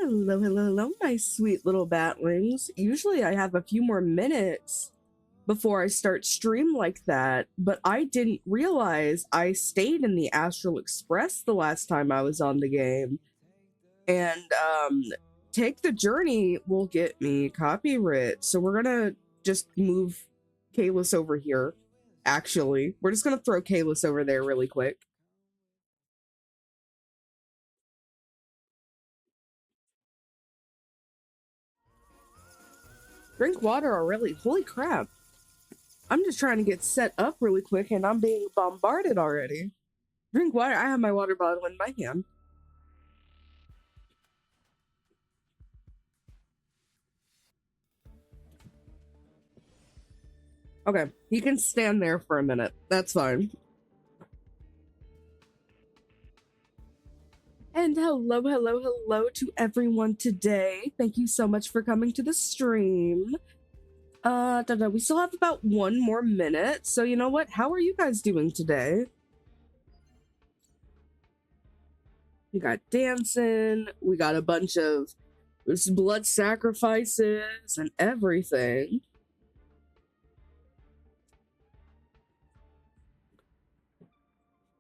Hello, hello, hello, my sweet little batlings. Usually I have a few more minutes before I start stream like that, but I didn't realize I stayed in the Astral Express the last time I was on the game. And Take the Journey will get me copyright. So we're gonna just move Kalis over here. Actually, we're just gonna throw Kalis over there really quick. Drink water already. Holy crap. I'm just trying to get set up really quick and I'm being bombarded already. Drink water. I have my water bottle in my hand. Okay, he can stand there for a minute. That's fine. And hello, hello, hello to everyone today. Thank you so much for coming to the stream. We still have about 1 more minute. So you know what? How are you guys doing today? We got dancing. We got a bunch of blood sacrifices and everything.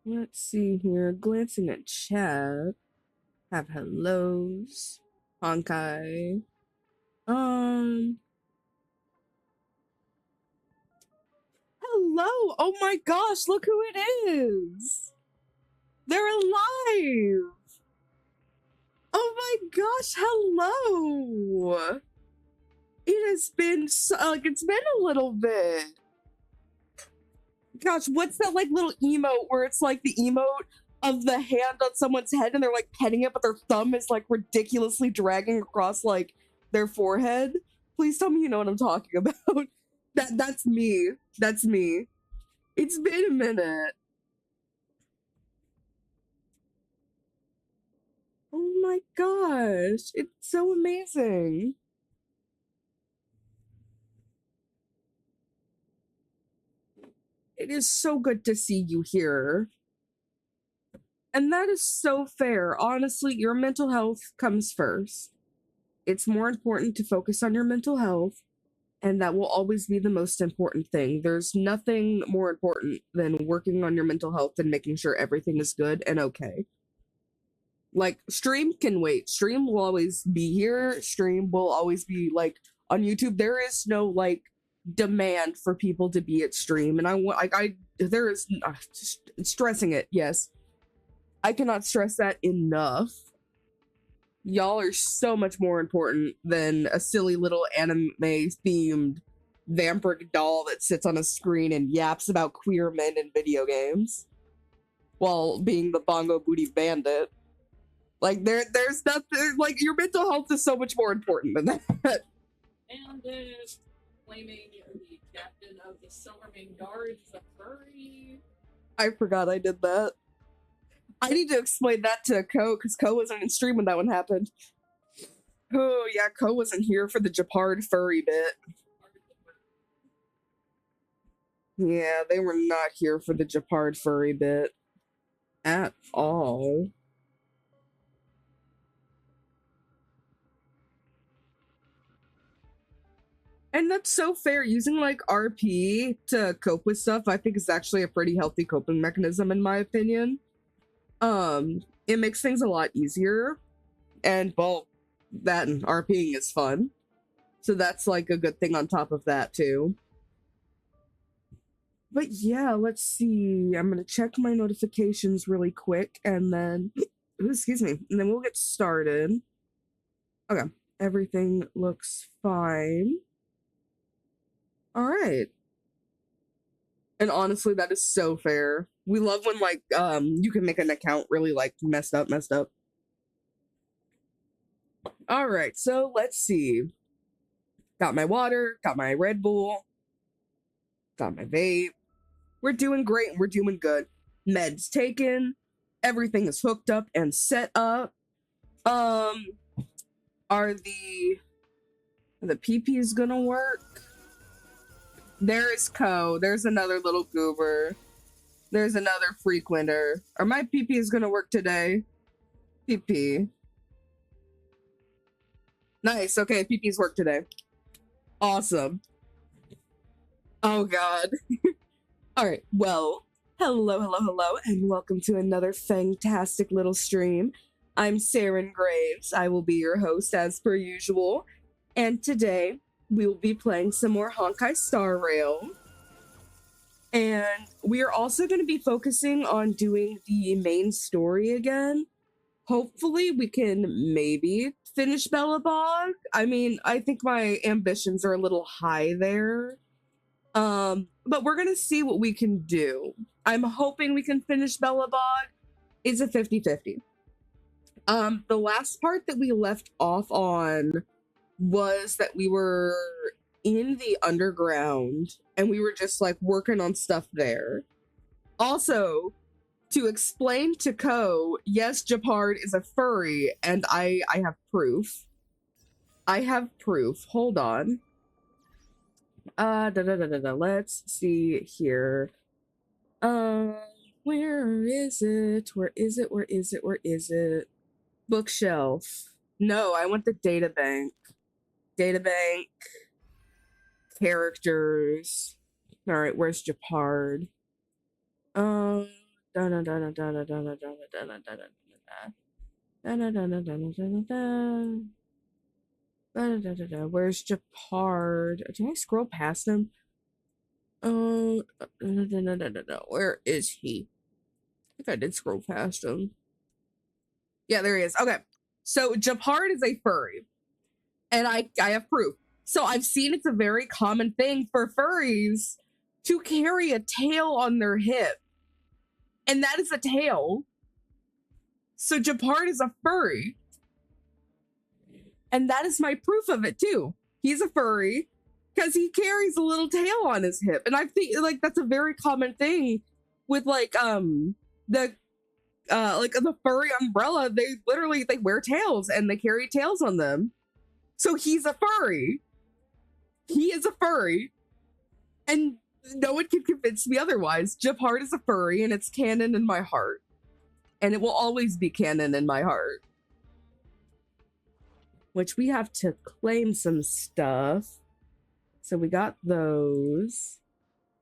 Let's see here. Glancing at chat. Have hellos. Honkai. Hello! Oh my gosh, look who it is! They're alive! Oh my gosh, hello! It has been it's been a little bit. Gosh, what's that like little emote where it's like the emote of the hand on someone's head and they're like petting it, but their thumb is like ridiculously dragging across like their forehead? Please tell me you know what I'm talking about. That's me. That's me. It's been a minute. Oh my gosh, it's so amazing. It is so good to see you here. And that is so fair. Honestly, your mental health comes first. It's more important to focus on your mental health, and that will always be the most important thing. There's nothing more important than working on your mental health and making sure everything is good and okay. Like, stream can wait. Stream will always be here. Stream will always be, like, on YouTube. There is no, like, demand for people to be at stream. And there is, stressing it, yes. I cannot stress that enough. Y'all are so much more important than a silly little anime-themed vampiric doll that sits on a screen and yaps about queer men in video games while being the bongo booty bandit. Like, there's nothing, like, your mental health is so much more important than that. And claiming the captain of the Silvermane Guard is a furry. I forgot I did that. I need to explain that to Ko, because Ko wasn't in stream when that one happened. Oh, yeah, Ko wasn't here for the Japard furry bit. Yeah, they were not here for the Japard furry bit. At all. And that's so fair. Using like RP to cope with stuff, I think is actually a pretty healthy coping mechanism in my opinion. It makes things a lot easier. And well, that and RPing is fun. So that's like a good thing on top of that too. But yeah, let's see. I'm gonna check my notifications really quick and then excuse me, and then we'll get started. Okay, everything looks fine. All right. And honestly, that is so fair. We love when like you can make an account really like messed up. All right, so let's see. Got my water, got my Red Bull, got my vape. We're doing great and we're doing good. Meds taken, everything is hooked up and set up. Are the PPs gonna work? There is Ko. There's another little goober. There's another frequenter. Are my PPs gonna work today? PP. Nice. Okay, PP's work today. Awesome. Oh god. All right. Well, hello, and welcome to another fantastic little stream. I'm Saren Graves. I will be your host as per usual. And today we will be playing some more Honkai Starrail. And we are also going to be focusing on doing the main story again. Hopefully we can maybe finish Bellabog. I mean, I think my ambitions are a little high there. But we're gonna see what we can do. I'm hoping we can finish Bellabog. It's a 50-50. The last part that we left off on was that we were in the underground and we were just like working on stuff there. Also, to explain to Ko, yes, Japard is a furry, and I have proof. I have proof. Hold on. Let's see here. Where is it? Where is it? Where is it? Where is it? Bookshelf. No, I want the databank. Databank. Characters. All right, where's Japard? Where's Japard? Did I scroll past him? Where is he? I think I did scroll past him. Yeah, there he is. Okay. So Japard is a furry. And I have proof. So I've seen it's a very common thing for furries to carry a tail on their hip. And that is a tail. So Japard is a furry. And that is my proof of it too. He's a furry because he carries a little tail on his hip. And I think like that's a very common thing with like the furry umbrella. They wear tails and they carry tails on them. So he's a furry. He is a furry. And no one can convince me otherwise. Japard is a furry and it's canon in my heart. And it will always be canon in my heart. Which we have to claim some stuff. So we got those.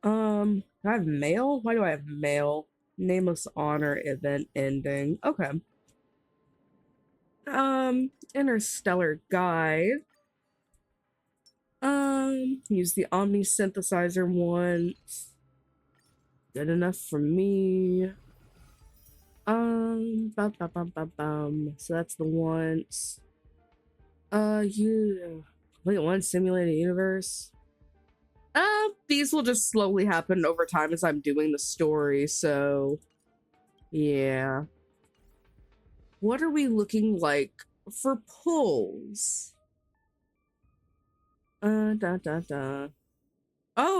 Do I have mail? Why do I have mail? Nameless honor event ending. Okay. Interstellar guide. Use the Omni synthesizer once. Good enough for me. So that's the once. You wait, one simulated universe. These will just slowly happen over time as I'm doing the story, so yeah. What are we looking like for pulls? Oh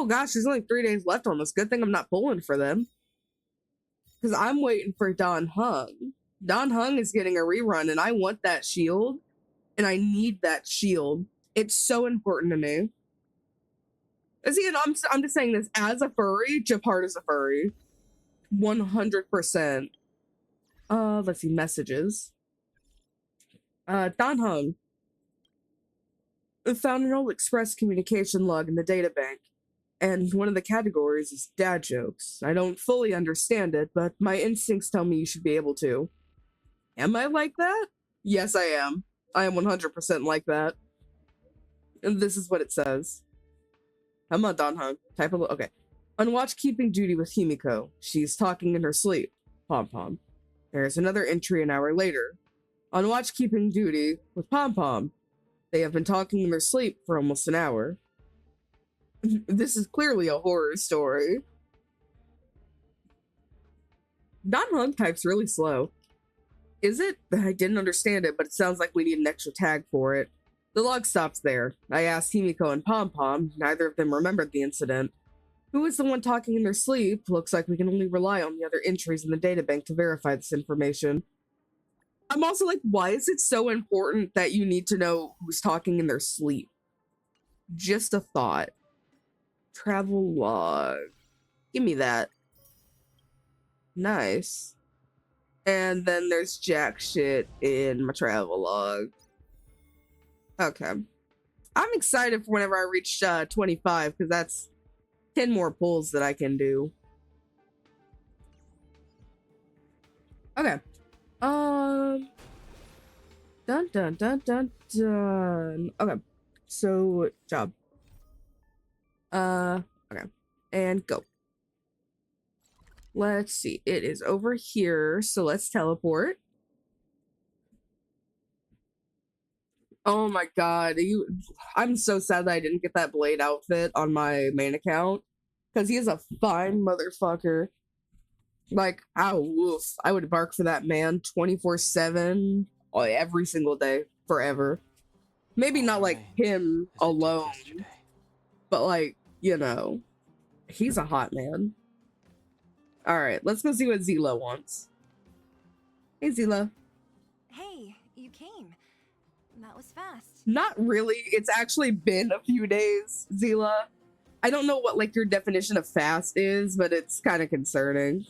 gosh, there's only 3 days left on this. Good thing I'm not pulling for them. Because I'm waiting for Don Hung. Don Hung is getting a rerun, and I want that shield. And I need that shield. It's so important to me. See, and I'm just saying this as a furry. Japard is a furry, 100%. Let's see, messages. Don Hung found an old express communication log in the databank, and one of the categories is dad jokes. I don't fully understand it, but my instincts tell me you should be able to. Am I like that? Yes, I am. I am 100% like that. And this is what it says. Come on, Don Hung. Type a little. Okay. On watchkeeping duty with Himiko. She's talking in her sleep. Pom Pom. There's another entry an hour later. On watchkeeping duty with Pom Pom. They have been talking in their sleep for almost an hour. This is clearly a horror story. Don Hung types really slow. Is it? I didn't understand it, but it sounds like we need an extra tag for it. The log stops there. I asked Himiko and Pom Pom. Neither of them remembered the incident. Who is the one talking in their sleep? Looks like we can only rely on the other entries in the databank to verify this information. I'm also like, why is it so important that you need to know who's talking in their sleep? Just a thought. Travel log. Give me that. Nice. And then there's jack shit in my travel log. Okay. I'm excited for whenever I reach 25 because that's 10 more pulls that I can do. Okay. Dun dun dun dun dun. Okay. So job. Okay. And go. Let's see. It is over here. So let's teleport. Oh my god. I'm so sad that I didn't get that blade outfit on my main account. Because he is a fine motherfucker. Like, woof. I would bark for that man 24/7 every single day, forever. Maybe not like him alone, but like, he's a hot man. All right, let's go see what Zila wants. Hey, Zila. Hey, you came. That was fast. Not really. It's actually been a few days, Zila. I don't know what like your definition of fast is, but it's kind of concerning.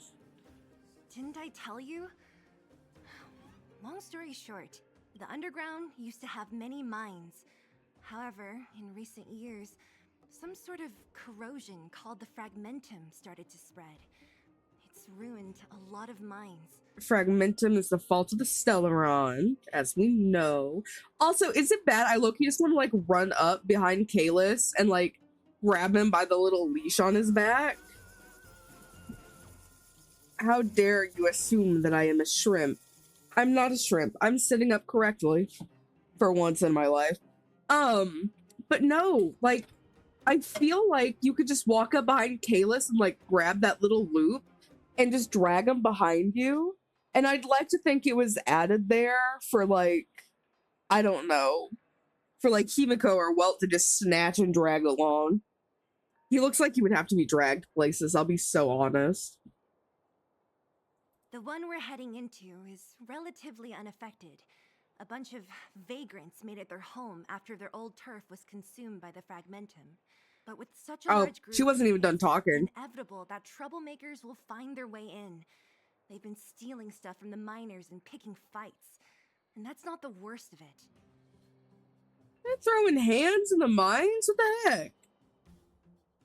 Didn't I tell you? Long story short, the underground used to have many mines. However, in recent years, some sort of corrosion called the fragmentum started to spread. It's ruined a lot of mines. Fragmentum is the fault of the Stellaron, as we know. Also, is it bad? I low-key just want to like run up behind Kalis and like grab him by the little leash on his back. How dare you assume that I am a shrimp? I'm not a shrimp. I'm sitting up correctly for once in my life. But no, like, I feel like you could just walk up behind Kalis and like grab that little loop and just drag him behind you. And I'd like to think it was added there for like, I don't know, for like Himiko or Welt to just snatch and drag along. He looks like he would have to be dragged places, I'll be so honest. The one we're heading into is relatively unaffected. A bunch of vagrants made it their home after their old turf was consumed by the fragmentum. But with such a large group, she wasn't even done talking. It's inevitable that troublemakers will find their way in. They've been stealing stuff from the miners and picking fights. And that's not the worst of it. They're throwing hands in the mines? What the heck?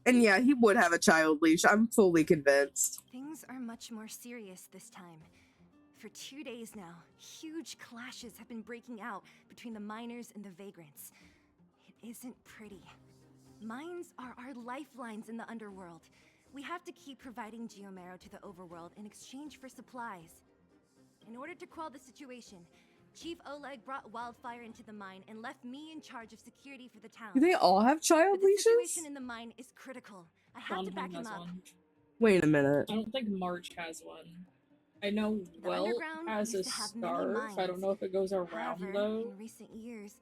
And yeah, he would have a child leash. I'm fully convinced. Things are much more serious this time. For 2 days now, huge clashes have been breaking out between the miners and the vagrants. It isn't pretty. Mines are our lifelines in the underworld. We have to keep providing geomarrow to the overworld in exchange for supplies. In order to quell the situation, Chief Oleg brought wildfire into the mine and left me in charge of security for the town. Do they all have child leashes? The situation in the mine is critical. I have to back him up. One. Wait a minute. I don't think March has one. I know Welt has a scarf. I don't know if it goes around though. In recent years,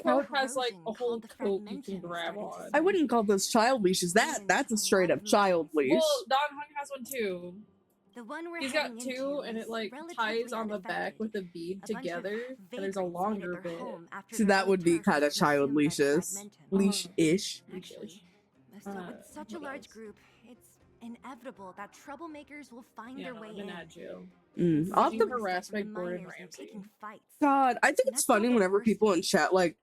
Welt has like a whole coat you can grab on. I wouldn't call those child leashes. That's a straight up child leash. Well, Don Hung has one too. The one He's got two, and it like ties on the back with a bead together. And there's a longer bit. So that would be kind of child leashes, leash-ish. Actually, with such a large group, it's inevitable that troublemakers will find their way in. Off the harassed by Gordon Ramsay. God, I think it's funny whenever people in chat like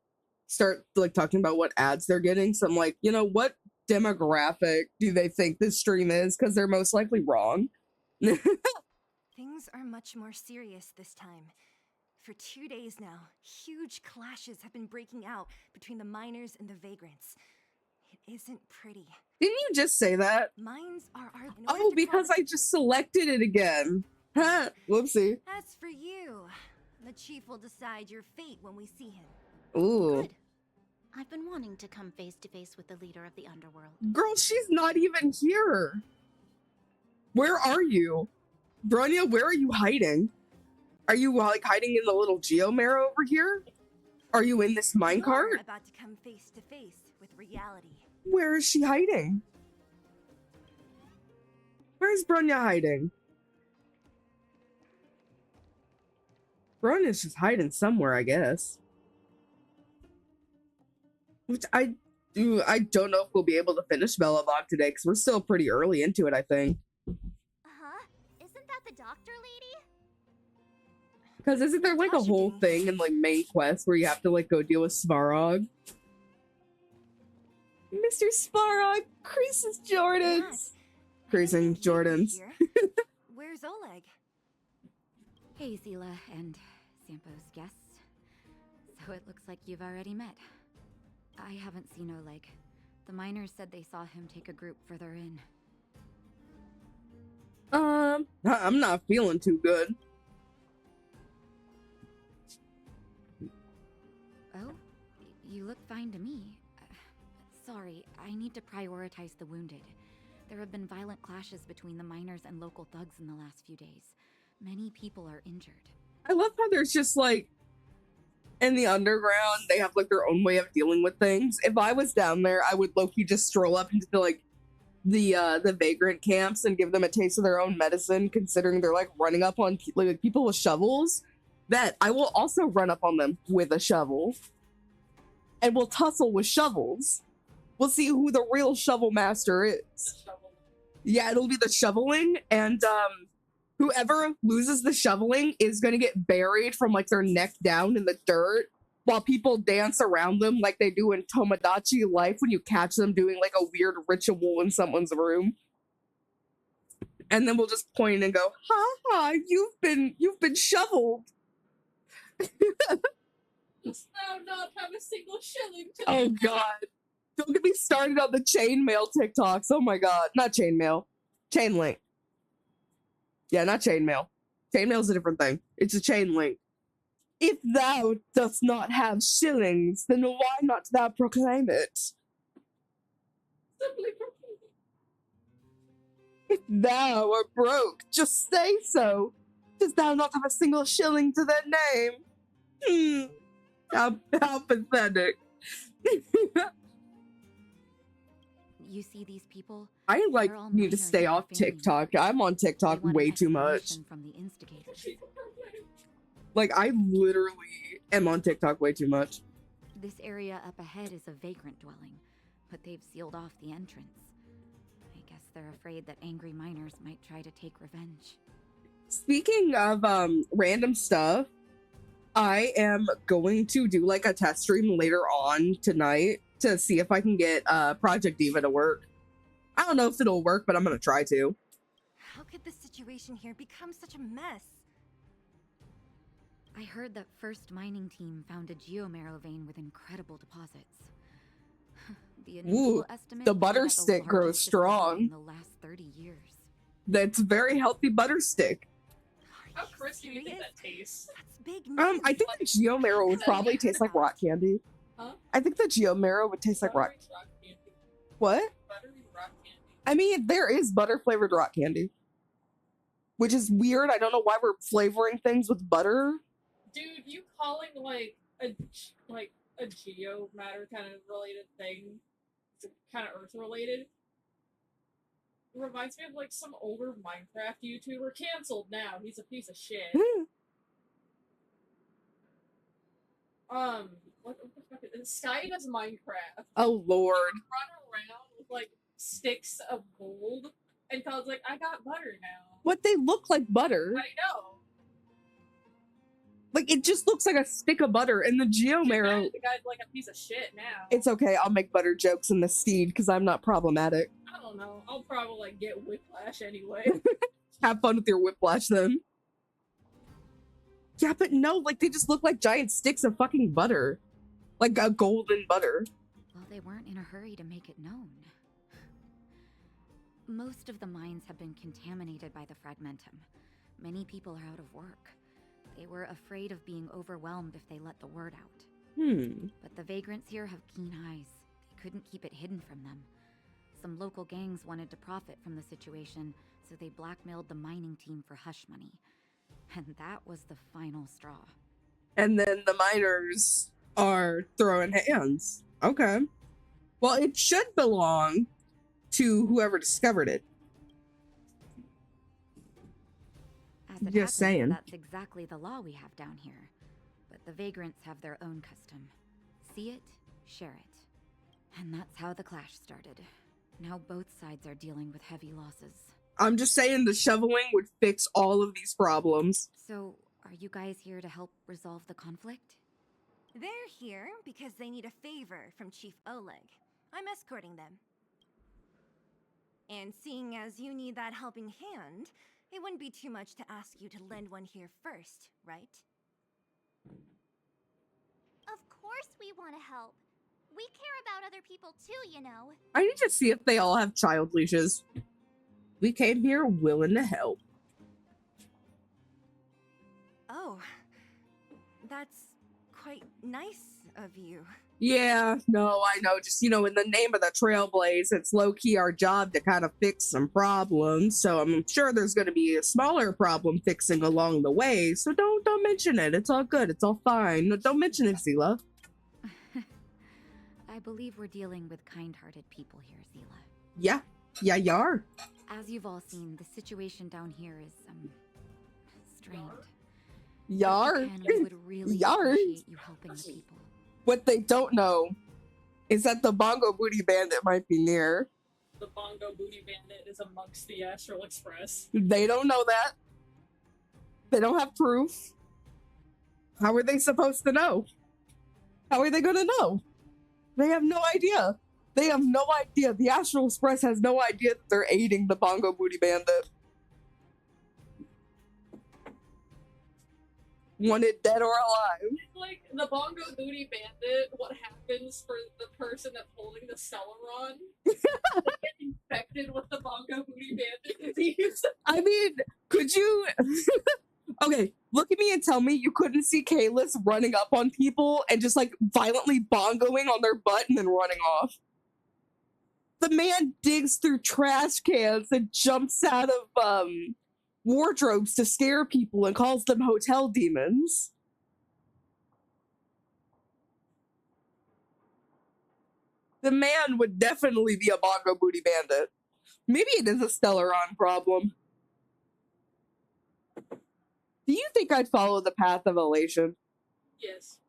start like talking about what ads they're getting. So I'm like, what demographic do they think this stream is? Because they're most likely wrong. Things are much more serious this time. For 2 days now, huge clashes have been breaking out between the miners and the vagrants. It isn't pretty. Didn't you just say that? Mines are our... Oh, because I just selected it again. Huh, whoopsie. As for you, the chief will decide your fate when we see him. Ooh. Good. I've been wanting to come face to face with the leader of the underworld. Girl, she's not even here. Where are you? Bronya, where are you hiding? Are you like hiding in the little geomarrow over here? Are you in this minecart? You're about to come face to face with reality. Where is she hiding? Where's Bronya hiding? Bronya's just hiding somewhere, I guess. Which I don't know if we'll be able to finish Belobog today because we're still pretty early into it, I think. Isn't that the doctor lady? Because isn't there like a How's your whole day? thing in like main quest where you have to like go deal with Svarog? Mr. Svarog, Creases Jordans. Matt, Creasing I didn't think you'd be Jordans. here. Where's Oleg? Hey, Zila and Sampo's guests. So it looks like you've already met. I haven't seen Oleg. The miners said they saw him take a group further in. I'm not feeling too good. Oh? You look fine to me. Sorry, I need to prioritize the wounded. There have been violent clashes between the miners and local thugs in the last few days. Many people are injured. I love how there's just like in the underground, they have like their own way of dealing with things. If I was down there, I would low-key just stroll up into the vagrant camps and give them a taste of their own medicine, considering they're like running up on like people with shovels. That I will also run up on them with a shovel. And we'll tussle with shovels. We'll see who the real shovel master is. The shovel. Yeah, it'll be the shoveling, and whoever loses the shoveling is gonna get buried from like their neck down in the dirt while people dance around them like they do in Tomodachi Life when you catch them doing like a weird ritual in someone's room. And then we'll just point and go, ha ha, you've been shoveled. Dost thou not have a single shilling to Oh god. Don't get me started on the chainmail TikToks. Oh my god. Not chainmail. Chain link. Yeah, not chainmail. Chainmail's a different thing. It's a chain link. If thou dost not have shillings, then why not thou proclaim it? simply proclaim? If thou are broke, just say so. Dost thou not have a single shilling to their name? How pathetic. You see these people? I like They're all need to minors stay and off their family TikTok. I'm on They TikTok want an way too much. explanation from the instigators. People proclaim. Like I literally am on TikTok way too much. This area up ahead is a vagrant dwelling, but they've sealed off the entrance. I guess they're afraid that angry miners might try to take revenge. Speaking of random stuff, I am going to do like a test stream later on tonight to see if I can get Project Diva to work. I don't know if it'll work, but I'm gonna try to. How could the situation here become such a mess? I heard that first mining team found a geomarrow vein with incredible deposits. The initial Ooh, estimate the was butter that stick the grows largest discovery strong. in the last 30 years. That's very healthy butter stick. How Are you crispy do you think serious? that tastes? That's big news. I think the geomarrow would probably taste like rock candy. Huh? I think the geomarrow would taste like rock. Buttery rock candy. What? Buttery rock candy. I mean, there is butter flavored rock candy, which is weird. I don't know why we're flavoring things with butter. Dude, you calling like a geo matter kind of related thing, it's kind of Earth related. Reminds me of like some older Minecraft YouTuber canceled now. He's a piece of shit. What the fuck is it? Sky does Minecraft. Oh lord. Run around with like sticks of gold, and Todd's like, I got butter now. What, they look like butter. I know. Like it just looks like a stick of butter, and the geomarrow. The guy's like a piece of shit now. It's okay. I'll make butter jokes in the seed because I'm not problematic. I don't know. I'll probably like get whiplash anyway. Have fun with your whiplash then. Yeah, but no, like they just look like giant sticks of fucking butter, like a golden butter. Well, they weren't in a hurry to make it known. Most of the mines have been contaminated by the fragmentum. Many people are out of work. They were afraid of being overwhelmed if they let the word out. But the vagrants here have keen eyes. They couldn't keep it hidden from them. Some local gangs wanted to profit from the situation, so they blackmailed the mining team for hush money. And that was the final straw. And then the miners are throwing hands. Okay. Well, it should belong to whoever discovered it. As it Just happens, saying. that's exactly the law we have down here. But the vagrants have their own custom. See it, share it. And that's how the clash started. Now both sides are dealing with heavy losses. I'm just saying the shoveling would fix all of these problems. So, Are you guys here to help resolve the conflict? They're here because they need a favor from Chief Oleg. I'm escorting them. And seeing as you need that helping hand, it wouldn't be too much to ask you to lend one here first, right? Of course we want to help. We care about other people too, you know. I need to see if they all have child leashes. We came here willing to help. Oh, that's quite nice of you. Yeah, no, I know. Just, in the name of the Trailblaze, it's low-key our job to kind of fix some problems. So I'm sure there's going to be a smaller problem fixing along the way. So don't mention it. It's all good. It's all fine. No, don't mention it, Zila. I believe we're dealing with kind-hearted people here, Zila. Yeah, you are. As you've all seen, the situation down here is, strained. Yar. If you can, we would really Yar. appreciate you helping the people. What they don't know is that the Bongo Booty Bandit might be near. The Bongo Booty Bandit is amongst the Astral Express. They don't know that. They don't have proof. How are they supposed to know? How are they going to know? They have no idea. They have no idea. The Astral Express has no idea that they're aiding the Bongo Booty Bandit. Wanted dead or alive. Like, the Bongo Booty Bandit, what happens for the person that's holding the Celeron? They get infected with the Bongo Booty Bandit disease. I mean, could you... Okay, look at me and tell me you couldn't see Kalis running up on people and just, violently bongoing on their butt and then running off. The man digs through trash cans and jumps out of, wardrobes to scare people and calls them hotel demons. The man would definitely be a Bongo Booty Bandit. Maybe it is a Stellaron problem. Do you think I'd follow the path of elation? Yes.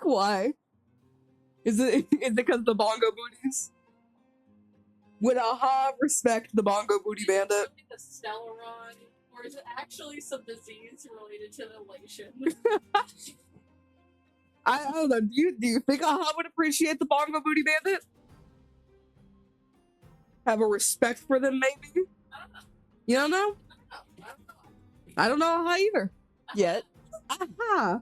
Why? Is it because the Bongo Booties? Would Aha respect the Bongo Booty Bandit? The Stellaron, or is it actually some disease related to the elation? I don't know. Do you think Aha would appreciate the Bongo Booty Bandit? Have a respect for them, maybe? I don't know. You don't know? I don't know Aha either. Yet. Aha.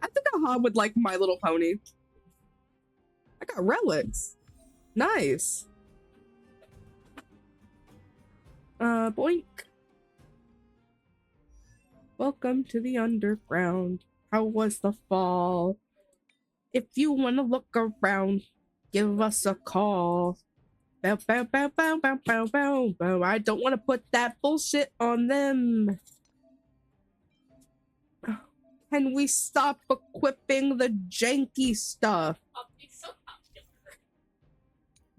I think Aha would like My Little Pony. I got relics. Nice. Boink. Welcome to the underground. How was the fall? If you want to look around, give us a call. Bow, bow, bow, bow, bow, bow, bow, bow. I don't want to put that bullshit on them. Can we stop equipping the janky stuff? I'll be so popular.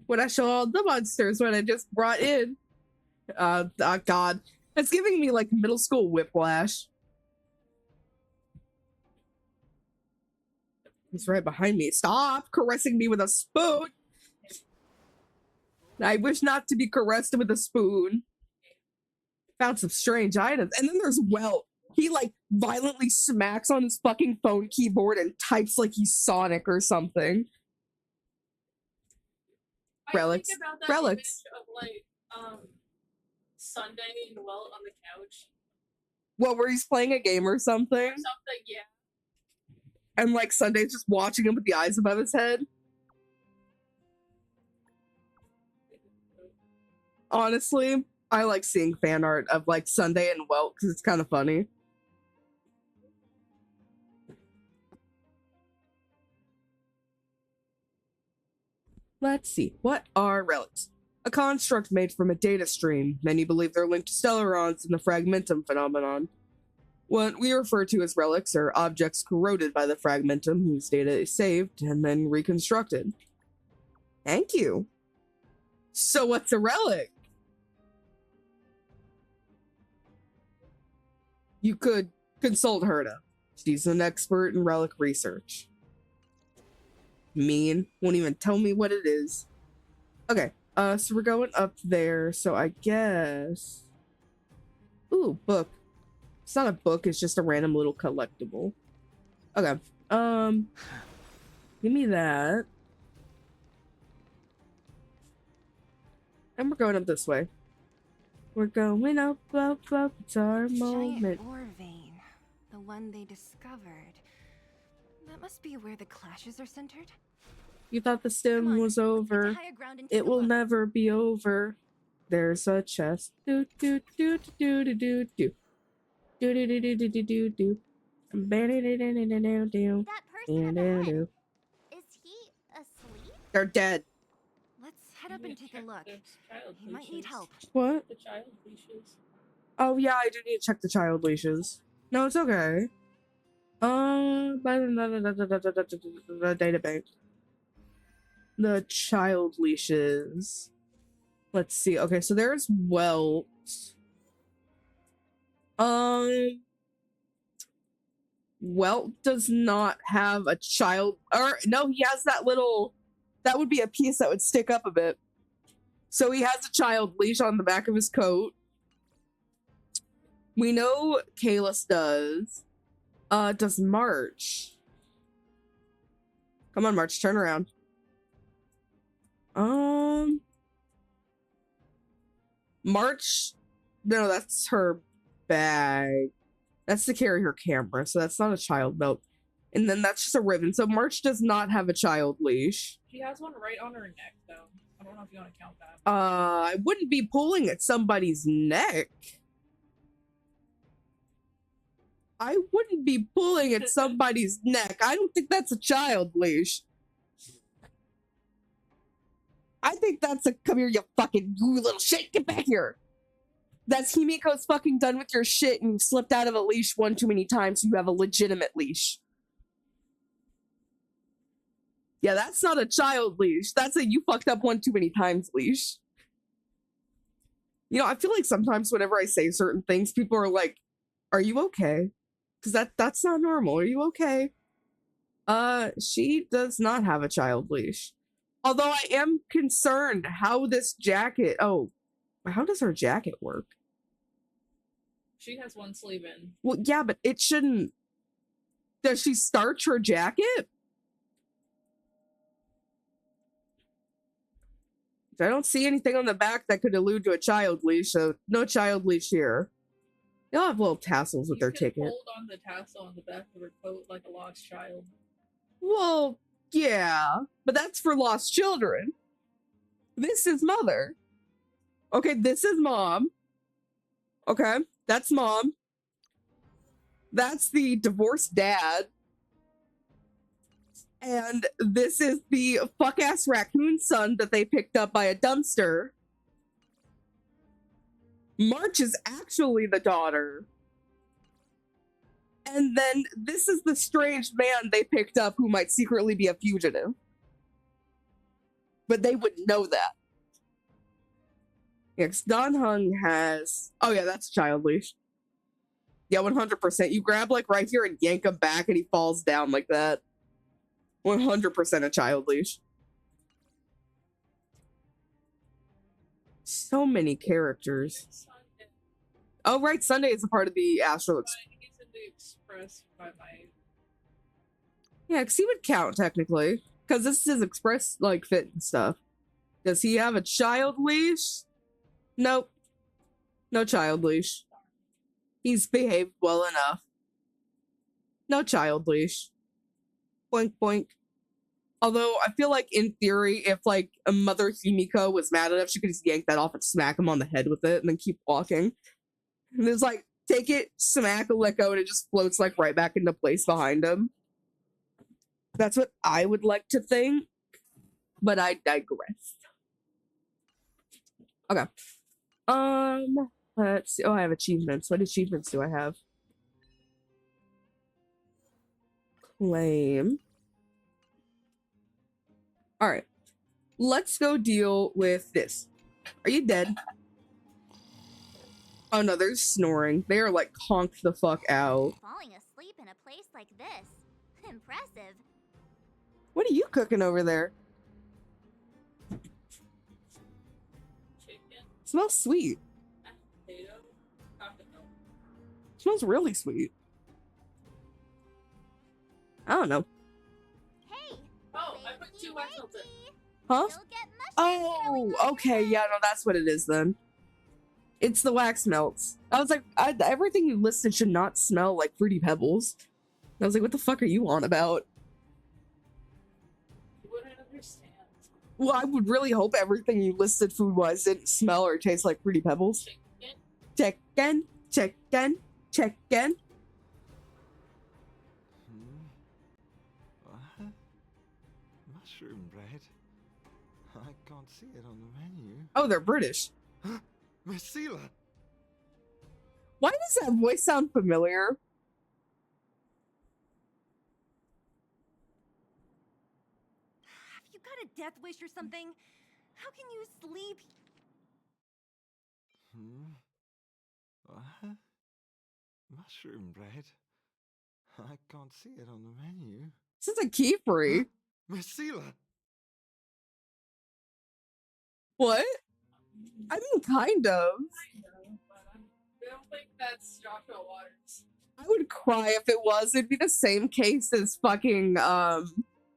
When I show all the monsters what I just brought in. God. That's giving me middle school whiplash. He's right behind me. Stop caressing me with a spoon. I wish not to be caressed with a spoon. Found some strange items. And then there's Welt. He violently smacks on his fucking phone keyboard and types like he's Sonic or something. Relics. I think about that Relics. image of Sunday and Welt on the couch. What, where he's playing a game or something? Or something, yeah. And Sunday's just watching him with the eyes above his head. Honestly, I like seeing fan art of Sunday and Welt because it's kind of funny. Let's see. What are relics? A construct made from a data stream. Many believe they're linked to Stellarons and the Fragmentum phenomenon. What we refer to as relics are objects corroded by the Fragmentum whose data is saved and then reconstructed. Thank you. So what's a relic? You could consult Herta. She's an expert in relic research. Mean. Won't even tell me what it is. Okay, so we're going up there, so I guess... Ooh, book. It's not a book, it's just a random little collectible. Okay. Give me that. And we're going up this way. We're going up, up, up. It's our moment. Giant ore vein. The one they discovered. That must be where the clashes are centered. You thought the Come stem on, was let's get to over. higher ground and take It a will look. never be over. There's a chest. Do do do do do do do. Do do do do do do do do. Do. That person up ahead. Is he asleep? They're dead. Let's head up and take a look. There's child He might need leashes. help. What? The child leashes. Oh yeah, I do need to check the child leashes. No, it's okay. By the data bank. The child leashes. Let's see. Okay, so there's Welt. Welt does not have a child, or no, he has that little, that would be a piece that would stick up a bit. So he has a child leash on the back of his coat. We know Kalis does. Does March? Come on, March, turn around. March, no, that's her bag. That's to carry her camera, so that's not a child belt. And then that's just a ribbon. So March does not have a child leash. She has one right on her neck, though. I don't know if you want to count that. I wouldn't be pulling at somebody's neck. I wouldn't be pulling at somebody's neck. I don't think that's a child leash. I think that's a, come here, you little shit, get back here. That's Himiko's fucking done with your shit and you slipped out of a leash one too many times, so you have a legitimate leash. Yeah, that's not a child leash. That's a you fucked up one too many times leash. You know, I feel like sometimes whenever I say certain things, people are like, are you okay? Because that's not normal. Are you okay? She does not have a child leash. Although I am concerned how this jacket, oh, how does her jacket work? She has one sleeve in. Well, yeah, but it shouldn't. Does she starch her jacket? I don't see anything on the back that could allude to a child leash, so no child leash here. They'll have little tassels with their ticket. Hold on the tassel on the back of her coat like a lost child. Well, yeah, but that's for lost children. This is mother. Okay, this is mom. Okay, that's mom. That's the divorced dad. And this is the fuck-ass raccoon son that they picked up by a dumpster. March is actually the daughter. And then this is the strange man they picked up who might secretly be a fugitive. But they wouldn't know that. Yes, Don Hung has... Oh yeah, that's a child leash. Yeah, 100%. You grab like right here and yank him back and he falls down like that. 100% a child leash. So many characters. Sunday. Oh, right. Sunday is a part of the Astral Express. He's in the Express by my... Yeah, because he would count technically. Because this is his Express like fit and stuff. Does he have a child leash? Nope. No child leash. He's behaved well enough. No child leash. Boink, boink. Although, I feel like, in theory, if, like, a Mother Himiko was mad enough, she could just yank that off and smack him on the head with it and then keep walking. And it's like, take it, smack, let go, and it just floats, like, right back into place behind him. That's what I would like to think. But I digress. Okay. Let's see. Oh, I have achievements. What achievements do I have? Claim. All right, let's go deal with this. Are you dead? Oh no, they're snoring. They are like conked the fuck out. Falling asleep in a place like this. Impressive. What are you cooking over there? Chicken, Smells sweet. potato, taco. Smells really sweet. I don't know. Hey! Oh, I put 2 wax melts in. Huh? You'll get mushrooms growing Oh, on your okay. head. Yeah, no, that's what it is then. It's the wax melts. I was like, everything you listed should not smell like Fruity Pebbles. I was like, what the fuck are you on about? You wouldn't understand. Well, I would really hope everything you listed food-wise didn't smell or taste like Fruity Pebbles. Chicken. Chicken, chicken, chicken. What? Mushroom bread? I can't see it on the menu. Oh, they're British. Miss Seela! Why does that voice sound familiar? Have you got a death wish or something? How can you sleep? What? Mushroom bread? I can't see it on the menu. This is a keyfree. Miss Seela! What? I mean, kind of. I don't think that's Joshua Waters. I would cry if it was. It'd be the same case as fucking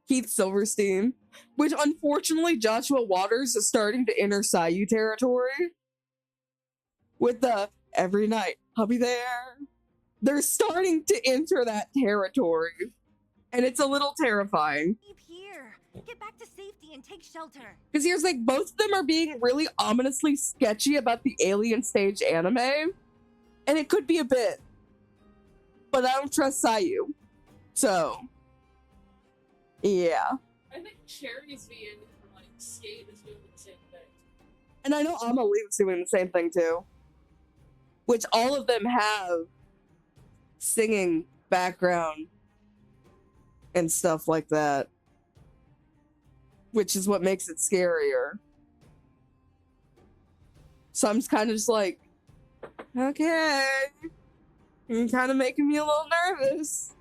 Keith Silverstein, which unfortunately Joshua Waters is starting to enter Sayu territory. With the every night I'll be there. They're starting to enter that territory, and it's a little terrifying. Sleep here. Get back to safety and take shelter. Because here's like both of them are being really ominously sketchy about the alien stage anime, and it could be a bit. But I don't trust Sayu. So, yeah. I think Cherry's being like Skate is doing the same thing. And I know Amalie's doing the same thing too. Which all of them have singing background and stuff like that. Which is what makes it scarier. So I'm just kind of just like, okay. You're kind of making me a little nervous.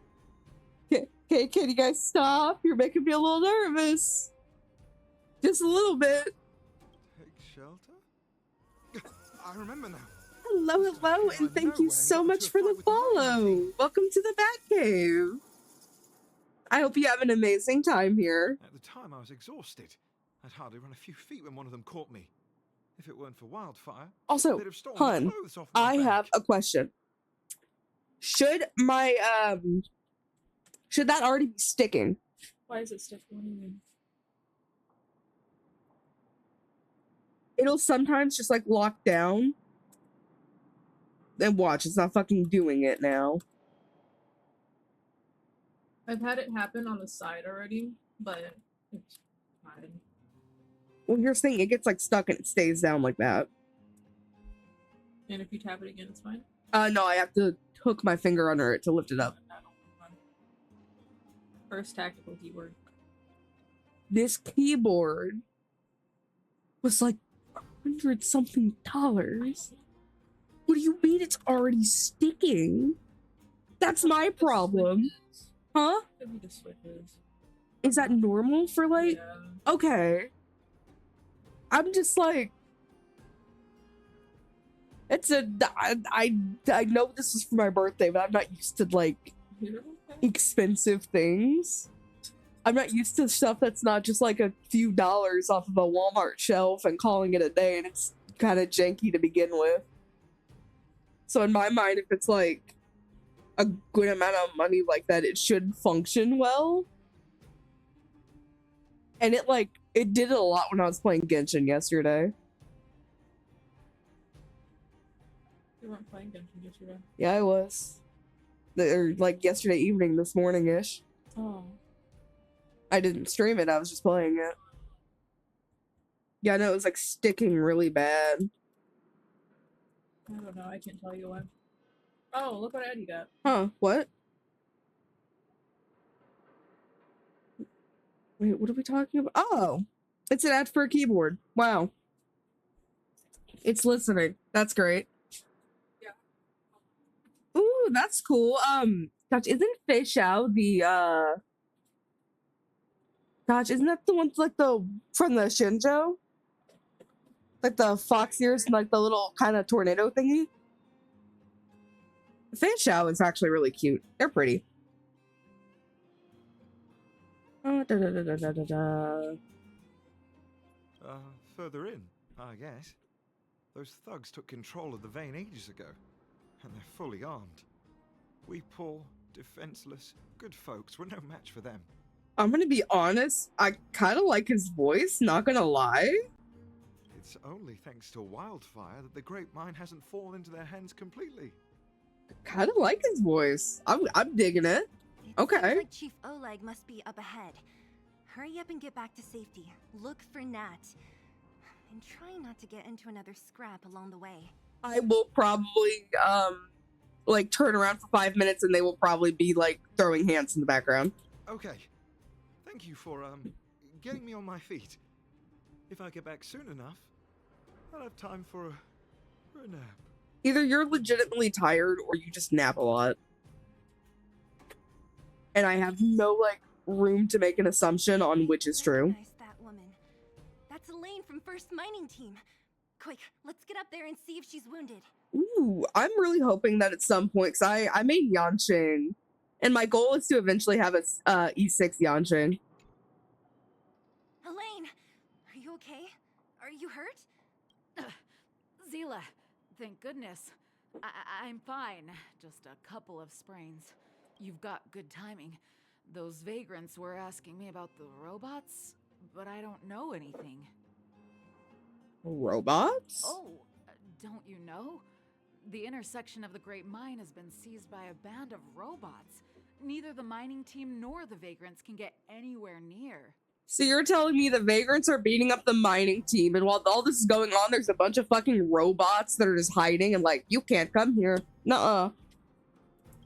Okay, can you guys stop? You're making me a little nervous. Just a little bit. Take shelter? I remember now. Hello, hello, and thank you so much for the follow. Welcome to the Batcave. I hope you have an amazing time here. At the time, I was exhausted. I'd hardly run a few feet when one of them caught me. If it weren't for wildfire, Also, they'd have stolen hun, my clothes off my I back. have a question. Should my should that already be sticking? Why is it stiff? What do you mean? It'll sometimes just like lock down. Then watch, it's not fucking doing it now. I've had it happen on the side already, but it's fine. Well, you're saying it gets like stuck and it stays down like that. And if you tap it again, it's fine. No, I have to hook my finger under it to lift it up. First tactical keyword. This keyboard was like $100-something. What do you mean it's already sticking? That's my problem. Huh? Could be the switches. Is that normal for like... Yeah. Okay. I'm just like... It's a... I know this is for my birthday, but I'm not used to like expensive things. I'm not used to stuff that's not just like a few dollars off of a Walmart shelf and calling it a day, and it's kind of janky to begin with. So in my mind, if it's like a good amount of money like that, it should function well. And it did it a lot when I was playing Genshin yesterday. You weren't playing Genshin yesterday. Yeah, I was. Or like yesterday evening, this morning-ish. Oh. I didn't stream it, I was just playing it. Yeah, no, it was like sticking really bad. I don't know. I can't tell you why. Oh, look what ad you got. Huh, what? Wait, what are we talking about? Oh, it's an ad for a keyboard. Wow. It's listening. That's great. Yeah. Ooh, that's cool. Gosh, isn't Fei Xiao the, Gosh, isn't that the one like from the Shinjo? Like the fox ears and like the little kind of tornado thingy? Fan Shao is actually really cute. They're pretty. Da, da, da, da, da, da, da. Further in, I guess. Those thugs took control of the vein ages ago, and they're fully armed. We poor, defenseless, good folks were no match for them. I'm gonna be honest, I kind of like his voice, not gonna lie. It's only thanks to Wildfire that the Great Mine hasn't fallen into their hands completely. Kind of like his voice. I'm digging it. It Okay. seems like Chief Oleg must be up ahead. Hurry up and get back to safety. Look for Nat. And try not to get into another scrap along the way. I will probably like turn around for 5 minutes and they will probably be like throwing hands in the background. Okay. Thank you for, getting me on my feet. If I get back soon enough, I'll have time for a nap. Either you're legitimately tired or you just nap a lot. And I have no like room to make an assumption on which is true. Recognize that woman. That's Elaine from First Mining Team. Quick, let's get up there and see if she's wounded. Ooh, I'm really hoping that at some point, because I made Yanqing, and my goal is to eventually have a E6 Yanqing. Elaine, are you okay? Are you hurt? Zila, thank goodness. I'm fine. Just a couple of sprains. You've got good timing. Those vagrants were asking me about the robots, but I don't know anything. Robots? Oh, don't you know? The intersection of the Great Mine has been seized by a band of robots. Neither the mining team nor the vagrants can get anywhere near. So you're telling me the vagrants are beating up the mining team, and while all this is going on, there's a bunch of fucking robots that are just hiding and like, you can't come here. Nuh-uh.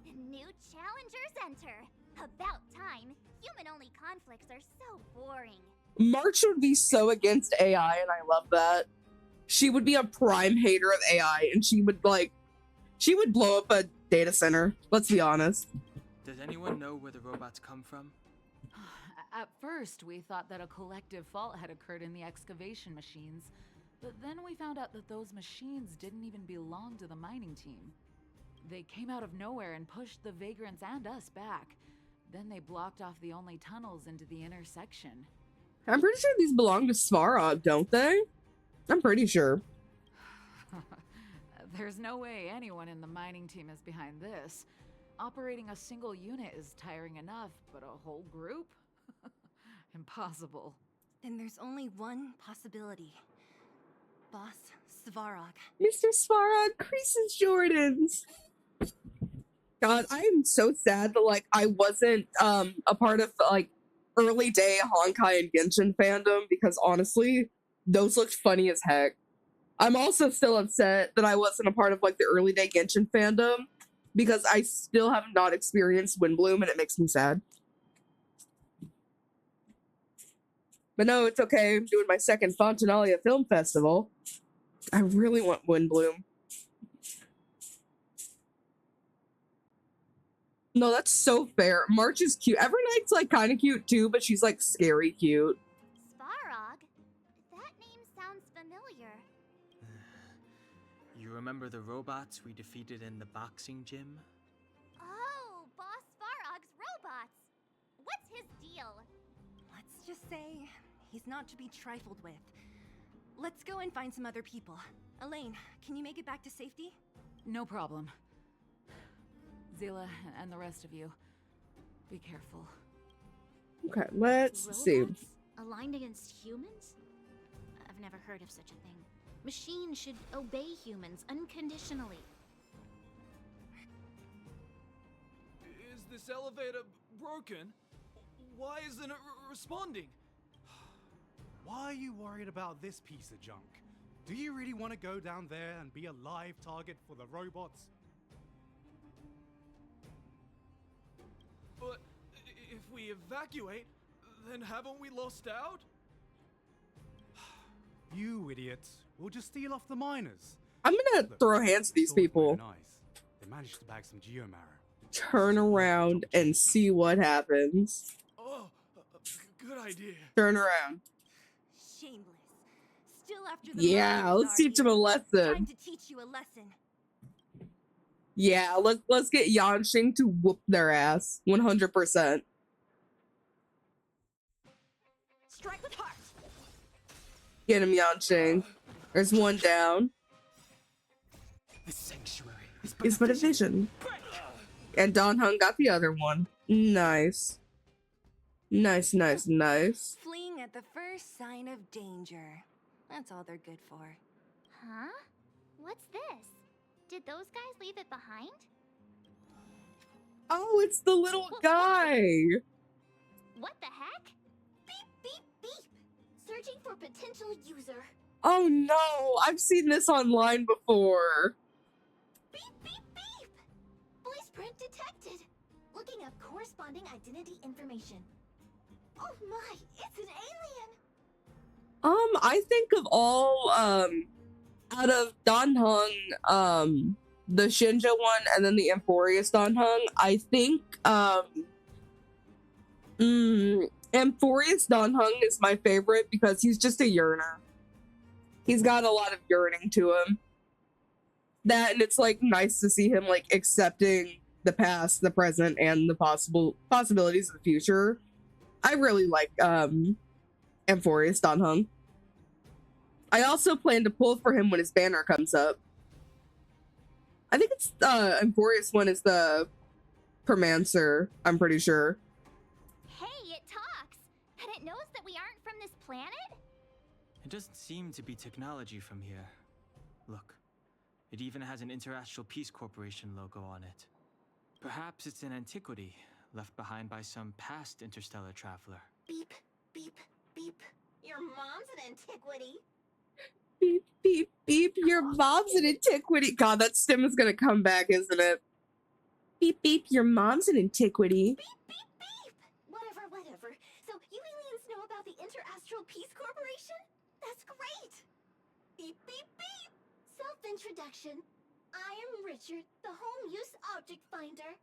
New challengers enter. About time. Human-only conflicts are so boring. March would be so against AI, and I love that. She would be a prime hater of AI, and she would blow up a data center. Let's be honest. Does anyone know where the robots come from? At first, we thought that a collective fault had occurred in the excavation machines, but then we found out that those machines didn't even belong to the mining team. They came out of nowhere and pushed the vagrants and us back. Then they blocked off the only tunnels into the intersection. I'm pretty sure these belong to Svarog, don't they? I'm pretty sure. There's no way anyone in the mining team is behind this. Operating a single unit is tiring enough, but a whole group? Impossible. Then there's only one possibility. Boss Svarog. Mr. Svarog creases Jordans. God, I am so sad that like I wasn't a part of like early day Honkai and Genshin fandom, because honestly, those looked funny as heck. I'm also still upset that I wasn't a part of like the early day Genshin fandom, because I still have not experienced Windbloom and it makes me sad. But no, it's okay. I'm doing my second Fontanalia Film Festival. I really want Windbloom. No, that's so fair. March is cute. Every night's like kind of cute too, but she's like scary cute. Svarog? That name sounds familiar. You remember the robots we defeated in the boxing gym? Oh, Boss Svarog's robots. What's his deal? Let's just say he's not to be trifled with. Let's go and find some other people. Elaine, can you make it back to safety? No problem. Zila and the rest of you, be careful. Okay, let's see. Robots aligned against humans? I've never heard of such a thing. Machines should obey humans unconditionally. Is this elevator broken? Why isn't it responding? Why are you worried about this piece of junk? Do you really want to go down there and be a live target for the robots? But if we evacuate, then haven't we lost out? You idiots. We'll just steal off the miners. I'm gonna throw hands at these Sword's people. really nice. They managed to bag some geomarrow. Turn around and see what happens. Oh, good idea. Turn around. Shameless. Still after the Yeah, miners, let's are teach him you? a lesson. Time to teach you a lesson. Yeah, let's get Yanxing to whoop their ass. 100%. Strike with heart. Get him, Yanxing. There's one down. The sanctuary It's but a vision. And Don Hung got the other one. Nice. Nice. Fleeing at the first sign of danger. That's all they're good for. Huh? What's this? Did those guys leave it behind? Oh, it's the little guy. What the heck? Beep, beep, beep. Searching for potential user. Oh no, I've seen this online before. Beep, beep, beep. Voice print detected. Looking up corresponding identity information. Oh my, it's an alien. I think of all out of Dan Heng, the Shinja one and then the Amphorius Dan Heng, I think Amphorius Dan Heng is my favorite because he's just a yearner. He's got a lot of yearning to him. That, and it's like nice to see him like accepting the past, the present, and the possibilities of the future. I really like Amphorius Dan Heng. I also plan to pull for him when his banner comes up. I think it's Amphorius one is the Permancer, I'm pretty sure. Hey, it talks! And it knows that we aren't from this planet? It doesn't seem to be technology from here. Look, it even has an Interastral Peace Corporation logo on it. Perhaps it's an antiquity left behind by some past interstellar traveler. Beep, beep, beep. Your mom's an antiquity. Beep, beep, beep. Your mom's an antiquity. God, that stem is gonna come back, isn't it? Beep, beep. Your mom's an antiquity. Beep, beep, beep. Whatever. So you aliens know about the Interastral Peace Corporation? That's great. Beep, beep, beep. Self-introduction. I am Richard, the Home Use Object Finder.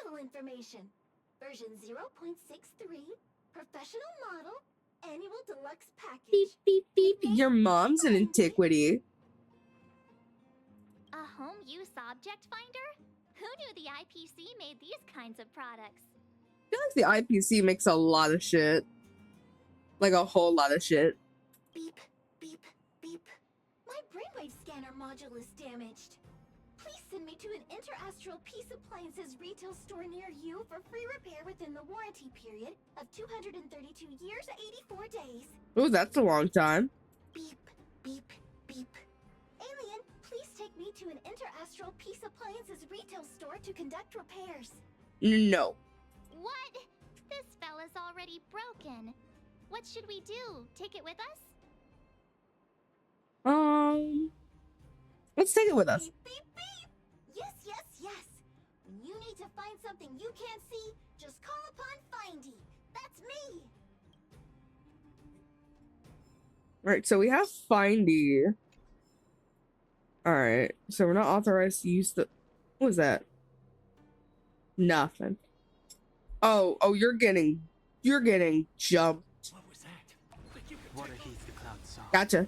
Model information. Version 0.63. Professional model. Annual deluxe package. Beep, beep, beep. Your mom's an antiquity. A home use object finder? Who knew the IPC made these kinds of products? I feel like the IPC makes a lot of shit. Like a whole lot of shit. Beep, beep, beep. My brainwave scanner module is damaged. Please send me to an Interastral Peace Appliances retail store near you for free repair within the warranty period of 232 years, 84 days. Oh, that's a long time. Beep, beep, beep. Alien, please take me to an Interastral Peace Appliances retail store to conduct repairs. No. What? This fella's already broken. What should we do? Take it with us? Let's take it with us. Beep, beep, beep. Yes. When you need to find something you can't see, just call upon Findy. That's me. Alright, so we have Findy. Alright, so we're not authorized to use the... What was that? Nothing. Oh, you're getting jumped. What was that? Water heats the cloud saw. Gotcha.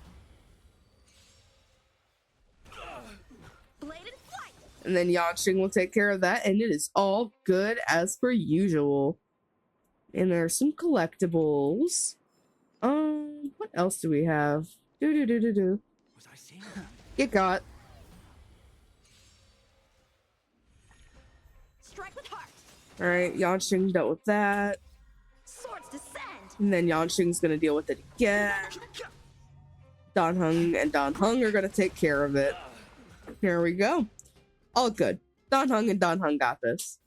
Blade and flight. And then Yanxing will take care of that, and it is all good as per usual. And there are some collectibles. What else do we have? Do. Was I seeing that? Get got. Strike with heart. Alright, Yanxing dealt with that. Swords descend. And then Yanxing's gonna deal with it again. Dan Heng and Dan Heng are gonna take care of it. Here we go. All good. Dan Heng and Dan Heng got this.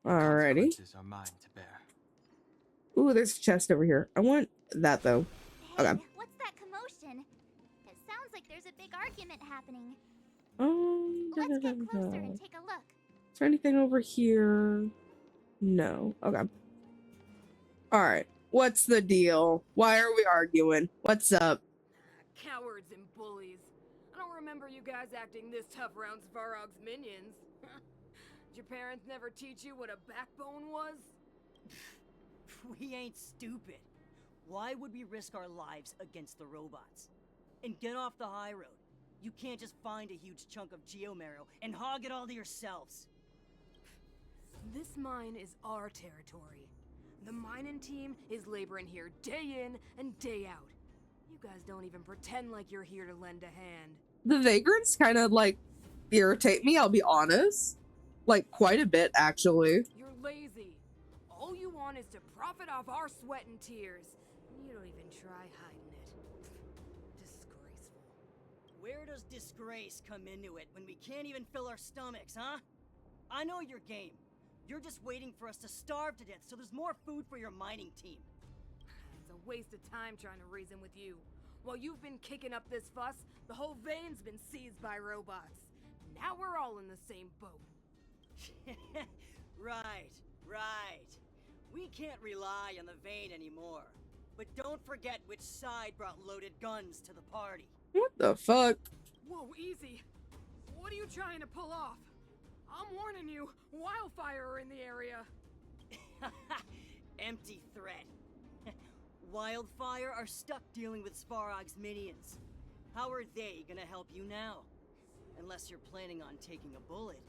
Alrighty. Consequences are mine to bear. Ooh, there's a chest over here. I want that though. Hey, Okay. what's that commotion? It sounds like there's a big argument happening. Let's Let's get closer and take a look. Is there anything over here? No. Okay. Alright. What's the deal? Why are we arguing? What's up? Cowards and bullies. I don't remember you guys acting this tough around Svarog's minions. Did your parents never teach you what a backbone was? We ain't stupid. Why would we risk our lives against the robots? And get off the high road. You can't just find a huge chunk of geomarrow and hog it all to yourselves. This mine is our territory. The mining team is laboring here day in and day out. You guys don't even pretend like you're here to lend a hand. The vagrants kind of like irritate me, I'll be honest. Like quite a bit, actually. You're lazy. All you want is to profit off our sweat and tears. You don't even try hiding it. Disgraceful. Where does disgrace come into it when we can't even fill our stomachs, huh? I know your game. You're just waiting for us to starve to death so there's more food for your mining team. It's a waste of time trying to reason with you. While you've been kicking up this fuss, the whole vein's been seized by robots. Now we're all in the same boat. Right. We can't rely on the vein anymore. But don't forget which side brought loaded guns to the party. What the fuck? Whoa, easy. What are you trying to pull off? I'm warning you, wildfire are in the area. Empty threat. Wildfire are stuck dealing with Svarog's minions. How are they gonna help you now? Unless you're planning on taking a bullet.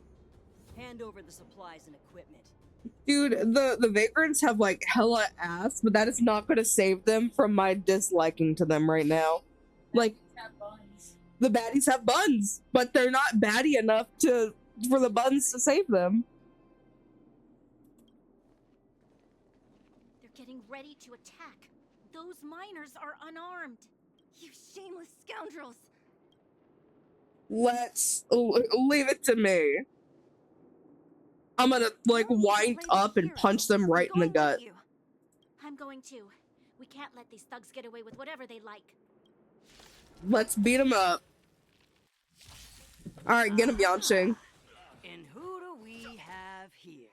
Hand over the supplies and equipment. Dude, the vagrants have like hella ass, but that is not gonna save them from my disliking to them right now. Like, the baddies have buns, but they're not batty enough for the buns to save them. They're getting ready to attack. Those miners are unarmed. You shameless scoundrels! Let's leave it to me. I'm gonna like wind up and punch them right in the gut. I'm going to. We can't let these thugs get away with whatever they like. Let's beat them up. All right, get him, Yanqing. And who do we have here?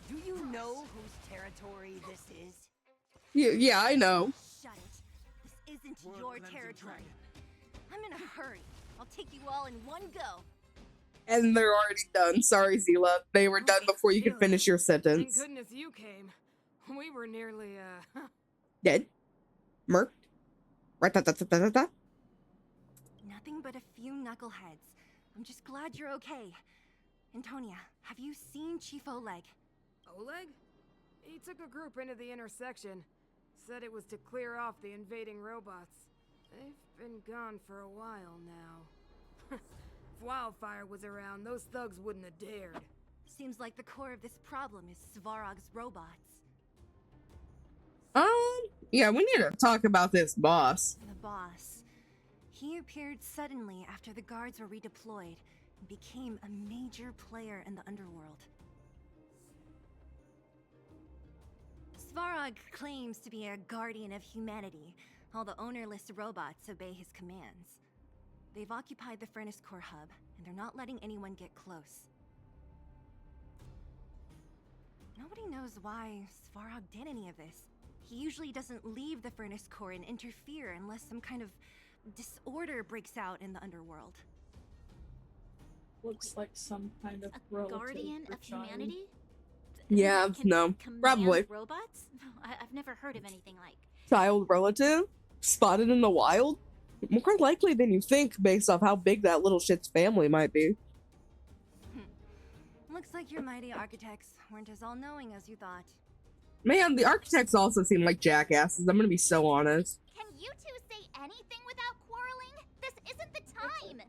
Do you know whose territory this is? Yeah, I know. Shut it. This isn't your territory. I'm in a hurry. I'll take you all in one go. And they're already done. Sorry, Zila. They were done before you could finish your Thank sentence. goodness you came. We were nearly, Dead? Murked? Right, Nothing but a few knuckleheads. I'm just glad you're okay. Antonia, have you seen Chief Oleg? Oleg? He took a group into the intersection. Said it was to clear off the invading robots. They've been gone for a while now. If Wildfire was around, those thugs wouldn't have dared. Seems like the core of this problem is Svarog's robots. Yeah, we need to talk about this boss. The boss. He appeared suddenly after the guards were redeployed and became a major player in the underworld. Svarog claims to be a guardian of humanity. All the ownerless robots obey his commands. They've occupied the Furnace Core hub, and they're not letting anyone get close. Nobody knows why Svarog did any of this. He usually doesn't leave the Furnace Core and interfere unless some kind of disorder breaks out in the underworld. Looks like some kind of A guardian of humanity? Yeah, no, probably. Robots? I've never heard of anything like. Child relative? Spotted in the wild? More likely than you think based off how big that little shit's family might be. Looks like your mighty architects weren't as all-knowing as you thought. Man, the architects also seem like jackasses. I'm gonna be so honest. Can you two say anything without quarreling? This isn't the time.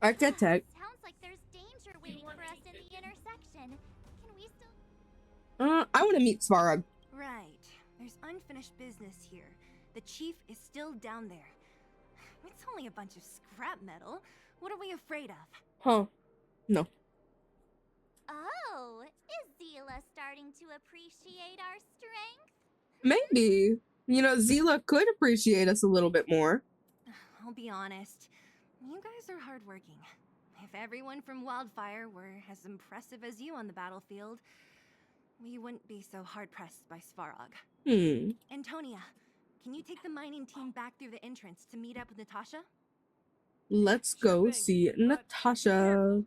Architect. Sounds like there's danger waiting for us in the intersection. Can we still... I want to meet Svarog. Right. There's unfinished business here. The chief is still down there. It's only a bunch of scrap metal. What are we afraid of? Huh. No. Oh, is Zila starting to appreciate our strength? Maybe. You know, Zila could appreciate us a little bit more. I'll be honest. You guys are hardworking. If everyone from Wildfire were as impressive as you on the battlefield, we wouldn't be so hard-pressed by Svarog. Antonia, can you take the mining team back through the entrance to meet up with Natasha? Let's go see Natasha.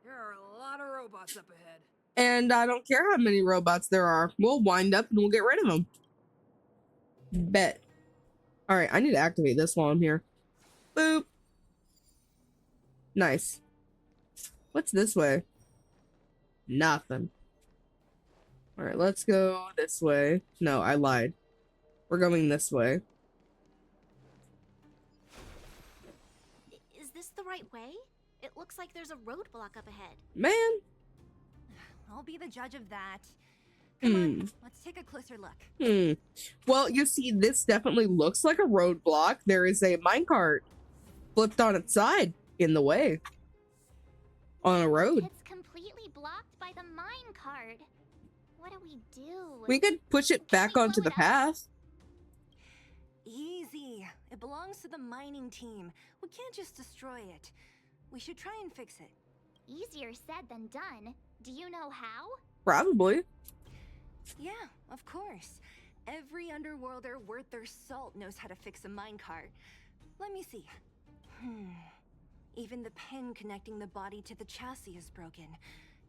There are a lot of robots up ahead. And I don't care how many robots there are. We'll wind up and we'll get rid of them. Bet. Alright, I need to activate this while I'm here. Boop. Nice. What's this way? Nothing. Alright, let's go this way. No, I lied. We're going this way. Is this the right way? It looks like there's a roadblock up ahead. Man. I'll be the judge of that. Come on, let's take a closer look. Well, you see, this definitely looks like a roadblock. There is a minecart flipped on its side in the way. On a road. It's completely blocked by the minecart. What do we do? We could push it back onto the path. Easy. It belongs to the mining team. We can't just destroy it. We should try and fix it. Easier said than done. Do you know how? Probably. Yeah, of course. Every underworlder worth their salt knows how to fix a minecart. Let me see. Even the pin connecting the body to the chassis is broken.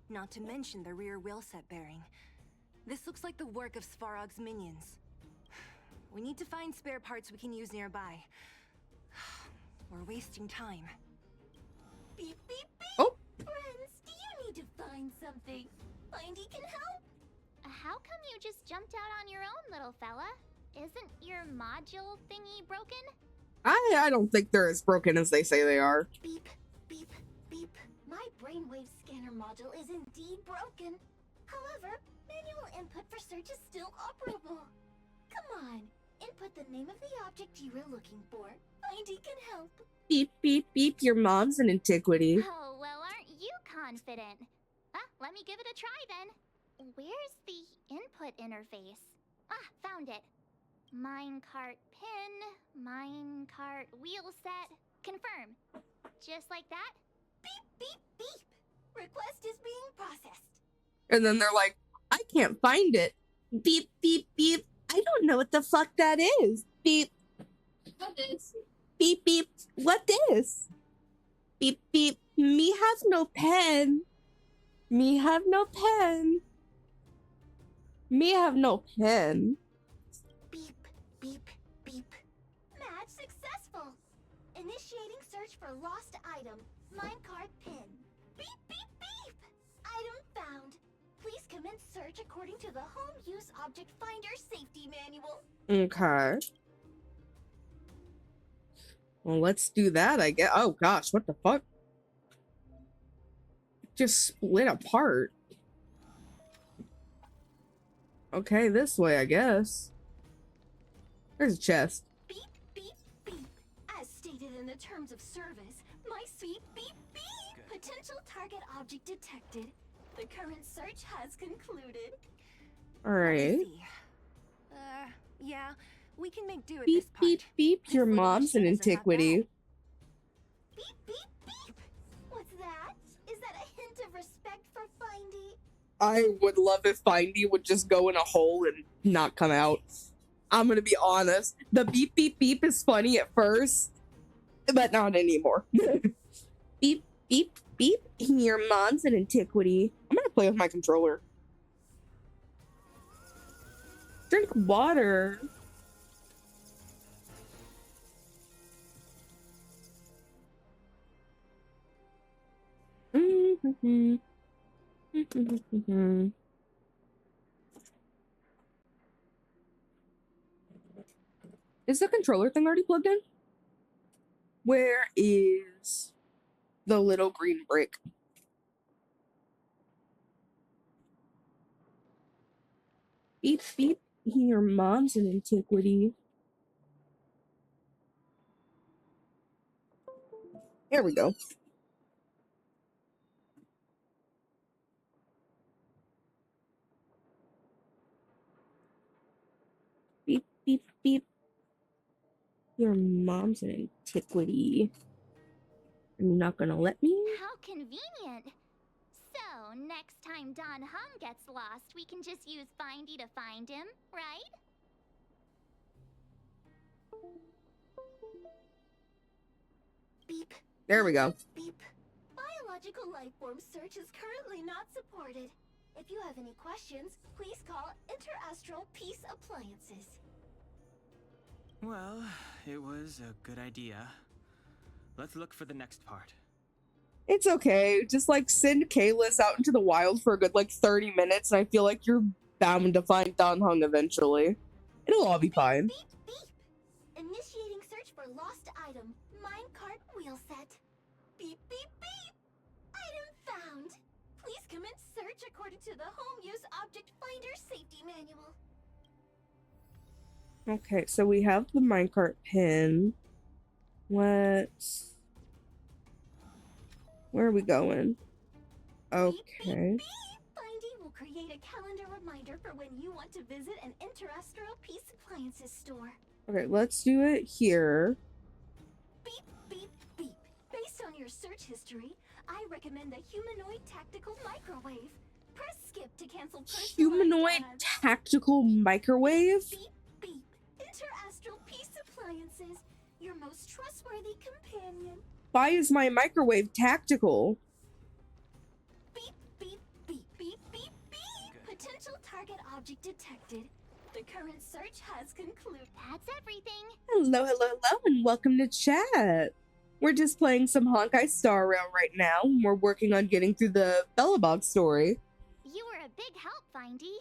Not to mention the rear wheel set bearing. This looks like the work of Svarog's minions. We need to find spare parts we can use nearby. We're wasting time. Beep, beep, beep. Oh. Friends, do you need to find something? Findy can help. How come you just jumped out on your own, little fella? Isn't your module thingy broken? I don't think they're as broken as they say they are. Beep, beep, beep. My brainwave scanner module is indeed broken. However, manual input for search is still operable. Come on, input the name of the object you were looking for. Findy can help. Beep, beep, beep. Your mom's an antiquity. Oh, well, aren't you confident? Let me give it a try then. Where's the input interface? Found it. Minecart pin, minecart wheel set, confirm. Just like that? Beep, beep, beep. Request is being processed. And then they're like, I can't find it. Beep, beep, beep. I don't know what the fuck that is. Beep. What is? Beep, beep. What this? Beep, beep. Me have no pen. Me have no pen. Me have no pen. Beep, beep, beep. Match successful. Initiating search for lost item. Minecart pin. Beep, beep, beep. Item found. Please commence search according to the Home Use Object Finder Safety Manual. Okay. Well, let's do that, I guess. Oh, gosh, what the fuck? Just split apart. Okay, this way, I guess. There's a chest. Beep, beep, beep. As stated in the terms of service, my beep, beep, beep. Potential target object detected. The current search has concluded. Alright. Yeah, we can make do at Beep, this part. beep, beep. Your mom's an antiquity. Beep, beep, beep. What's that? Is that a hint of respect for Findy? I would love if Findy would just go in a hole and not come out. I'm gonna be honest. The beep, beep, beep is funny at first, but not anymore. Beep, beep, beep. Your mom's an antiquity. I'm gonna play with my controller. Drink water. Is the controller thing already plugged in? Where is the little green brick? Beep, beep. Your mom's an antiquity. Here we go. Beep, beep, beep. Your mom's an antiquity. Are you not gonna let me? How convenient. So, next time Don Hum gets lost, we can just use Findy to find him, right? Beep. There we go. Beep. Biological life form search is currently not supported. If you have any questions, please call Interastral Peace Appliances. Well, it was a good idea. Let's look for the next part. It's okay. Just like send Kalis out into the wild for a good like 30 minutes, and I feel like you're bound to find Dan Heng eventually. It'll all be fine. Beep, beep. Initiating search for lost item. Minecart wheel set. Beep, beep, beep. Item found. Please commence search according to the Home Use Object Finder Safety Manual. Okay, so we have the minecart pin. Where are we going? Okay. Beep, beep, beep. Findy will create a calendar reminder for when you want to visit an Interastral Peace Appliances store. Okay, let's do it here. Beep, beep, beep. Based on your search history, I recommend the Humanoid Tactical Microwave. Press skip to cancel personalized Humanoid ads. tactical microwave? Beep, beep. Interastral Peace Appliances, your most trustworthy companion. Why is my microwave tactical? Beep, beep, beep, beep, beep, beep. Potential target object detected. The current search has concluded. That's everything. Hello, hello, hello, and welcome to chat. We're just playing some Honkai Starrail right now. We're working on getting through the Bellabog story. You were a big help, Findy.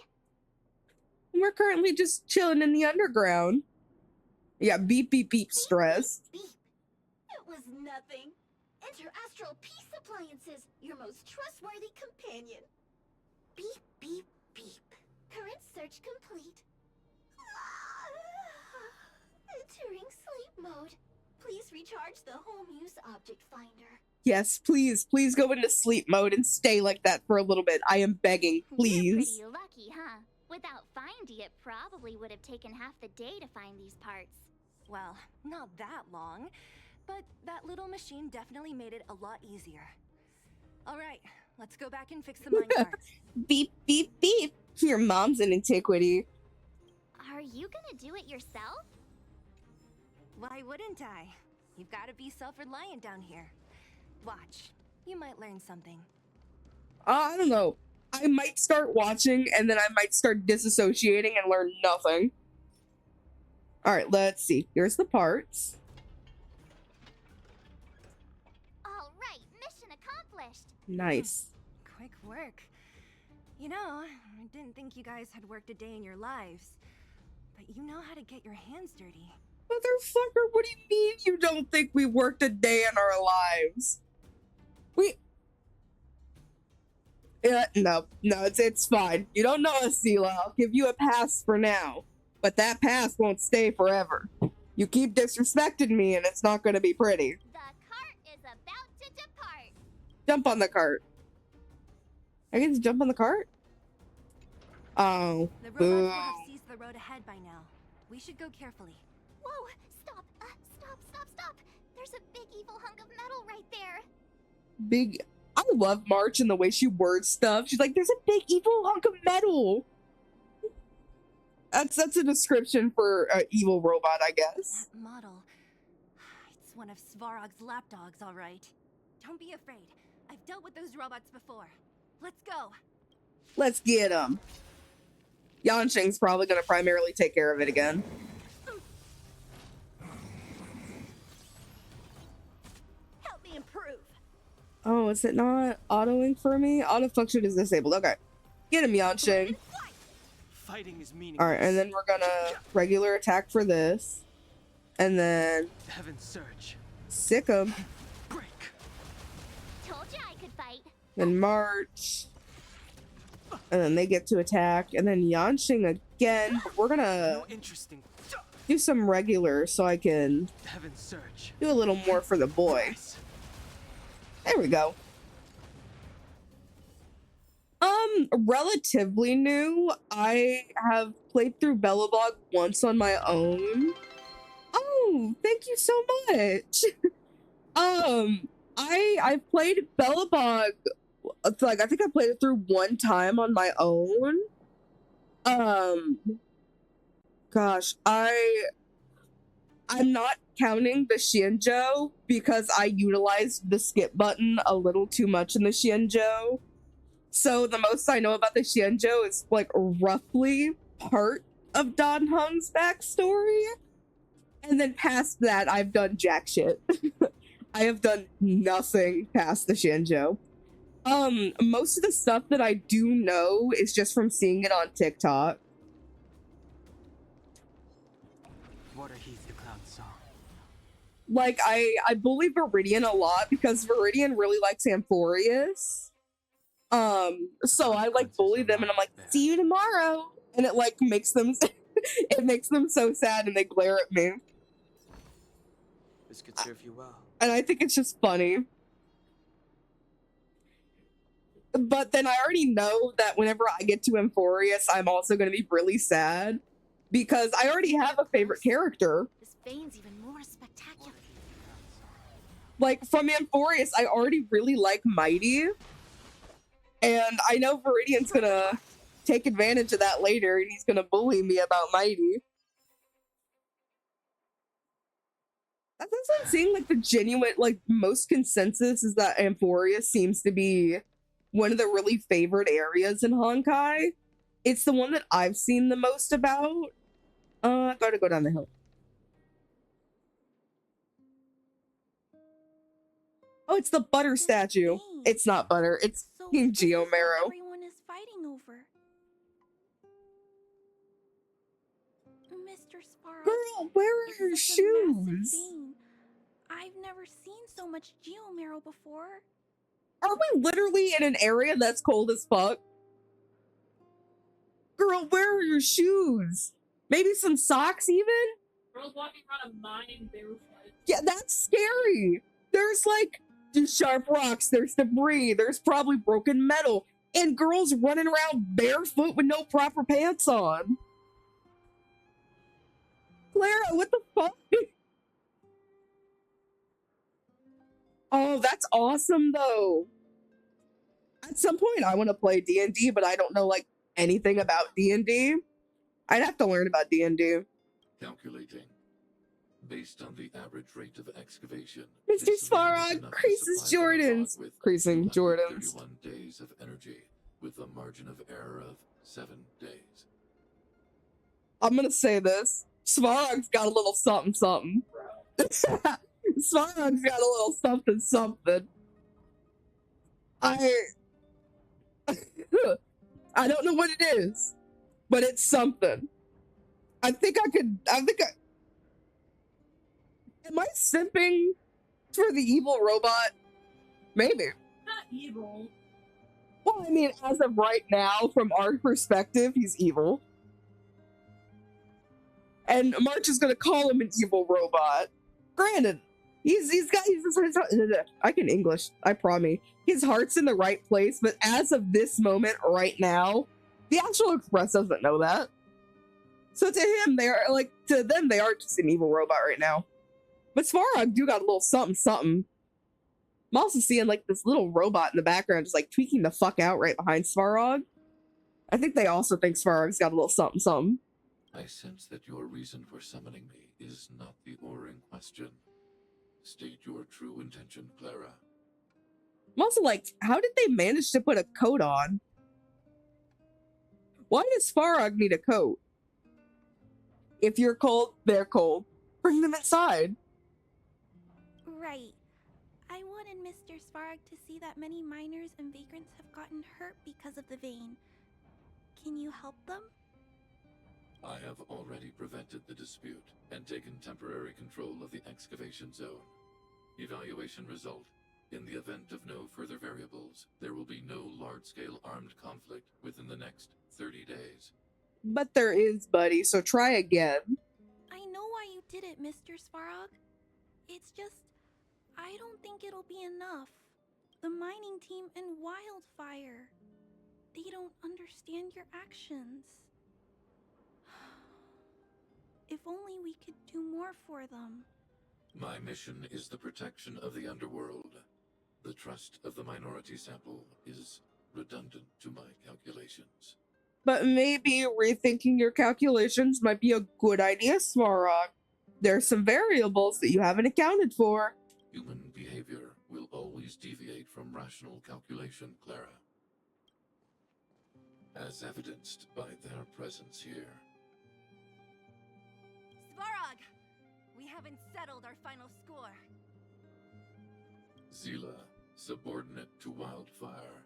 We're currently just chilling in the underground. Yeah, beep, beep, beep, stressed. Beep. It was nothing. Interastral Peace Appliances, your most trustworthy companion. Beep, beep, beep. Current search complete. Entering sleep mode. Please recharge the Home Use Object Finder. Yes, please, please go into sleep mode and stay like that for a little bit. I am begging, please. You're pretty lucky, huh? Without Findy, it probably would have taken half the day to find these parts. Well, not that long, but that little machine definitely made it a lot easier. All right, let's go back and fix the minecarts. Beep, beep, beep. Your mom's an antiquity. Are you gonna do it yourself? Why wouldn't I? You've got to be self-reliant down here. Watch, you might learn something. I don't know. I might start watching and then I might start disassociating and learn nothing. All right, let's see. Here's the parts. All right, mission accomplished. Nice. Quick work. You know, I didn't think you guys had worked a day in your lives, but you know how to get your hands dirty. Motherfucker, what do you mean you don't think we worked a day in our lives? No, it's fine. You don't know us, Sela. I'll give you a pass for now. But that pass won't stay forever. You keep disrespecting me and it's not gonna be pretty. The cart is about to depart. Jump on the cart. I get to jump on the cart? Oh, The robots boo. will have seized the road ahead by now. We should go carefully. Whoa, stop, stop. There's a big evil hunk of metal right there. I love March and the way she words stuff. She's like, there's a big evil hunk of metal. That's a description for an evil robot, I guess. That model. It's one of Svarog's lapdogs, all right. Don't be afraid. I've dealt with those robots before. Let's go. Let's get him. Yansheng's probably going to primarily take care of it again. Help me improve. Oh, is it not autoing for me? Auto function is disabled. Okay. Get him, Yansheng. Fighting is meaningless. Alright, and then we're gonna regular attack for this. And then Heaven surge. sick him. Break. Told you I could fight. Then March. And then they get to attack. And then Yansheng again. We're gonna No interesting. do some regular so I can Heaven surge. do a little more for the boy. Nice. There we go. Relatively new. I have played through Bellabog once on my own. Oh, thank you so much. I've played Bellabog, like, I think I played it through one time on my own. Gosh, I'm not counting the Shinjo because I utilized the skip button a little too much in the Shinjo. So the most I know about the Shinjo is like roughly part of Dan Heng's backstory. And then past that, I've done jack shit. I have done nothing past the Shinjo. Most of the stuff that I do know is just from seeing it on TikTok. What are Heath the Clown's song? Like, I bully Viridian a lot because Viridian really likes Amphorius. So I like bully them and I'm like, see you tomorrow. And it like makes them it makes them so sad and they glare at me. This could serve you well. And I think it's just funny. But then I already know that whenever I get to Amphorius, I'm also going to be really sad because I already have a favorite character. This vein's even more spectacular. Like, from Amphorius, I already really like Mighty. And I know Viridian's going to take advantage of that later, and he's going to bully me about Mighty. That's what I'm seeing, like, the genuine, like, most consensus is that Amphorius seems to be one of the really favored areas in Honkai. It's the one that I've seen the most about. Gotta go down the hill. Oh, it's the butter statue. It's not butter. It's King Geomero. Everyone is fighting over. Mr. Sparrow. Girl, where are your shoes? I've never seen so much Geomero before. Are we literally in an area that's cold as fuck? Girl, where are your shoes? Maybe some socks even? Girls walking around a mine barefoot. Yeah, that's scary. There's like sharp rocks, there's debris, there's probably broken metal, and girls running around barefoot with no proper pants on. Clara, what the fuck? Oh, that's awesome though. At some point I want to play D&D, but I don't know like anything about D&D. I'd have to learn about D&D. Calculating. Based on the average rate of excavation, Mr. Svarog, creases Jordans. Creasing Jordans. 31 days of energy with a margin of error of 7 days. I'm gonna say this. Svarog's got a little something something. Svarog's got a little something something. I don't know what it is, but it's something. I think am I simping for the evil robot? Maybe. Not evil. Well, I mean, as of right now, from our perspective, he's evil. And March is gonna call him an evil robot. Granted, I can English, I promise. His heart's in the right place, but as of this moment, right now, the actual Express doesn't know that. So to him, to them, they are just an evil robot right now. But Svarog do got a little something something. I'm also seeing like this little robot in the background just like tweaking the fuck out right behind Svarog. I think they also think Svarog's got a little something something. I sense that your reason for summoning me is not the ore in question. State your true intention, Clara. I'm also like, how did they manage to put a coat on? Why does Svarog need a coat? If you're cold, they're cold. Bring them inside. Right. I wanted Mr. Svarog to see that many miners and vagrants have gotten hurt because of the vein. Can you help them? I have already prevented the dispute and taken temporary control of the excavation zone. Evaluation result. In the event of no further variables, there will be no large-scale armed conflict within the next 30 days. But there is, buddy, so try again. I know why you did it, Mr. Svarog. It's just, I don't think it'll be enough. The mining team and Wildfire, they don't understand your actions. If only we could do more for them. My mission is the protection of the underworld. The trust of the minority sample is redundant to my calculations. But maybe rethinking your calculations might be a good idea, Svarog. There's some variables that you haven't accounted for. Human behavior will always deviate from rational calculation, Clara. As evidenced by their presence here. Svarog! We haven't settled our final score. Zila, subordinate to Wildfire.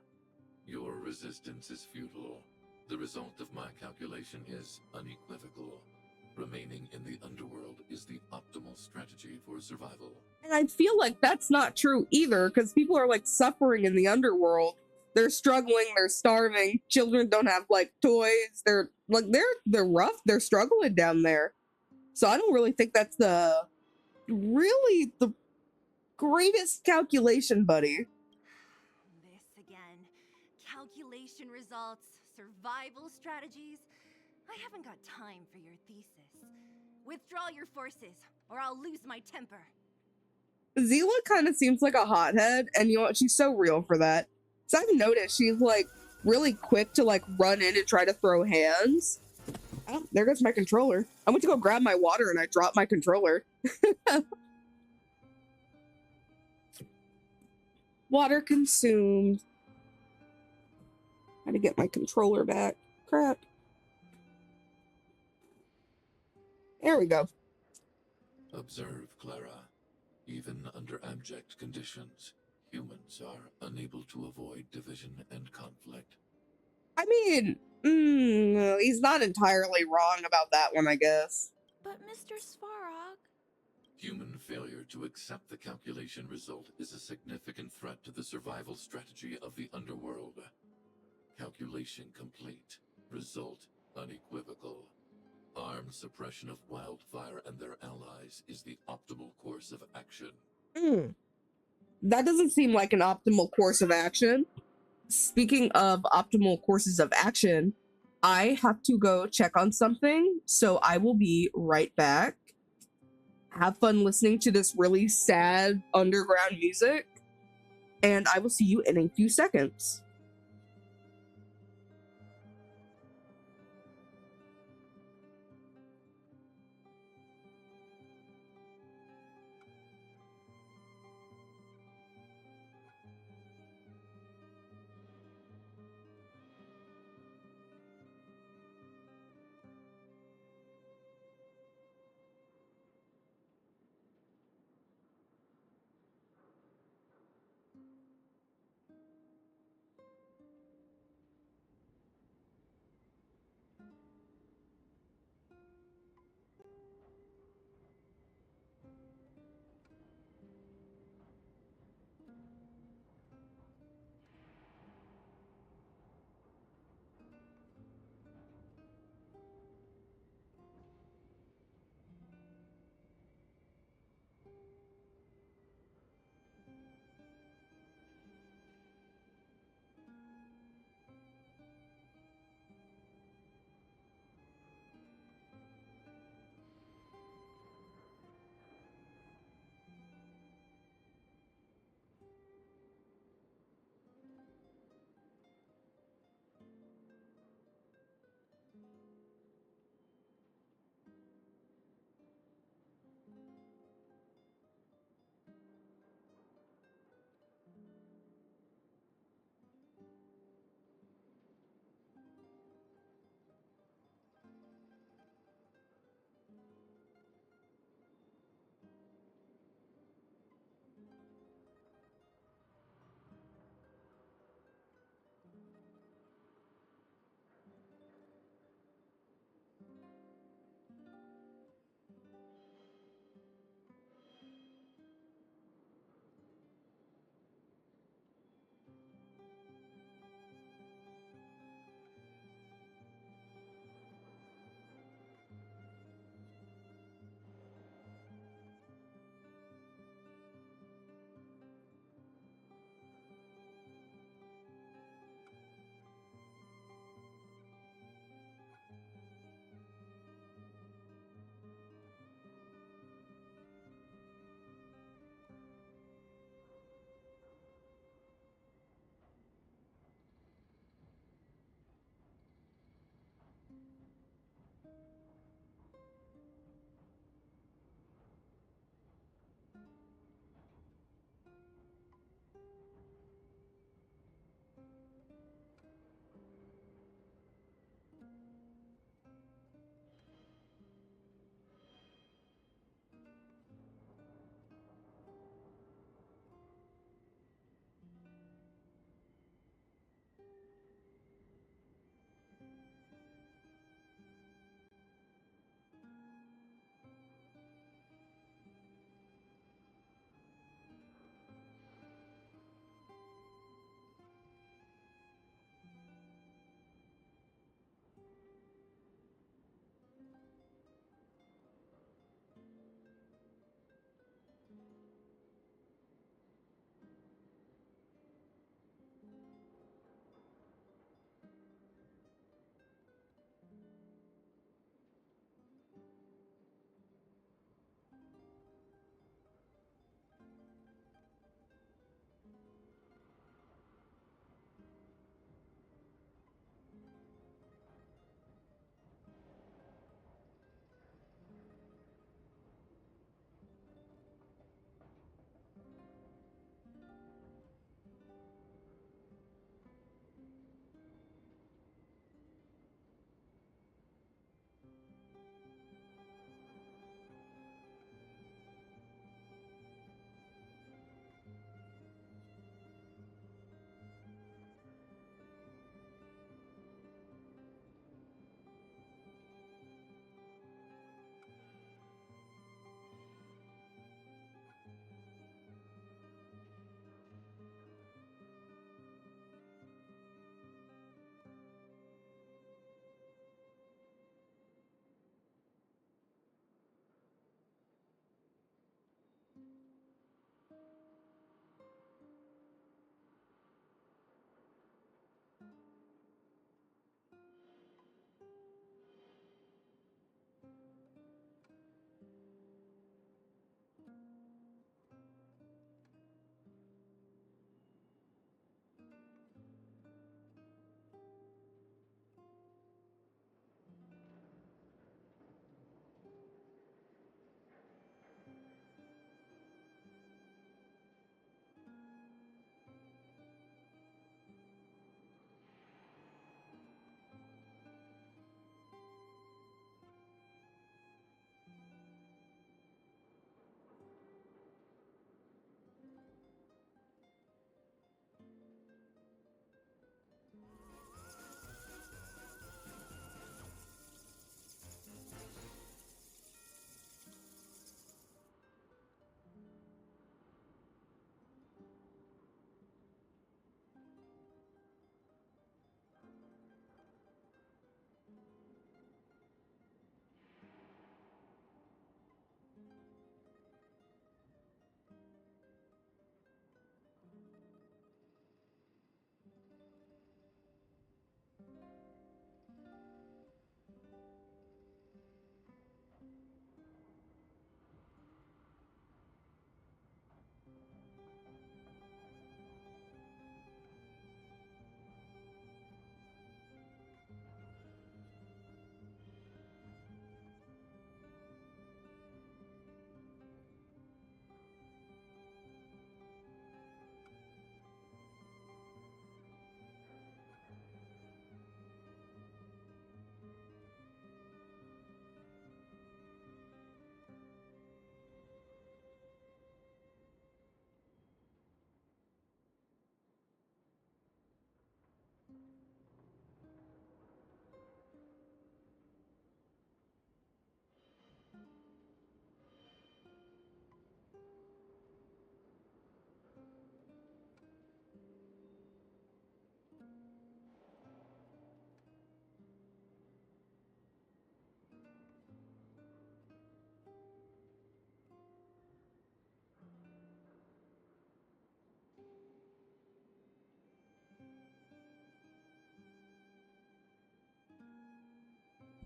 Your resistance is futile. The result of my calculation is unequivocal. Remaining in the underworld is the optimal strategy for survival. And I feel like that's not true either, because people are like suffering in the underworld. They're struggling, they're starving, children don't have like toys, they're rough, they're struggling down there. So I don't really think that's the greatest calculation, buddy. This again. Calculation results, survival strategies. I haven't got time for your thesis. Withdraw your forces, or I'll lose my temper. Zila kind of seems like a hothead, and you know what? She's so real for that. So I've noticed she's like really quick to like run in and try to throw hands. Oh, there goes my controller. I went to go grab my water and I dropped my controller. Water consumed. How to get my controller back? Crap. There we go. Observe, Clara. Even under abject conditions, humans are unable to avoid division and conflict. I mean, he's not entirely wrong about that one, I guess. But Mr. Svarog... Human failure to accept the calculation result is a significant threat to the survival strategy of the underworld. Calculation complete. Result unequivocal. Armed suppression of Wildfire and their allies is the optimal course of action. That doesn't seem like an optimal course of action. Speaking of optimal courses of action, I have to go check on something, so I will be right back. Have fun listening to this really sad underground music, and I will see you in a few seconds.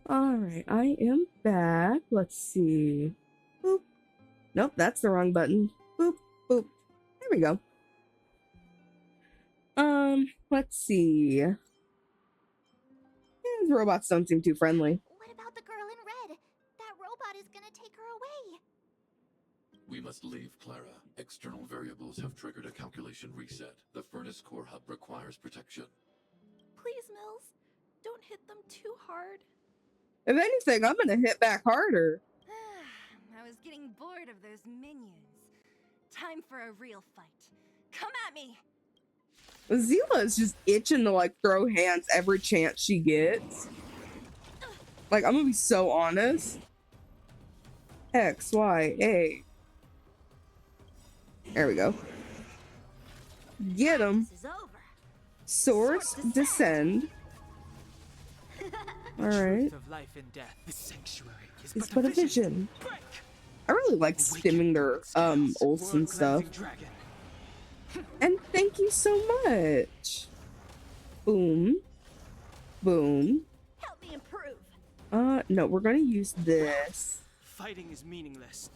All right, I am back. Let's see. Boop. Nope, that's the wrong button. Boop, boop. There we go. Let's see. These robots don't seem too friendly. What about the girl in red? That robot is gonna take her away. We must leave Clara. External variables have triggered a calculation reset. The furnace core hub requires protection. Please, Mills, don't hit them too hard. If anything, I'm gonna hit back harder. I was getting bored of those minions. Time for a real fight. Come at me! Zila is just itching to like throw hands every chance she gets. Like, I'm gonna be so honest. X, Y, A. There we go. Get him. Source descend. All right. Of life and death. The sanctuary is It's but a vision. I really like stimming their Olsen stuff. And thank you so much. Boom. Boom. Help me improve. No, we're gonna use this. Fighting is meaningless.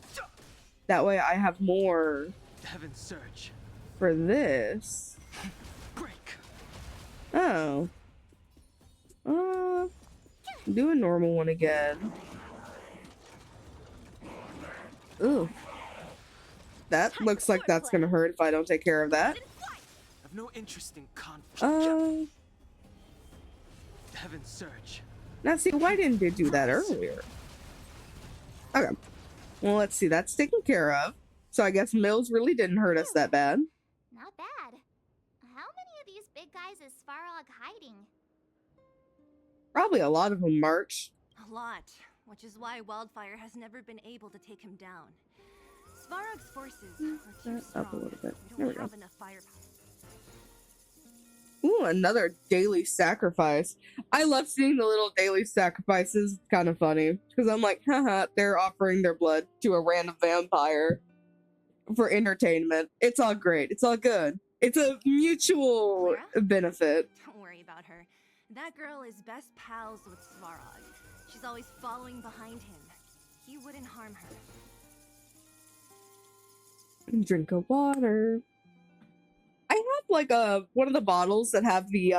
That way I have more Heaven's surge. for this. Break. Oh. Do a normal one again. Ooh. That looks like that's gonna hurt if I don't take care of that. I've no interest in conflict. Heaven's surge. Now see, why didn't they do that earlier? Okay. Well, let's see. That's taken care of. So I guess Mills really didn't hurt us that bad. Not bad. How many of these big guys is Svarog hiding? Probably a lot of them march. A lot, which is why Wildfire has never been able to take him down. Svarog's forces are too strong. Up a little bit. We There we don't go. have enough firepower. Ooh, another daily sacrifice. I love seeing the little daily sacrifices. It's kind of funny because I'm like, haha, they're offering their blood to a random vampire for entertainment. It's all great. It's all good. It's a mutual benefit. Don't worry about her. That girl is best pals with Svarog. She's always following behind him. He wouldn't harm her. Drink of water. I have like one of the bottles that have the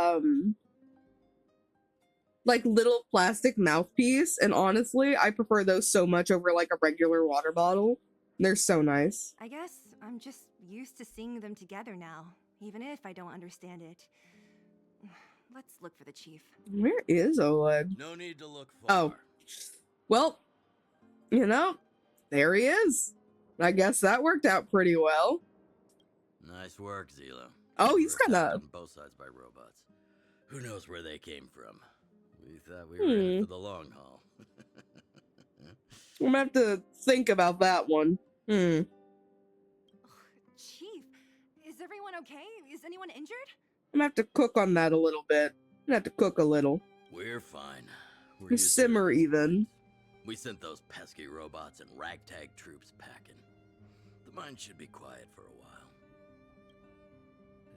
like little plastic mouthpiece, and honestly, I prefer those so much over like a regular water bottle. They're so nice. I guess I'm just used to seeing them together now, even if I don't understand it. Let's look for the chief. Where is Oleg? No need to look far. Oh, well, you know, there he is. I guess that worked out pretty well. Nice work, Zila. Oh, he's We're kind attacked of. on both sides by robots. Who knows where they came from? We thought we were in it for the long haul. I'm gonna have to think about that one. Chief, is everyone okay? Is anyone injured? I'm gonna have to cook on that a little bit. I'm gonna have to cook a little. We're fine. We're used to Simmer even. We sent those pesky robots and ragtag troops packing. The mine should be quiet for a while.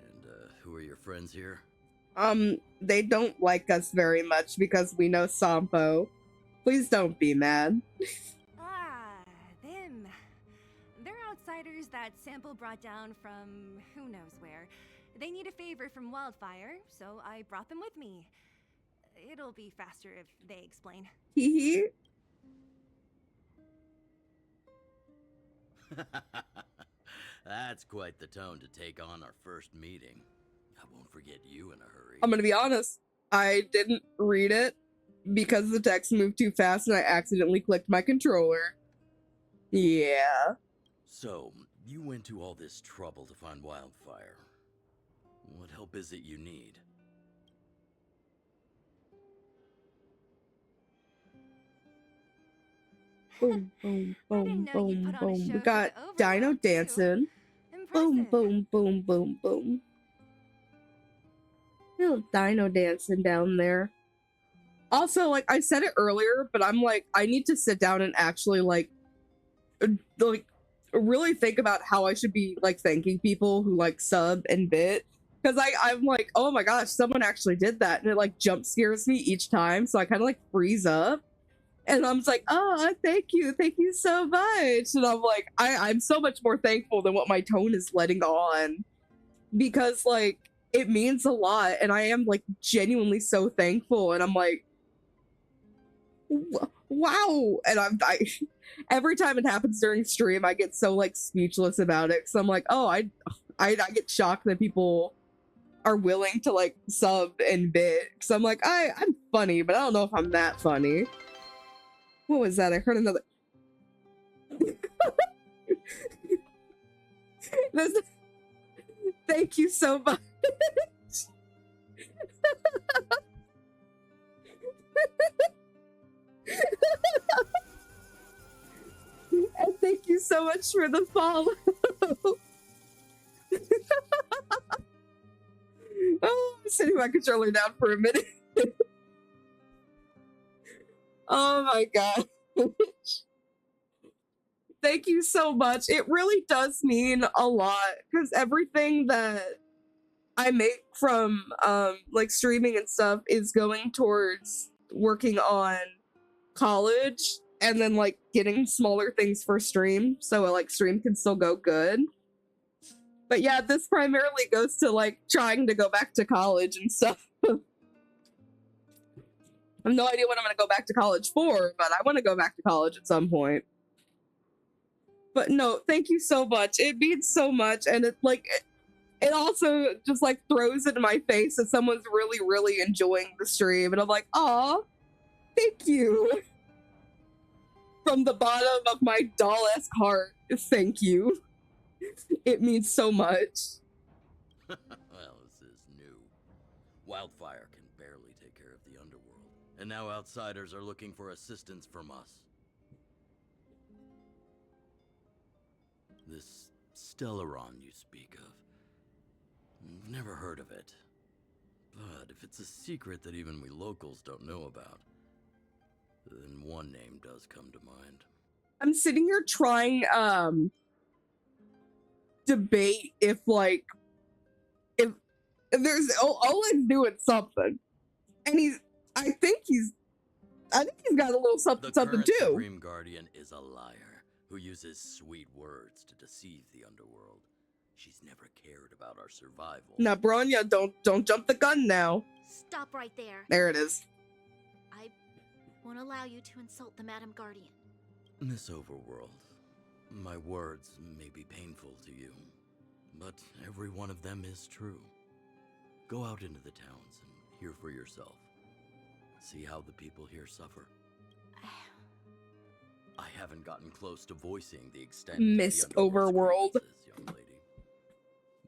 And, who are your friends here? They don't like us very much because we know Sampo. Please don't be mad. Them. They're outsiders that Sample brought down from who knows where. They need a favor from Wildfire, so I brought them with me. It'll be faster if they explain. Hee That's quite the tone to take on our first meeting. I won't forget you in a hurry. I'm gonna be honest. I didn't read it because the text moved too fast and I accidentally clicked my controller. Yeah. So, you went to all this trouble to find Wildfire. What help is it you need? Boom, boom, boom, boom, boom. We got Dino dancing. Boom, boom, boom, boom, boom. Little Dino dancing down there. Also, like I said it earlier, but I'm like, I need to sit down and actually like really think about how I should be like thanking people who like sub and bit, Because I'm like, oh my gosh, someone actually did that. And it like jump scares me each time. So I kind of like freeze up. And I'm just like, oh, thank you so much. And I'm like, I'm so much more thankful than what my tone is letting on. Because like it means a lot. And I am like genuinely so thankful. And I'm like, wow. And I every time it happens during stream, I get so like speechless about it. So I'm like, oh, I get shocked that people are willing to like sub and bid. So I'm like, I'm funny, but I don't know if I'm that funny. What was that? I heard another. Thank you so much. And thank you so much for the follow. Oh, I'm setting my controller down for a minute. Oh my god. Thank you so much. It really does mean a lot because everything that I make from like streaming and stuff is going towards working on college and then like getting smaller things for stream so like stream can still go good. But yeah, this primarily goes to like trying to go back to college and stuff. I have no idea what I'm going to go back to college for, but I want to go back to college at some point. But no, thank you so much. It means so much. And it like, it also just like throws it in my face that someone's really, really enjoying the stream. And I'm like, aw, thank you. From the bottom of my doll-esque heart, thank you. It means so much. Well, this is new. Wildfire can barely take care of the underworld, and now outsiders are looking for assistance from us. This Stellaron you speak of, I've never heard of it. But if it's a secret that even we locals don't know about, then one name does come to mind. I'm sitting here trying debate if like if there's Oleg's doing something. And I think he's got a little something something The too. Supreme Guardian is a liar who uses sweet words to deceive the underworld. She's never cared about our survival. Now, Bronya, don't jump the gun now. Stop right there. There it is. I won't allow you to insult the Madam Guardian. Miss Overworld, my words may be painful to you, but every one of them is true. Go out into the towns and hear for yourself. See how the people here suffer. I haven't gotten close to voicing the extent Miss of the Overworld. young lady.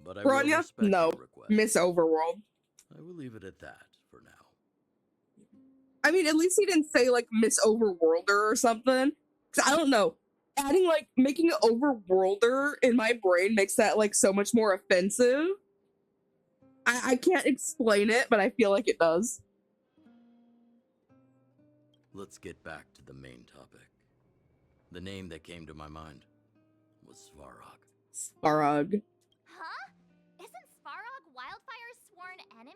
But I will Bronya? respect No. your request. Miss Overworld. I will leave it at that for now. I mean, at least he didn't say like Miss Overworlder or something. 'Cause I don't know. Adding like making it Overworlder in my brain makes that like so much more offensive. I can't explain it, but I feel like it does. Let's get back to the main topic. The name that came to my mind was Svarog. Svarog. Huh? Isn't Svarog Wildfire's sworn enemy?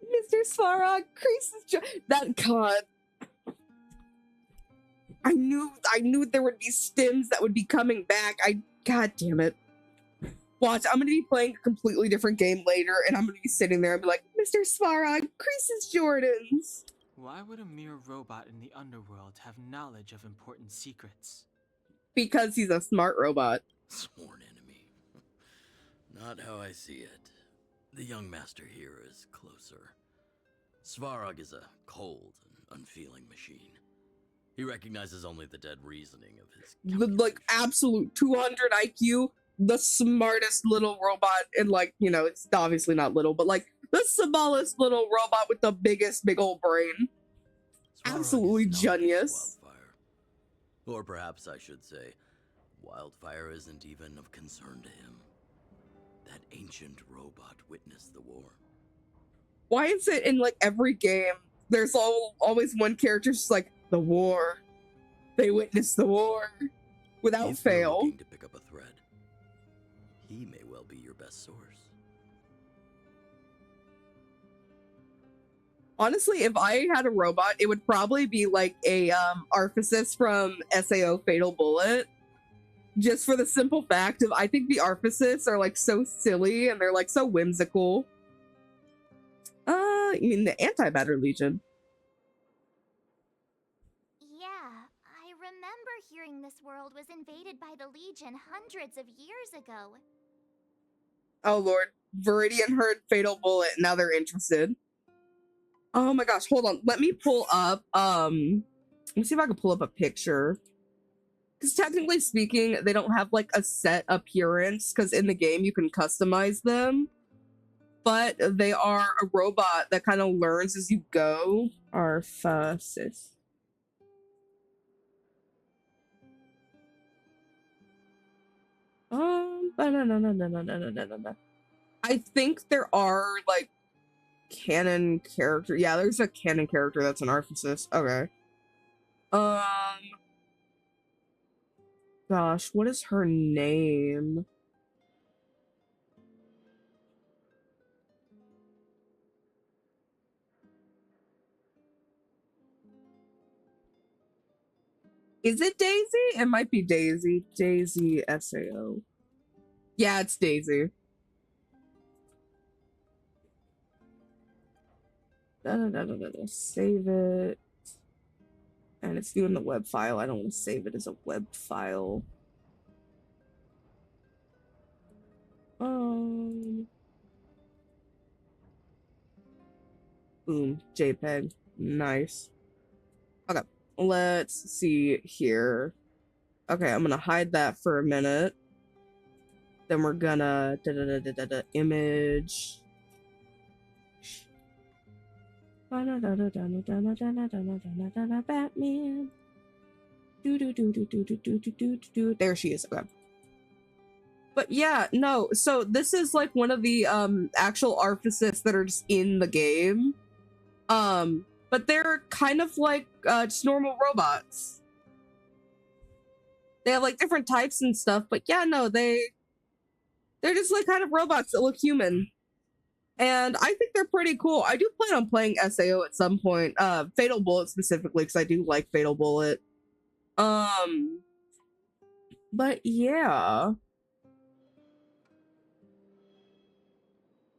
Mr. Svarog, Crease's that god. I knew there would be stims that would be coming back. God damn it. Watch, I'm gonna be playing a completely different game later, and I'm gonna be sitting there and be like, Mr. Svarog, Crease's Jordans. Why would a mere robot in the underworld have knowledge of important secrets? Because he's a smart robot. Sworn enemy. Not how I see it. The young master here is closer. Svarog is a cold and unfeeling machine. He recognizes only the dead reasoning of his Like absolute 200 IQ, the smartest little robot, and like, you know, it's obviously not little, but like the smallest little robot with the biggest big old brain. Svarog Absolutely is not genius. Wildfire. Or perhaps I should say, Wildfire isn't even of concern to him. That ancient robot witnessed the war. Why is it in like every game there's always one character just like, the war. They witnessed the war. Without If you're fail. looking to pick up a thread, he may well be your best source. Honestly, if I had a robot, it would probably be like a Arphasis from SAO Fatal Bullet. Just for the simple fact of I think the Arphasis are like so silly and they're like so whimsical. You mean the Antimatter Legion? Yeah, I remember hearing this world was invaded by the Legion hundreds of years ago. Oh lord, Viridian heard Fatal Bullet. Now they're interested. Oh my gosh, hold on. Let me pull up. Let me see if I can pull up a picture. Because technically speaking, they don't have like a set appearance. Because in the game you can customize them, but they are a robot that kind of learns as you go. Arphasis. I think there are like canon character. Yeah, there's a canon character that's an Arphasis. Okay. Gosh, what is her name? Is it Daisy? It might be Daisy. Daisy SAO. Yeah, it's Daisy. Save it. And it's doing the web file. I don't want to save it as a web file. Boom, JPEG. Nice. Okay, let's see here. Okay, I'm gonna hide that for a minute. Then we're gonna image. Batman. There she is. Okay. But yeah, no. So this is like one of the actual Arphasis that are just in the game. But they're kind of like just normal robots. They have like different types and stuff, but yeah, no, they're just like kind of robots that look human. And I think they're pretty cool. I do plan on playing SAO at some point. Fatal Bullet specifically, because I do like Fatal Bullet. But yeah.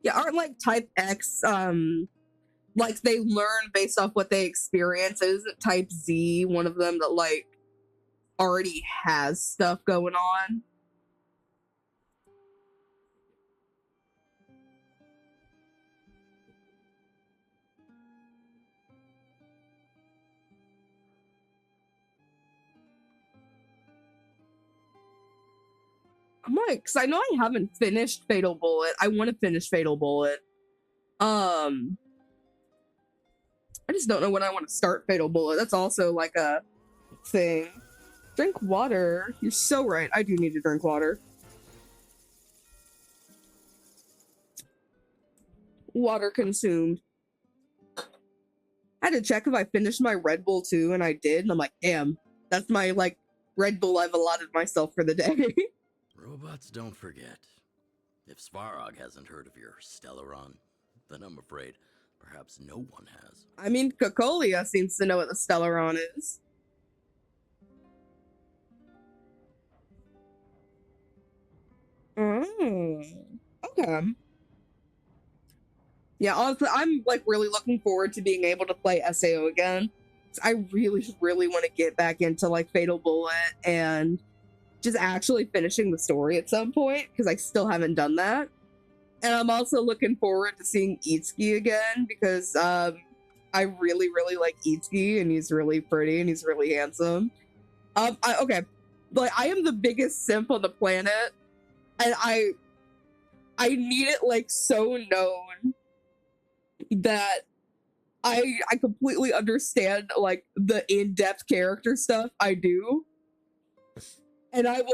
Yeah, aren't like Type X, like they learn based off what they experience? Isn't Type Z one of them that like already has stuff going on? I'm like, because I know I haven't finished Fatal Bullet. I want to finish Fatal Bullet. I just don't know when I want to start Fatal Bullet. That's also like a thing. Drink water. You're so right. I do need to drink water. Water consumed. I had to check if I finished my Red Bull too, and I did. And I'm like, damn, that's my like Red Bull I've allotted myself for the day. Robots don't forget. If Svarog hasn't heard of your Stellaron, then I'm afraid perhaps no one has. I mean, Cocolia seems to know what the Stellaron is. Okay. Yeah, honestly, I'm like really looking forward to being able to play SAO again. I really, really want to get back into like Fatal Bullet and just actually finishing the story at some point, because I still haven't done that. And I'm also looking forward to seeing Itsuki again, because I really, really like Itsuki, and he's really pretty and he's really handsome. Okay, like I am the biggest simp on the planet, and I need it like so known that I completely understand like the in-depth character stuff. I do. And I'm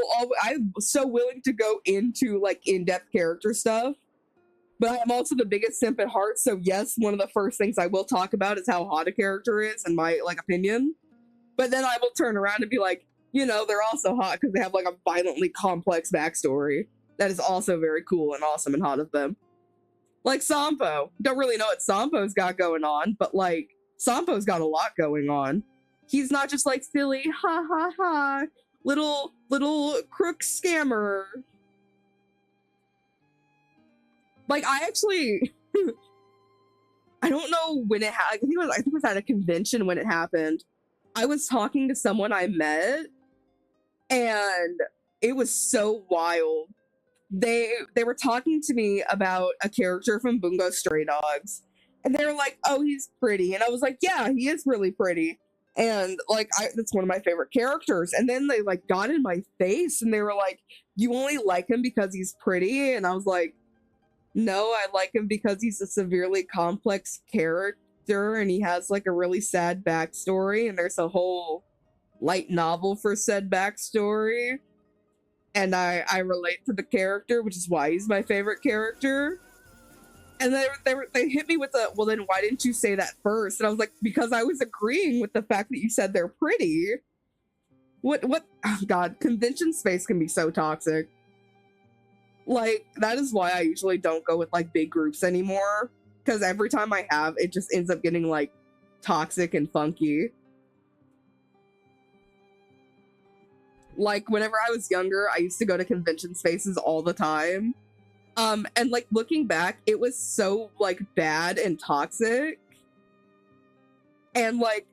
so willing to go into like in-depth character stuff, but I'm also the biggest simp at heart. So yes, one of the first things I will talk about is how hot a character is in my like opinion. But then I will turn around and be like, you know, they're also hot because they have like a violently complex backstory that is also very cool and awesome and hot of them. Like Sampo. Don't really know what Sampo's got going on, but like Sampo's got a lot going on. He's not just like silly, ha ha ha, little crook scammer. Like I actually I don't know when it happened. I think it was at a convention when it happened. I was talking to someone I met, and it was so wild. They were talking to me about a character from Bungo Stray Dogs, and they were like, "Oh, he's pretty," and I was like, "Yeah, he is really pretty," and like, that's one of my favorite characters. And then they like got in my face, and they were like, "You only like him because he's pretty," and I was like, "No, I like him because he's a severely complex character, and he has like a really sad backstory, and there's a whole light novel for said backstory." And I relate to the character, which is why he's my favorite character. And they hit me with a, well, then why didn't you say that first? And I was like, because I was agreeing with the fact that you said they're pretty. What, oh God, convention space can be so toxic. Like, that is why I usually don't go with like big groups anymore. Because every time I have, it just ends up getting like toxic and funky. Like, whenever I was younger, I used to go to convention spaces all the time. And like looking back, it was so like bad and toxic. And like,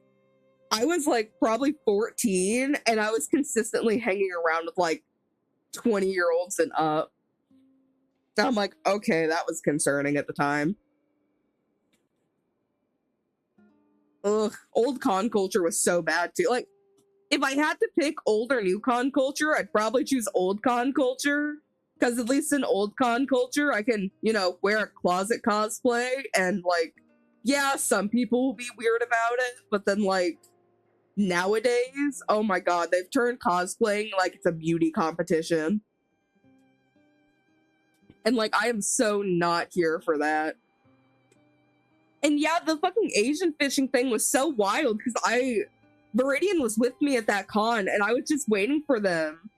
I was like probably 14, and I was consistently hanging around with like 20-year-olds and up. And I'm like, okay, that was concerning at the time. Ugh, old con culture was so bad too. Like, if I had to pick old or new con culture, I'd probably choose old con culture. Because at least in old con culture, I can, you know, wear a closet cosplay, and like, yeah, some people will be weird about it, but then like, nowadays, oh my God, they've turned cosplaying like it's a beauty competition. And like, I am so not here for that. And yeah, the fucking Asian fishing thing was so wild because Viridian was with me at that con, and I was just waiting for them.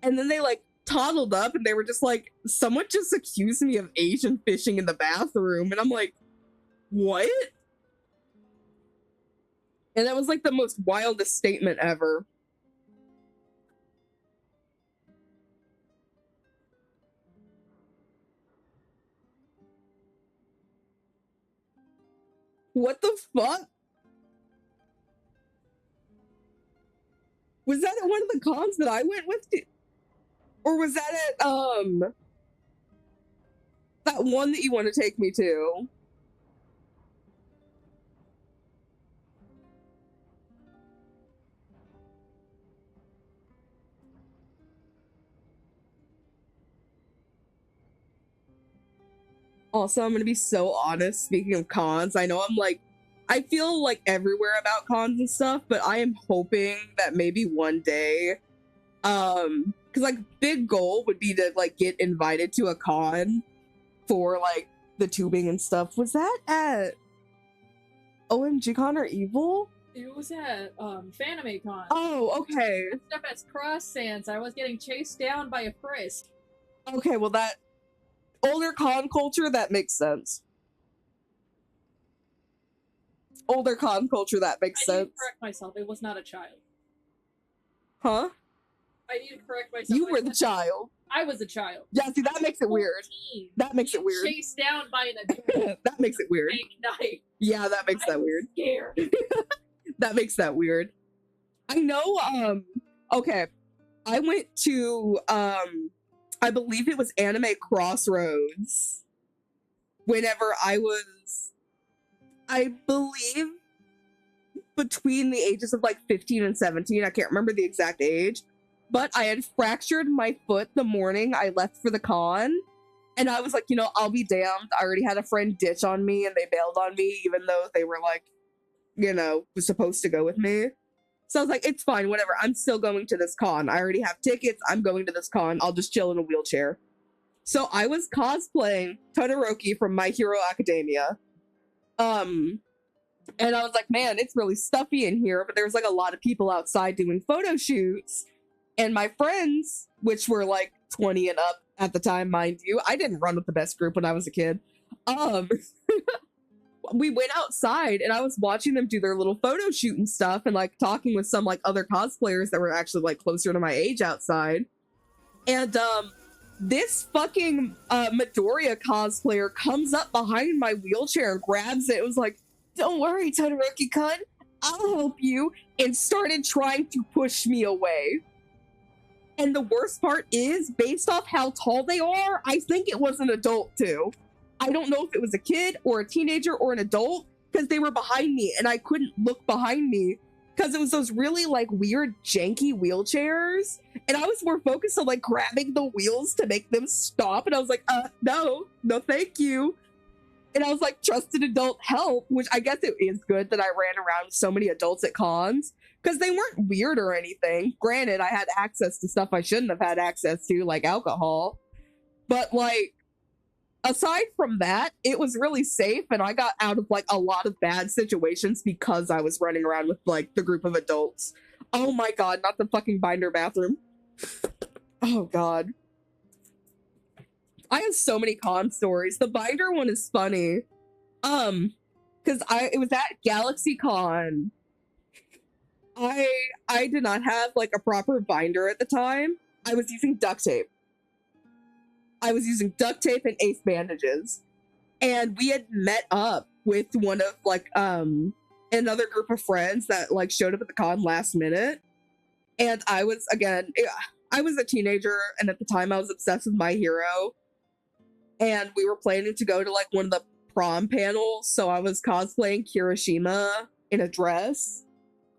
And then they like toddled up, and they were just like, someone just accused me of Asian fishing in the bathroom. And I'm like, what? And that was like the most wildest statement ever. What the fuck? Was that at one of the cons that I went with? Or was that at, that one that you want to take me to? Also, I'm gonna be so honest, speaking of cons, I know I'm like, I feel like everywhere about cons and stuff, but I am hoping that maybe one day, because like big goal would be to like get invited to a con for like the tubing and stuff. Was that at OMG Con or Evil? It was at FanimeCon. Oh, okay. Stuff at Cross Sands. I was getting chased down by a frisk. Okay, well that older con culture, that makes sense. Older con culture, that makes sense. I need to correct myself. It was not a child. Huh? I need to correct myself. You were the child. I was a child. Yeah, see, that makes it weird. That makes it weird. Chased down by an adult. That makes it weird. Fake knife. Yeah, that makes that weird. Scared. That makes that weird. I know, okay. I went to, I believe it was Anime Crossroads whenever I was, I believe, between the ages of like 15 and 17. I can't remember the exact age, but I had fractured my foot the morning I left for the con. And I was like, you know, I'll be damned. I already had a friend ditch on me, and they bailed on me, even though they were like, you know, was supposed to go with me. So I was like, it's fine, whatever. I'm still going to this con. I already have tickets. I'm going to this con. I'll just chill in a wheelchair. So I was cosplaying Todoroki from My Hero Academia. And I was like, man, it's really stuffy in here, but there's like a lot of people outside doing photo shoots. And my friends, which were like 20 and up at the time, mind you, I didn't run with the best group when I was a kid. um we went outside and I was watching them do their little photo shoot and stuff and like talking with some like other cosplayers that were actually like closer to my age outside. And this fucking Midoriya cosplayer comes up behind my wheelchair and grabs it. It was like, "Don't worry, Todoroki-kun, I'll help you," and started trying to push me away. And the worst part is, based off how tall they are, I think it was an adult too. I don't know if it was a kid or a teenager or an adult, because they were behind me and I couldn't look behind me because it was those really like weird janky wheelchairs, and I was more focused on like grabbing the wheels to make them stop, and I was like, no thank you. And I was like, trusted adult help, which I guess it is good that I ran around with so many adults at cons because they weren't weird or anything. Granted, I had access to stuff I shouldn't have had access to, like alcohol, but like aside from that, it was really safe, and I got out of like a lot of bad situations because I was running around with like the group of adults. Oh my god, not the fucking binder bathroom. Oh god. I have so many con stories. The binder one is funny. Because it was at Galaxy Con. I did not have like a proper binder at the time. I was using duct tape. I was using duct tape and ace bandages. And we had met up with one of like another group of friends that like showed up at the con last minute. And I was a teenager, and at the time I was obsessed with My Hero. And we were planning to go to like one of the prom panels, so I was cosplaying Kirishima in a dress.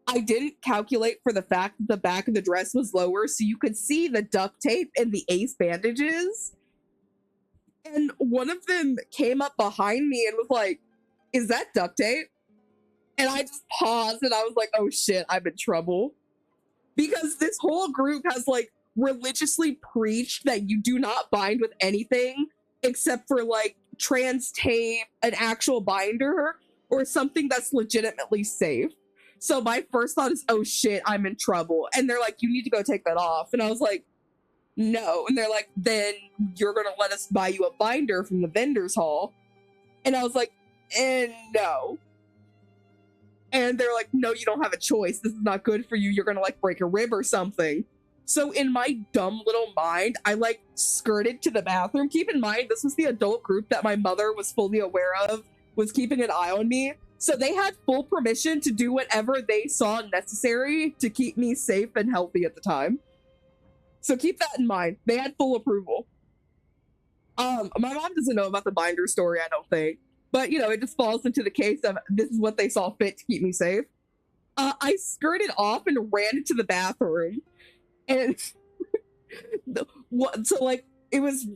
I didn't calculate for the fact that the back of the dress was lower, so you could see the duct tape and the ace bandages. And one of them came up behind me and was like, "Is that duct tape?" And I just paused and I was like, "Oh shit, I'm in trouble." Because this whole group has like religiously preached that you do not bind with anything except for like trans tape, an actual binder, or something that's legitimately safe. So my first thought is, "Oh shit, I'm in trouble." And they're like, "You need to go take that off." And I was like, "No." And they're like, "Then you're going to let us buy you a binder from the vendor's hall." And I was like, "No." And they're like, "No, you don't have a choice. This is not good for you. You're going to like break a rib or something." So in my dumb little mind, I like skirted to the bathroom. Keep in mind, this was the adult group that my mother was fully aware of, was keeping an eye on me. So they had full permission to do whatever they saw necessary to keep me safe and healthy at the time. So keep that in mind. They had full approval. My mom doesn't know about the binder story, I don't think. But, you know, it just falls into the case of this is what they saw fit to keep me safe. I skirted off and ran into the bathroom. And so like it was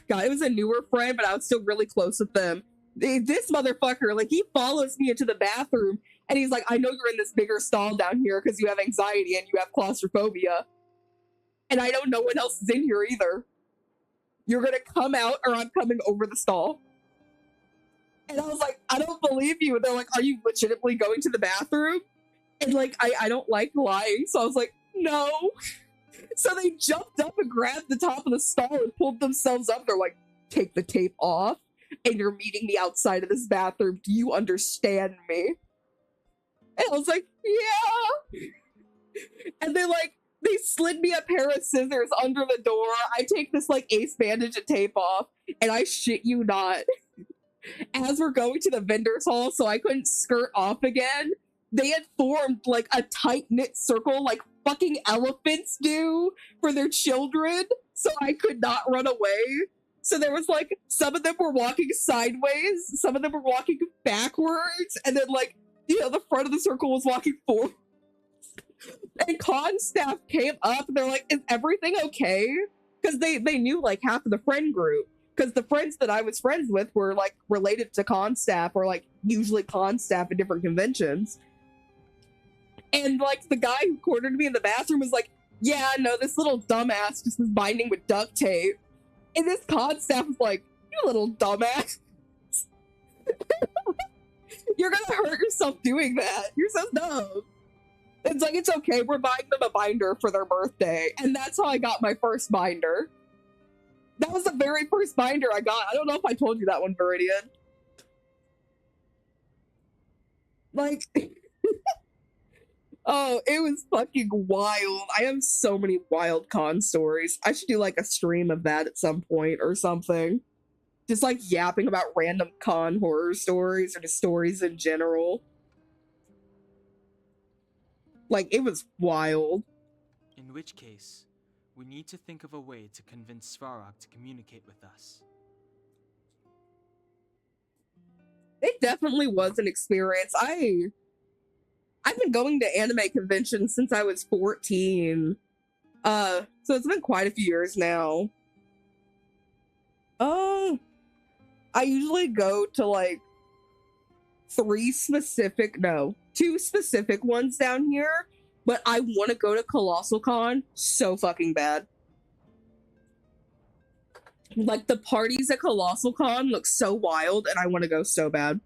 a newer friend, but I was still really close with them. This motherfucker, like, he follows me into the bathroom and he's like, "I know you're in this bigger stall down here because you have anxiety and you have claustrophobia, and I know no one else is in here either. You're gonna come out or I'm coming over the stall." And I was like, "I don't believe you." And they're like, "Are you legitimately going to the bathroom?" And like, I don't like lying, so I was like, "No." So they jumped up and grabbed the top of the stall and pulled themselves up. They're like, "Take the tape off, and you're meeting me outside of this bathroom. Do you understand me?" And I was like, "Yeah." And they slid me a pair of scissors under the door. I take this like ace bandage and tape off, and I shit you not, as we're going to the vendor's hall so I couldn't skirt off again, they had formed like a tight-knit circle like fucking elephants do for their children, so I could not run away. So there was like, some of them were walking sideways, some of them were walking backwards, and then like, you know, the front of the circle was walking forward. And con staff came up and they're like, "Is everything okay?" Because they knew like half of the friend group. Because the friends that I was friends with were like related to con staff, or like usually con staff at different conventions. And like the guy who cornered me in the bathroom was like, "Yeah, no, this little dumbass just was binding with duct tape." And this con staff was like, "You little dumbass. You're gonna hurt yourself doing that. You're so dumb." It's like, "It's okay, we're buying them a binder for their birthday." And that's how I got my first binder. That was the very first binder I got. I don't know if I told you that one, Viridian. Like, oh, it was fucking wild. I have so many wild con stories. I should do like a stream of that at some point or something. Just like yapping about random con horror stories or just stories in general. Like, it was wild. In which case, we need to think of a way to convince Svarog to communicate with us. It definitely was an experience. I've been going to anime conventions since I was 14. So it's been quite a few years now. I usually go to like two specific ones down here, but I want to go to Colossal Con so fucking bad. Like, the parties at Colossal Con look so wild, and I want to go so bad.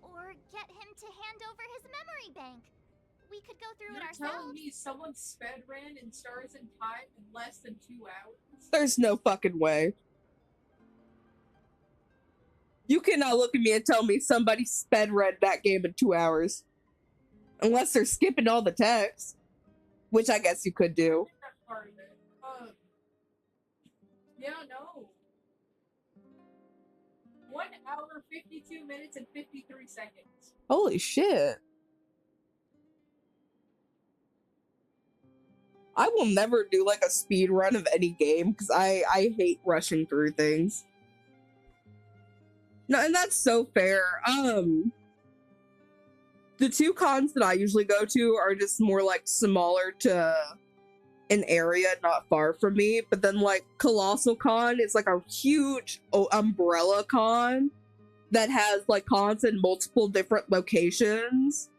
Or get him to hand over his memory bank. We could go through it You're ourselves. telling me someone sped ran in Stars in Time in less than 2 hours? There's no fucking way. You cannot look at me and tell me somebody sped read that game in 2 hours. Unless they're skipping all the text. Which I guess you could do. That's part of it. Yeah, no. 1 hour, 52 minutes, and 53 seconds. Holy shit. I will never do like a speed run of any game because I hate rushing through things. No, and that's so fair. The two cons that I usually go to are just more like smaller to an area not far from me, but then like Colossal Con is like a huge umbrella con that has like cons in multiple different locations,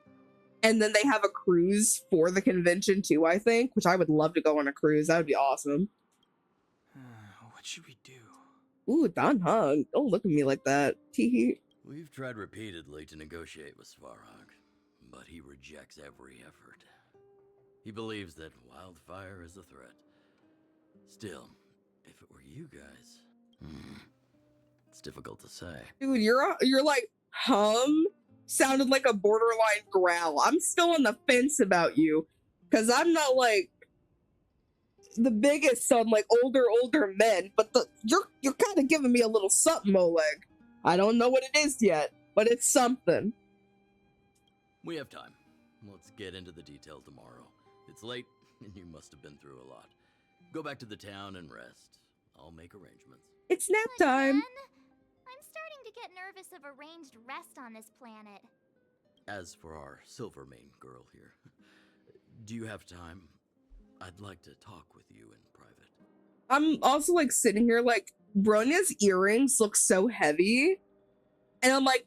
and then they have a cruise for the convention too, I think, which I would love to go on a cruise. That would be awesome. What should we do? Ooh, Don Hung, don't look at me like that. Teehee. We've tried repeatedly to negotiate with Svarog, but he rejects every effort. He believes that wildfire is a threat. Still, if it were you guys, it's difficult to say. Dude, you're like sounded like a borderline growl. I'm still on the fence about you, because I'm not like the biggest on like older men, but you're kind of giving me a little something, Oleg. I don't know what it is yet, but it's something. We have time. Let's get into the detail tomorrow. It's late, and you must have been through a lot. Go back to the town and rest. I'll make arrangements. It's nap time. I'm starting to get nervous of arranged rest on this planet. As for our Silvermane girl here, do you have time? I'd like to talk with you in private. I'm also like sitting here like, Bronya's earrings look so heavy, and I'm like,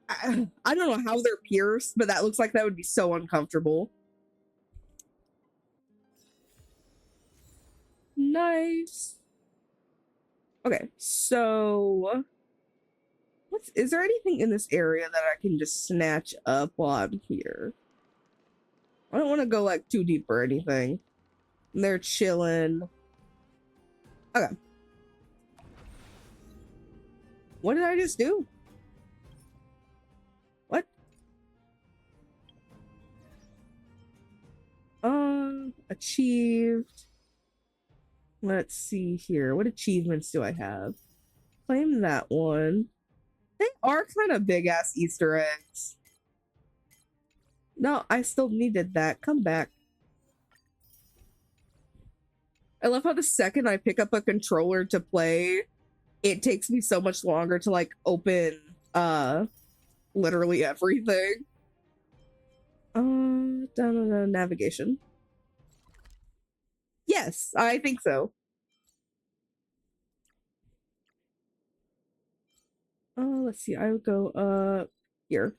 I don't know how they're pierced, but that looks like that would be so uncomfortable. Nice. Okay, so is there anything in this area that I can just snatch up while I'm here? I don't want to go like too deep or anything. They're chilling. Okay. What did I just do? What? Achieved. Let's see here. What achievements do I have? Claim that one. They are kind of big ass Easter eggs. No, I still needed that. Come back. I love how the second I pick up a controller to play, it takes me so much longer to like open literally everything. Navigation. Yes, I think so. Let's see. I would go here.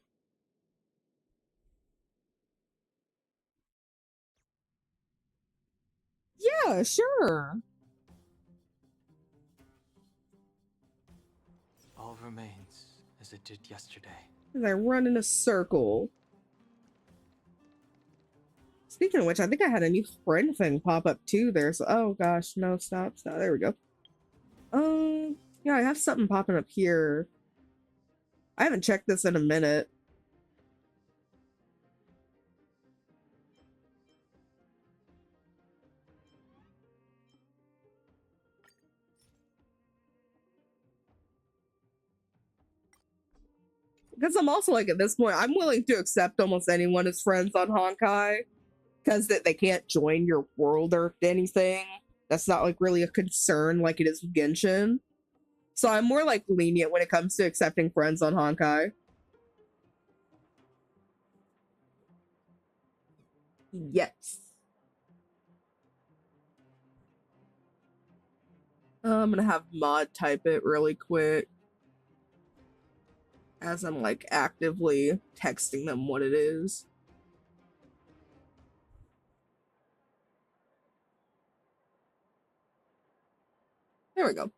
Yeah, sure. All remains as it did yesterday. As I run in a circle. Speaking of which, I think I had a new friend thing pop up too there. So, oh gosh, no, stop. There we go. Yeah, I have something popping up here. I haven't checked this in a minute. Because I'm also like, at this point, I'm willing to accept almost anyone as friends on Honkai. Because they can't join your world or anything. That's not like really a concern like it is with Genshin. So I'm more like lenient when it comes to accepting friends on Honkai. Yes. I'm gonna have Mod type it really quick. As I'm like actively texting them what it is. There we go.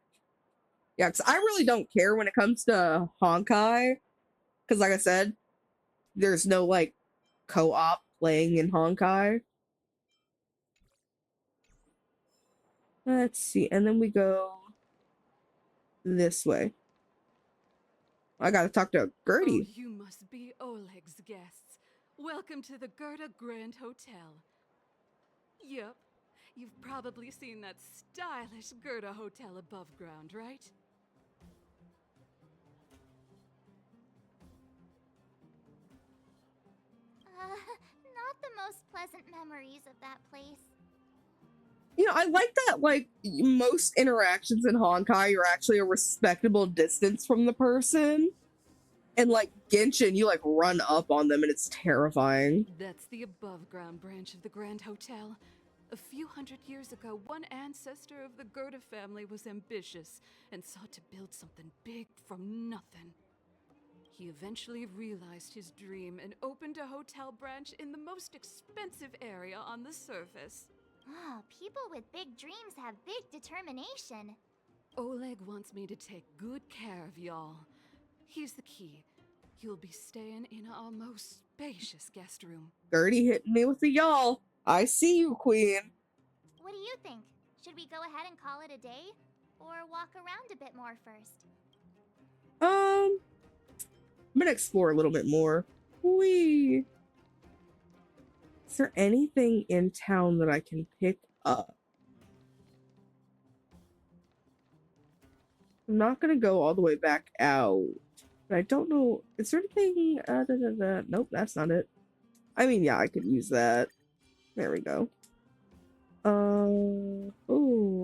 Yeah, because I really don't care when it comes to Honkai. Because like I said, there's no like co-op playing in Honkai. Let's see. And then we go this way. I gotta talk to Gertie. Oh, you must be Oleg's guests. Welcome to the Gerda Grand Hotel. Yup, you've probably seen that stylish Gerda Hotel above ground, right? Not the most pleasant memories of that place. You know, I like that, like, most interactions in Honkai are actually a respectable distance from the person. And, like, Genshin, you, like, run up on them and it's terrifying. That's the above ground branch of the Grand Hotel. A few hundred years ago, one ancestor of the Gerda family was ambitious and sought to build something big from nothing. He eventually realized his dream and opened a hotel branch in the most expensive area on the surface. Oh, people with big dreams have big determination. Oleg wants me to take good care of y'all. Here's the key. You'll be staying in our most spacious guest room. Gertie hitting me with the y'all. I see you, Queen. What do you think? Should we go ahead and call it a day? Or walk around a bit more first? I'm gonna explore a little bit more. Whee! Is there anything in town that I can pick up? I'm not gonna go all the way back out. But I don't know. Is there anything? Nope, that's not it. I mean, yeah, I could use that. There we go. Oh,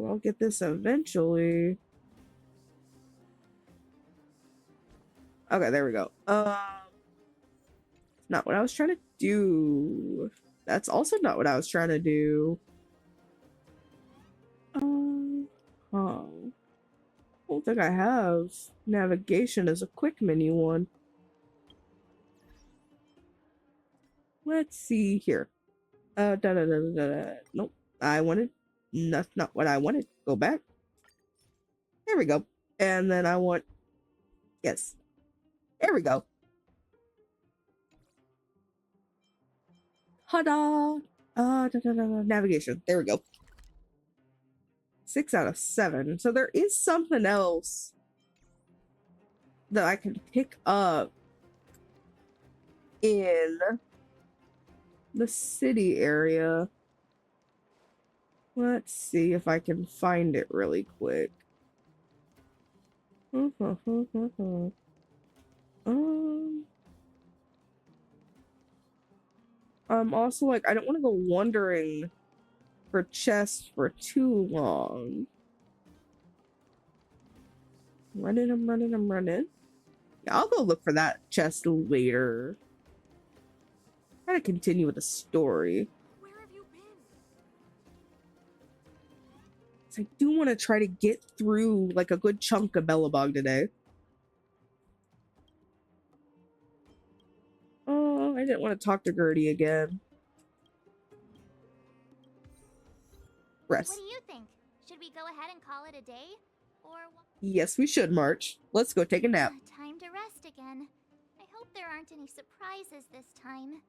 I'll get this eventually. Okay, there we go. Not what I was trying to do. That's also not what I was trying to do. I don't think I have navigation as a quick menu one. Let's see here. Nope. I wanted. That's not what I wanted. Go back. There we go. And then I want. Yes. There we go. Ta-da! Navigation. There we go. 6 out of 7. So there is something else that I can pick up in the city area. Let's see if I can find it really quick. I'm also like, I don't want to go wandering for chests for too long. I'm running. Yeah, I'll go look for that chest later. Gotta continue with the story. Where have you been? So I do want to try to get through like a good chunk of Bellabog today. Oh, I didn't want to talk to Gertie again. Rest. What do you think? Should we go ahead and call it a day? Or Yes, we should, March. Let's go take a nap. time to rest again. I hope there aren't any surprises this time.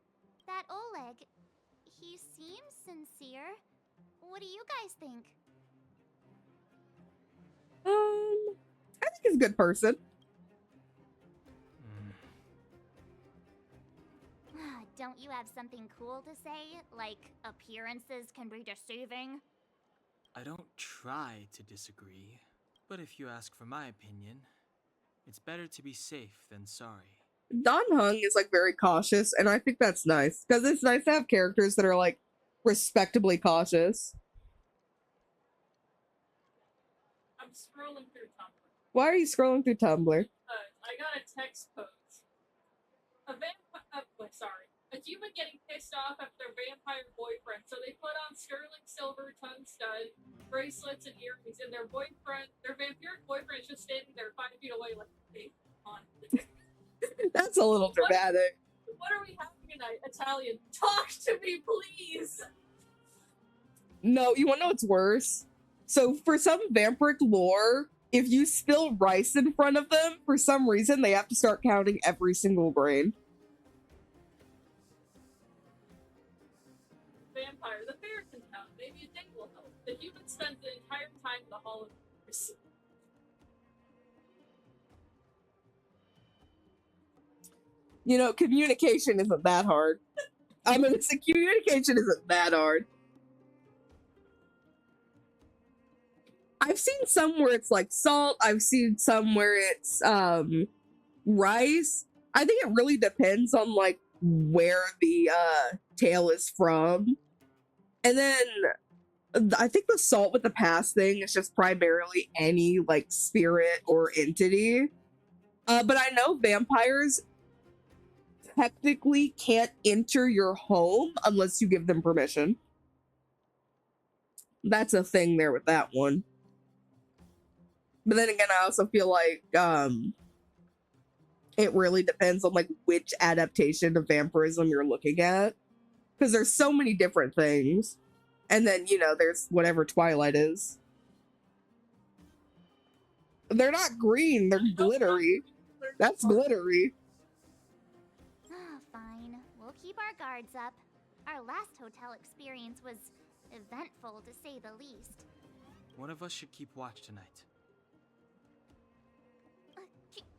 That Oleg, he seems sincere. What do you guys think? I think he's a good person. Don't you have something cool to say? Like, appearances can be deceiving? I don't try to disagree, but if you ask for my opinion, it's better to be safe than sorry. Don Hung is like very cautious, and I think that's nice because it's nice to have characters that are like respectably cautious. I'm scrolling through Tumblr. Why are you scrolling through Tumblr? I got a text post. A human getting pissed off at their vampire boyfriend, so they put on sterling silver tongue stud, bracelets, and earrings, and their vampiric boyfriend is just standing there 5 feet away, like, hey, come on. That's a little dramatic. What are we having tonight? Italian. Talk to me, please! No, you want to know what's worse? So for some vampiric lore, if you spill rice in front of them, for some reason, they have to start counting every single grain. Vampire. The fair can count. Maybe a date will help. The human spends the entire time in the Hall of Mirrors. You know, communication isn't that hard. I mean, communication isn't that hard. I've seen some where it's like salt. I've seen some where it's rice. I think it really depends on like where the tale is from. And then I think the salt with the past thing is just primarily any like spirit or entity. But I know vampires technically can't enter your home unless you give them permission. That's a thing there with that one. But then again, I also feel like it really depends on like which adaptation of vampirism you're looking at. Because there's so many different things. And then, you know, there's whatever Twilight is. They're not green, they're glittery. That's glittery. Fine. We'll keep our guards up. Our last hotel experience was eventful, to say the least. One of us should keep watch tonight.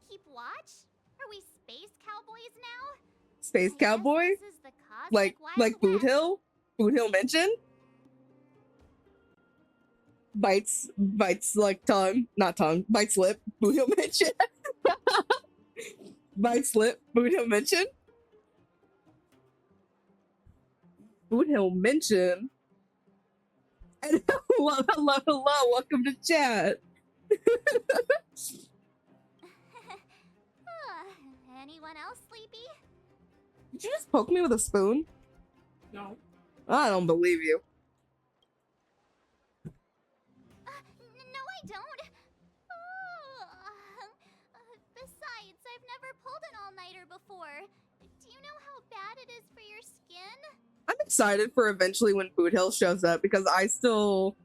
Keep watch? Are we space cowboys now? Space cowboy? This is the cosmic Like Wild Boot Hill? Boot Hill mention? Bites like tongue, not tongue, bites lip, Boot Hill mention. Bites lip, Boot Hill mention. Boot Hill mention. And hello, welcome to chat. Anyone else sleepy? Did you just poke me with a spoon? No. I don't believe you. No, I don't. Besides, I've never pulled an all-nighter before. Do you know how bad it is for your skin? I'm excited for eventually when Boot Hill shows up because I still,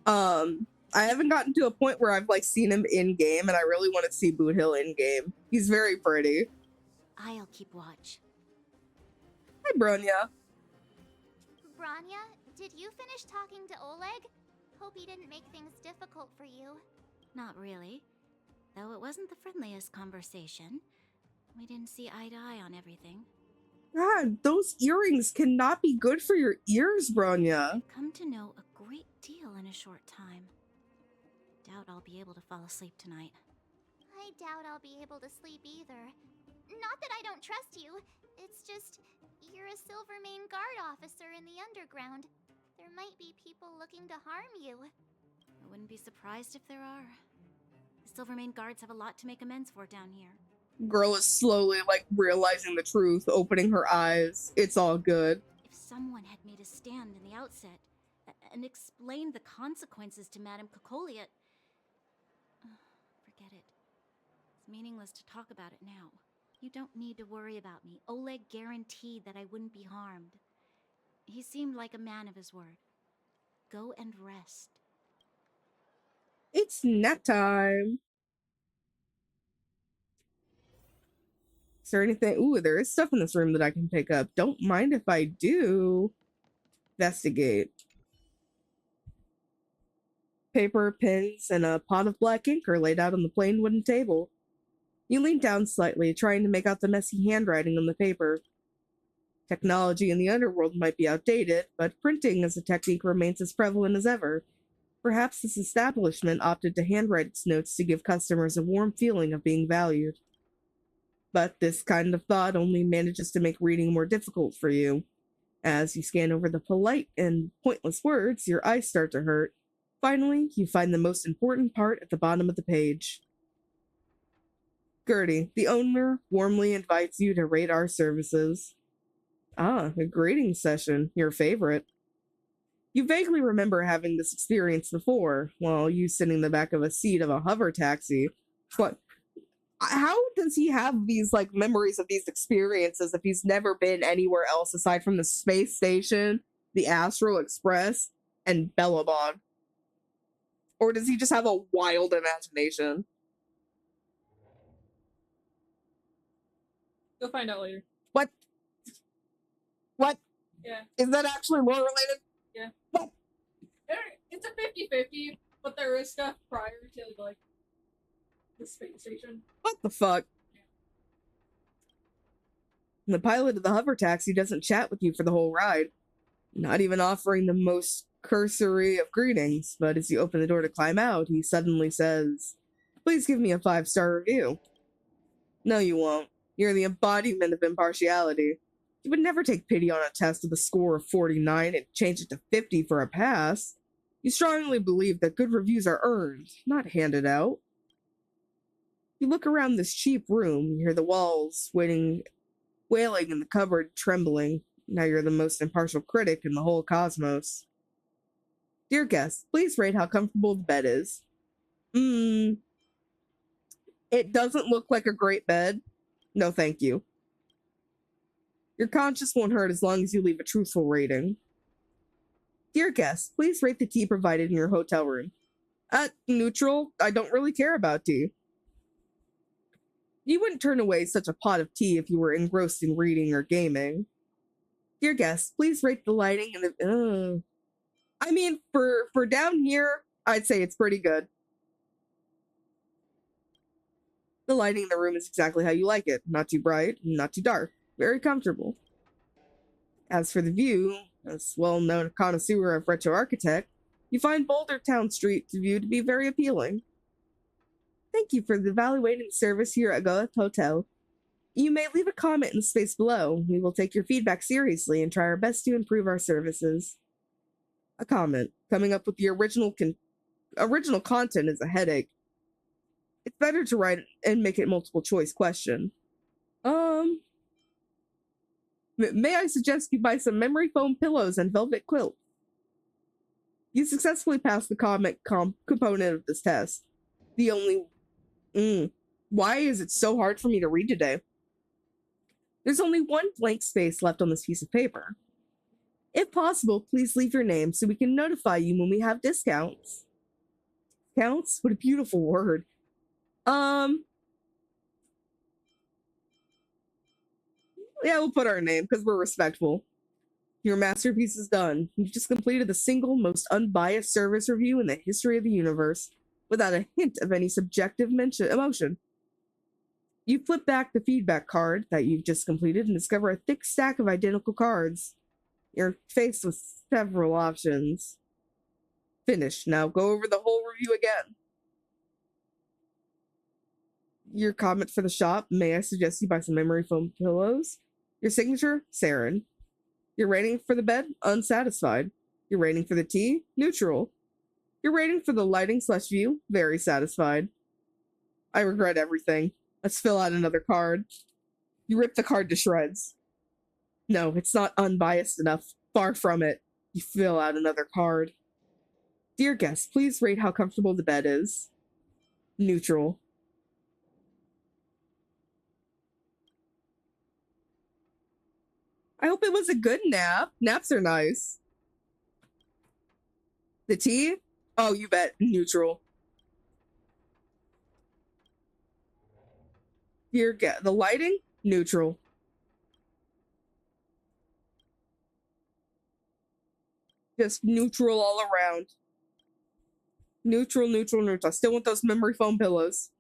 I haven't gotten to a point where I've like seen him in game, and I really want to see Boot Hill in game. He's very pretty. I'll keep watch. Hi, Bronya. Bronya, did you finish talking to Oleg? Hope he didn't make things difficult for you. Not really. Though it wasn't the friendliest conversation. We didn't see eye to eye on everything. God, those earrings cannot be good for your ears, Bronya. Come to know a great deal in a short time. Doubt I'll be able to fall asleep tonight. I doubt I'll be able to sleep either. Not that I don't trust you. It's just, you're a Silvermane Guard officer in the underground. There might be people looking to harm you. I wouldn't be surprised if there are. The Silvermane Guards have a lot to make amends for down here. Girl is slowly like realizing the truth, opening her eyes. It's all good. If someone had made a stand in the outset and explained the consequences to Madame Cocolia, forget it. It's meaningless to talk about it now. You don't need to worry about me. Oleg guaranteed that I wouldn't be harmed. He seemed like a man of his word. Go and rest. It's nap time. Is there anything? Ooh, there is stuff in this room that I can pick up. Don't mind if I do. Investigate. Paper, pens, and a pot of black ink are laid out on the plain wooden table. You lean down slightly, trying to make out the messy handwriting on the paper. Technology in the underworld might be outdated, but printing as a technique remains as prevalent as ever. Perhaps this establishment opted to handwrite its notes to give customers a warm feeling of being valued. But this kind of thought only manages to make reading more difficult for you. As you scan over the polite and pointless words, your eyes start to hurt. Finally, you find the most important part at the bottom of the page. Gertie, the owner, warmly invites you to rate our services. Ah, a greeting session, your favorite. You vaguely remember having this experience before, while you sitting in the back of a seat of a hover taxi. What? How does he have these like memories of these experiences if he's never been anywhere else aside from the space station, the Astral Express, and Bellabog? Or does he just have a wild imagination? You'll find out later. What? What? Yeah. Is that actually lore related? Yeah. What? It's a 50-50, but there is stuff prior to, like, the space station. What the fuck? The pilot of the hover taxi doesn't chat with you for the whole ride, not even offering the most cursory of greetings, but as you open the door to climb out, he suddenly says, "Please give me a 5-star review." No, you won't. You're the embodiment of impartiality. You would never take pity on a test with a score of 49 and change it to 50 for a pass. You strongly believe that good reviews are earned, not handed out. You look around this cheap room, you hear the walls wailing in the cupboard, trembling. Now you're the most impartial critic in the whole cosmos. Dear guests, please rate how comfortable the bed is. It doesn't look like a great bed. No, thank you. Your conscience won't hurt as long as you leave a truthful rating. Dear guests, please rate the tea provided in your hotel room. Neutral. I don't really care about tea. You wouldn't turn away such a pot of tea if you were engrossed in reading or gaming. Dear guests, please rate the lighting and the... I mean, for down here, I'd say it's pretty good. The lighting in the room is exactly how you like it. Not too bright, not too dark. Very comfortable. As for the view, as well-known connoisseur of retro architect, you find Boulder Town Street's view to be very appealing. Thank you for evaluating the service here at Goeth Hotel. You may leave a comment in the space below. We will take your feedback seriously and try our best to improve our services. A comment. Coming up with the original content is a headache. It's better to write and make it multiple choice question. May I suggest you buy some memory foam pillows and velvet quilt? You successfully passed the comment component of this test. The only... Why is it so hard for me to read today? There's only one blank space left on this piece of paper. If possible, please leave your name so we can notify you when we have discounts. Discounts? What a beautiful word. Yeah, we'll put our name because we're respectful. Your masterpiece is done. You've just completed the single most unbiased service review in the history of the universe, without a hint of any subjective emotion. You flip back the feedback card that you've just completed and discover a thick stack of identical cards. You're faced with several options. Finish. Now go over the whole review again. Your comment for the shop: may I suggest you buy some memory foam pillows? Your signature: Saren. Your rating for the bed: unsatisfied. Your rating for the tea: neutral. Your rating for the lighting/view: very satisfied. I regret everything. Let's fill out another card. You rip the card to shreds. No, it's not unbiased enough. Far from it. You fill out another card. Dear guests, please rate how comfortable the bed is. Neutral. I hope it was a good nap. Naps are nice. The tea? Oh, you bet. Neutral. Dear guest, the lighting? Neutral. Just neutral all around. Neutral, neutral, neutral. I still want those memory foam pillows.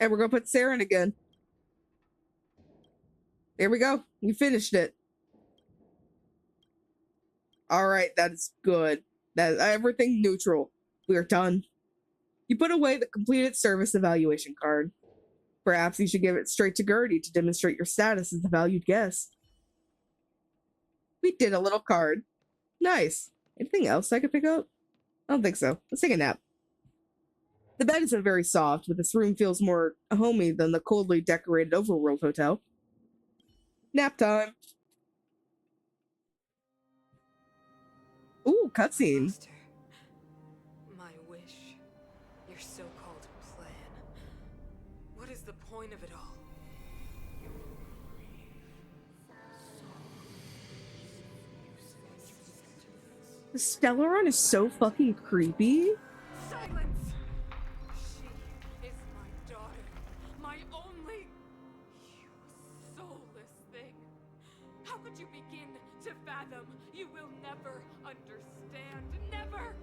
And we're gonna put Saren again. There we go. You finished it. All right, that is good. That everything neutral. We are done. You put away the completed service evaluation card. Perhaps you should give it straight to Gertie to demonstrate your status as a valued guest. We did a little card. Nice. Anything else I could pick up? I don't think so. Let's take a nap. The bed isn't very soft, but this room feels more homey than the coldly decorated Overworld Hotel. Nap time. Ooh, cutscene. Master, my wish, your so-called plan. What is the point of it all? The Stellaron is so fucking creepy. Silence! She is my daughter, my only... You soulless thing. How could you begin to fathom? You will never understand. Never!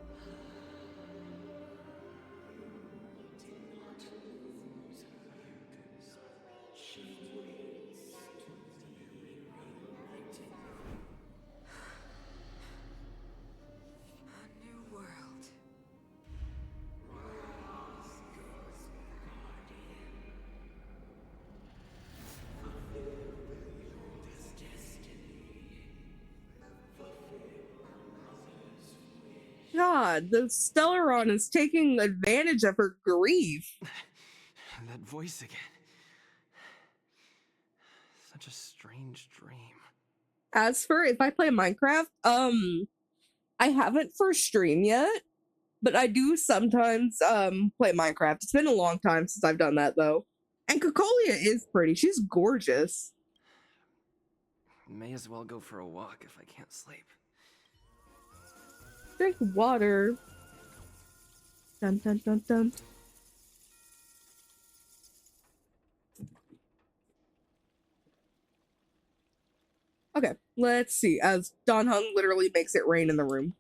A new world. God, the Stellaron is taking advantage of her grief. That voice again. Such a strange dream. As for if I play Minecraft, I haven't for stream yet, but I do sometimes play Minecraft. It's been a long time since I've done that though. And Cocolia is pretty. She's gorgeous. May as well go for a walk if I can't sleep. Drink water. Dun dun dun dun. Okay, let's see. As Don Hung literally makes it rain in the room.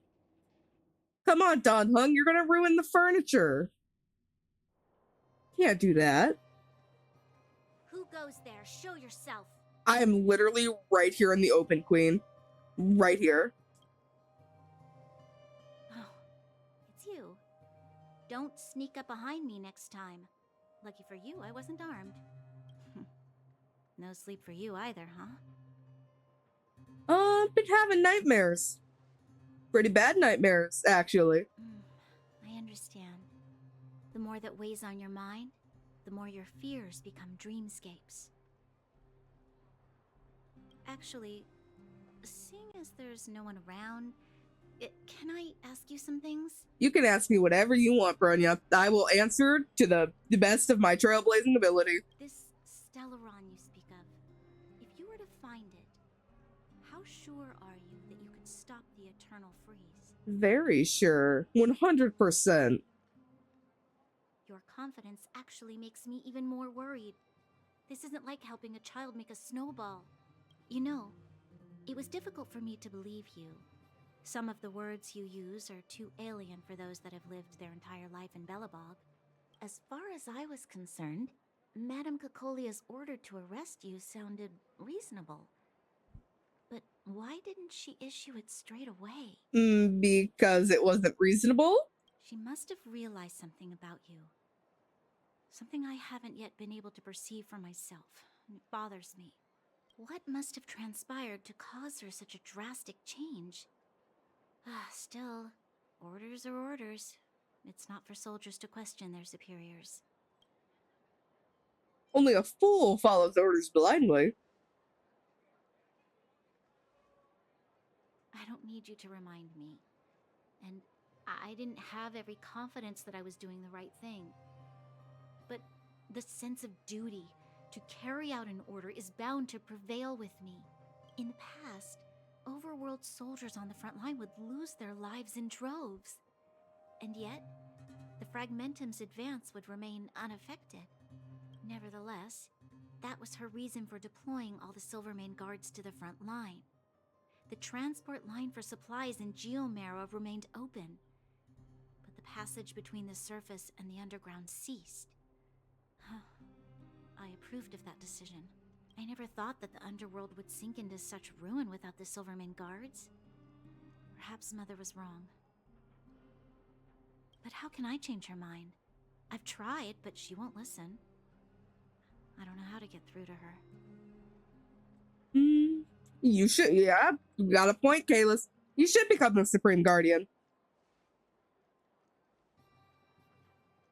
Come on, Don Hung, you're gonna ruin the furniture. Can't do that. Who goes there? Show yourself. I am literally right here in the open, Queen. Right here. Oh, it's you. Don't sneak up behind me next time. Lucky for you, I wasn't armed. No sleep for you either, huh? Been having nightmares. Pretty bad nightmares, actually. I understand. The more that weighs on your mind, the more your fears become dreamscapes. Actually, seeing as there's no one around, can I ask you some things? You can ask me whatever you want, Bronya. I will answer to the best of my trailblazing ability. This Stellaron you speak of, if you were to find it, how sure are you that you could stop the eternal freeze? Very sure. 100%. Your confidence actually makes me even more worried. This isn't like helping a child make a snowball. You know, it was difficult for me to believe you. Some of the words you use are too alien for those that have lived their entire life in Belobog. As far as I was concerned, Madame Cocolia's order to arrest you sounded reasonable. But why didn't she issue it straight away? Because it wasn't reasonable? She must have realized something about you. Something I haven't yet been able to perceive for myself. It bothers me. What must have transpired to cause her such a drastic change? Still, orders are orders. It's not for soldiers to question their superiors. Only a fool follows orders blindly. I don't need you to remind me. And I didn't have every confidence that I was doing the right thing. But the sense of duty to carry out an order is bound to prevail with me. In the past, Overworld soldiers on the front line would lose their lives in droves. And yet, the Fragmentum's advance would remain unaffected. Nevertheless, that was her reason for deploying all the Silvermane guards to the front line. The transport line for supplies in Geomarrow remained open, but the passage between the surface and the underground ceased. I approved of that decision. I never thought that the underworld would sink into such ruin without the Silverman guards. Perhaps Mother was wrong. But how can I change her mind? I've tried, but she won't listen. I don't know how to get through to her. You should, yeah, you got a point, Kalis. You should become the Supreme Guardian.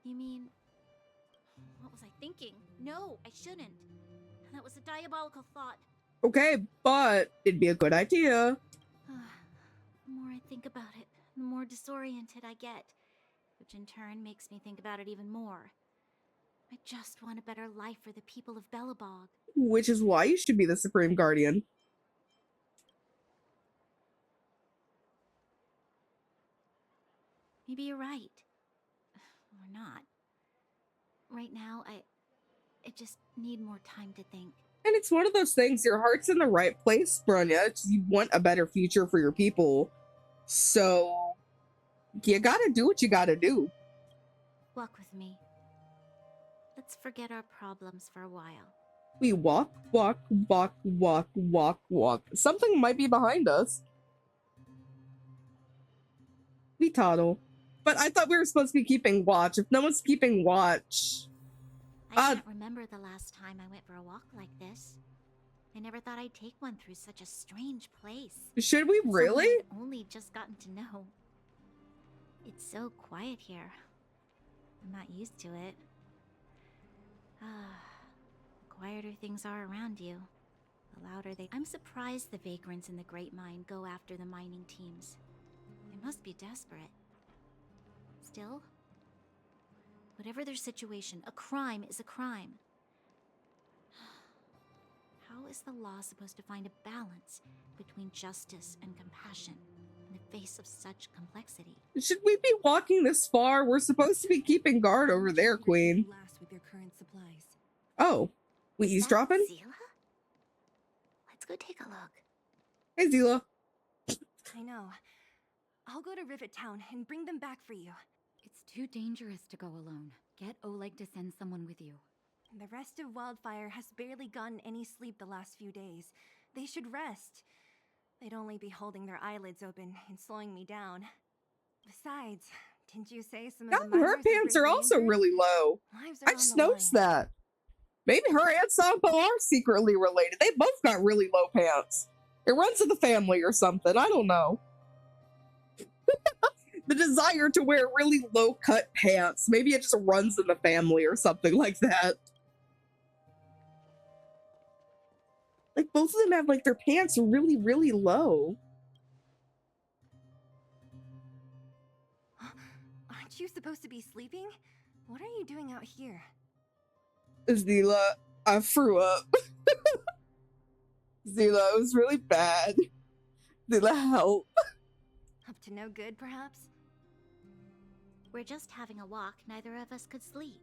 You mean... What was I thinking? No, I shouldn't. That was a diabolical thought. Okay, but it'd be a good idea. The more I think about it, the more disoriented I get, which in turn makes me think about it even more. I just want a better life for the people of Belobog. Which is why you should be the Supreme Guardian. Maybe you're right. Or not. Right now, I just need more time to think. And it's one of those things, your heart's in the right place, Bronya. You want a better future for your people. So, you gotta do what you gotta do. Walk with me. Let's forget our problems for a while. We walk, walk, walk, walk, walk, walk. Something might be behind us. We toddle. But I thought we were supposed to be keeping watch. If no one's keeping watch... I can't remember the last time I went for a walk like this. I never thought I'd take one through such a strange place. Should we really? I'd only just gotten to know. It's so quiet here. I'm not used to it. The quieter things are around you, the louder they... I'm surprised the vagrants in the Great Mine go after the mining teams. They must be desperate. Still, whatever their situation, a crime is a crime. How is the law supposed to find a balance between justice and compassion in the face of such complexity? Should we be walking this far? We're supposed to be keeping guard over there, Queen. With your current supplies. Oh, we eavesdropping? Zila? Let's go take a look. Hey, Zila. I know. I'll go to Rivet Town and bring them back for you. It's too dangerous to go alone. Get Oleg to send someone with you. The rest of Wildfire has barely gotten any sleep the last few days. They should rest. They'd only be holding their eyelids open and slowing me down. Besides, didn't you say some of the Her pants are also really low. I just noticed that. Maybe her and Sampo are secretly related. They both got really low pants. It runs in the family or something. I don't know. The desire to wear really low-cut pants. Maybe it just runs in the family or something like that. Like, both of them have, like, their pants really, really low. Aren't you supposed to be sleeping? What are you doing out here? Zila, I threw up. Zila, it was really bad. Zila, help. Up to no good, perhaps? We're just having a walk. Neither of us could sleep.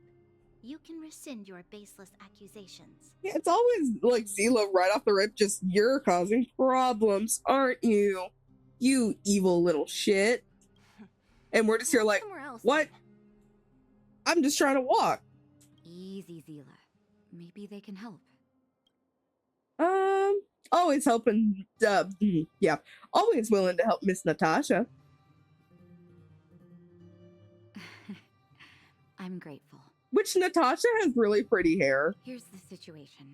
You can rescind your baseless accusations. Yeah, it's always like Zila right off the rip, just you're causing problems, aren't you? You evil little shit. And we're just here like, what? I'm just trying to walk. Easy, Zila. Maybe they can help. Always helping, yeah. Always willing to help Miss Natasha. I'm grateful. Which Natasha has really pretty hair. Here's the situation.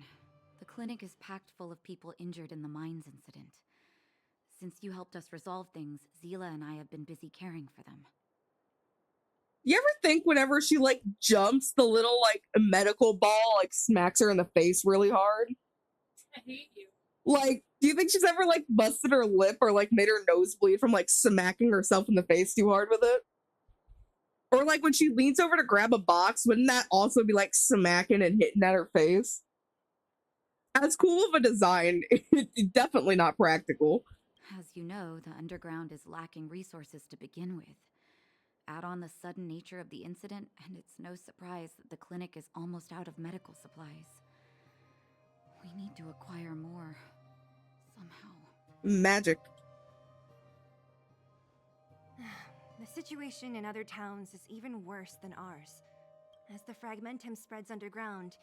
The clinic is packed full of people injured in the mines incident. Since you helped us resolve things, Zila and I have been busy caring for them. You ever think whenever she, like, jumps, the little, like, medical ball, like, smacks her in the face really hard? I hate you. Like, do you think she's ever, like, busted her lip or, like, made her nose bleed from, like, smacking herself in the face too hard with it? Or, like, when she leans over to grab a box, wouldn't that also be, like, smacking and hitting at her face? As cool of a design, it's definitely not practical. As you know, the underground is lacking resources to begin with. Add on the sudden nature of the incident, and it's no surprise that the clinic is almost out of medical supplies. We need to acquire more, somehow. Magic. The situation in other towns is even worse than ours. As the Fragmentum spreads underground,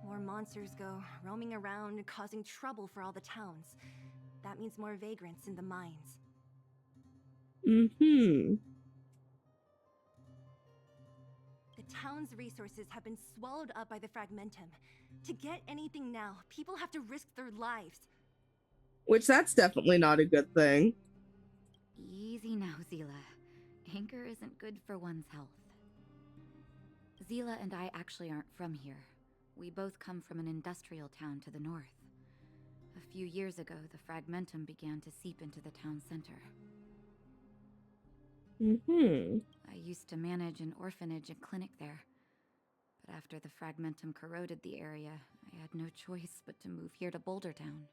More monsters go roaming around and causing trouble for all the towns. That means more vagrants in the mines. Mm-hmm. The town's resources have been swallowed up by the Fragmentum. To get anything now, people have to risk their lives. Which that's definitely not a good thing. Easy now, Zila. Anger isn't good for one's health. Zila and I actually aren't from here. We both come from an industrial town to the north. A few years ago, the Fragmentum began to seep into the town center. Mm-hmm. I used to manage an orphanage and clinic there. But after the Fragmentum corroded the area, I had no choice but to move here to Boulder Town.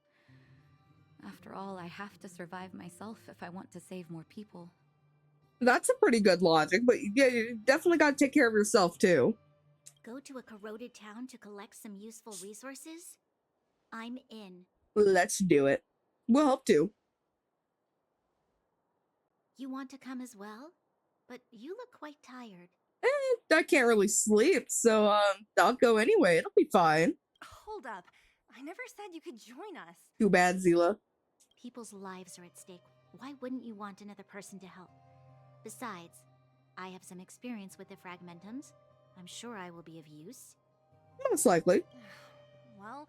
After all, I have to survive myself if I want to save more people. That's a pretty good logic, but yeah, you definitely got to take care of yourself too. Go to a corroded town to collect some useful resources? I'm in. Let's do it. We'll help too. You want to come as well? But you look quite tired. I can't really sleep, so I'll go anyway. It'll be fine. Hold up. I never said you could join us. Too bad, Zila. People's lives are at stake. Why wouldn't you want another person to help? Besides, I have some experience with the Fragmentums. I'm sure I will be of use. Most likely. Well,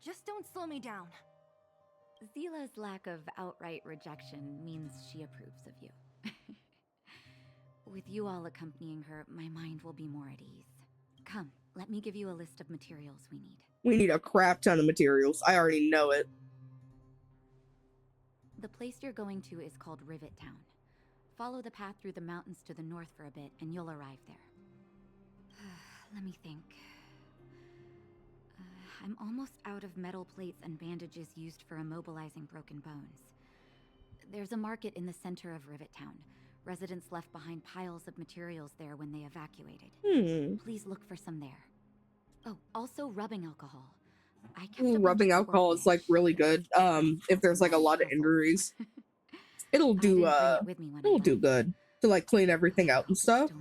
just don't slow me down. Zila's lack of outright rejection means she approves of you. With you all accompanying her, my mind will be more at ease. Come, let me give you a list of materials we need. We need a crap ton of materials. I already know it. The place you're going to is called Rivet Town. Follow the path through the mountains to the north for a bit, and you'll arrive there. Let me think. I'm almost out of metal plates and bandages used for immobilizing broken bones. There's a market in the center of Rivet Town. Residents left behind piles of materials there when they evacuated. Please look for some there. Oh, also rubbing alcohol. I kept rubbing alcohol is like really good. If there's like a lot of injuries, it'll do it'll do good to like clean everything out and stuff.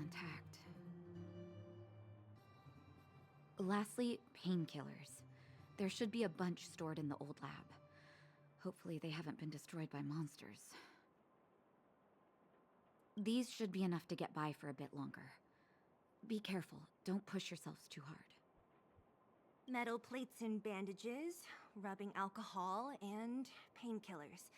Lastly, painkillers. There should be a bunch stored in the old lab. Hopefully they haven't been destroyed by monsters. These should be enough to get by for a bit longer. Be careful, don't push yourselves too hard. Metal plates and bandages, rubbing alcohol, and painkillers.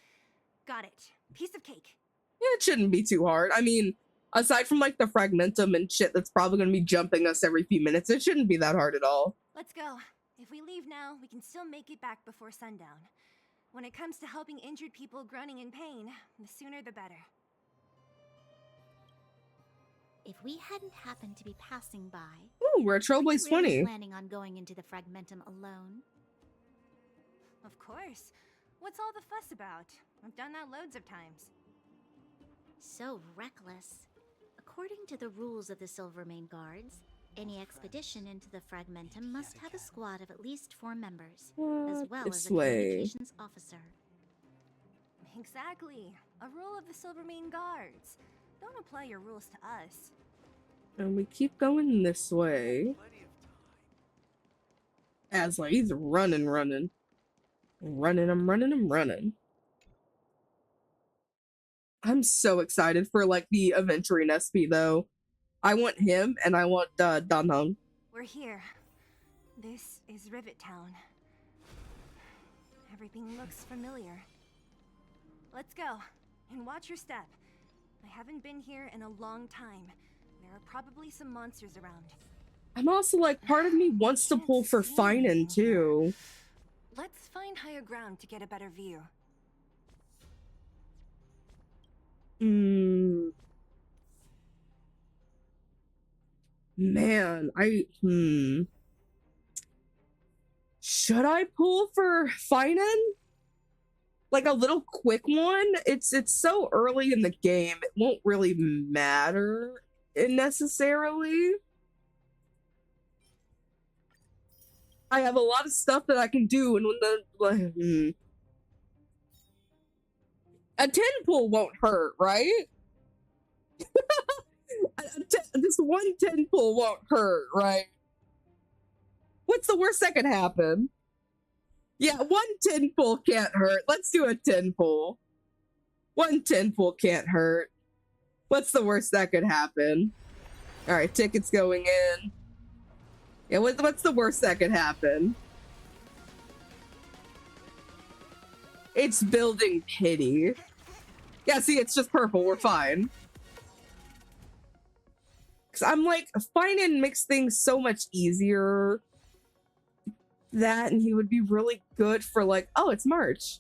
Got it. Piece of cake. Yeah, it shouldn't be too hard. I mean, aside from like the Fragmentum and shit that's probably going to be jumping us every few minutes, it shouldn't be that hard at all. Let's go. If we leave now, we can still make it back before sundown. When it comes to helping injured people groaning in pain, the sooner the better. If we hadn't happened to be passing by... Ooh, we're at Trailblaze 20. Planning on going into the Fragmentum alone? Of course. What's all the fuss about? I've done that loads of times. So reckless. According to the rules of the Silvermane Guards, any expedition into the Fragmentum must have a squad of at least 4 members, as well as a communications officer. Exactly. A rule of the Silvermane Guards. Don't apply your rules to us. And we keep going this way. As like he's running. I'm running. I'm so excited for like the Aventurine SP though. I want him and I want Danhong. We're here. This is Rivet Town. Everything looks familiar. Let's go, and watch your step. I haven't been here in a long time. There are probably some monsters around. I'm also like, part of me wants to pull for Finan too. Let's find higher ground to get a better view. Man, should I pull for Finan? Like a little quick one? It's so early in the game, it won't really matter necessarily. I have a lot of stuff that I can do, and when the a 10 pull won't hurt, right? This one 10 pull won't hurt, right? What's the worst that could happen? Yeah, one tin pull can't hurt. Let's do a tin pull. One tin pull can't hurt. What's the worst that could happen? All right, tickets going in. Yeah, what's the worst that could happen? It's building pity. Yeah, see, it's just purple. We're fine. Because I'm like, Finan makes things so much easier. That, and he would be really good for like, oh, it's March.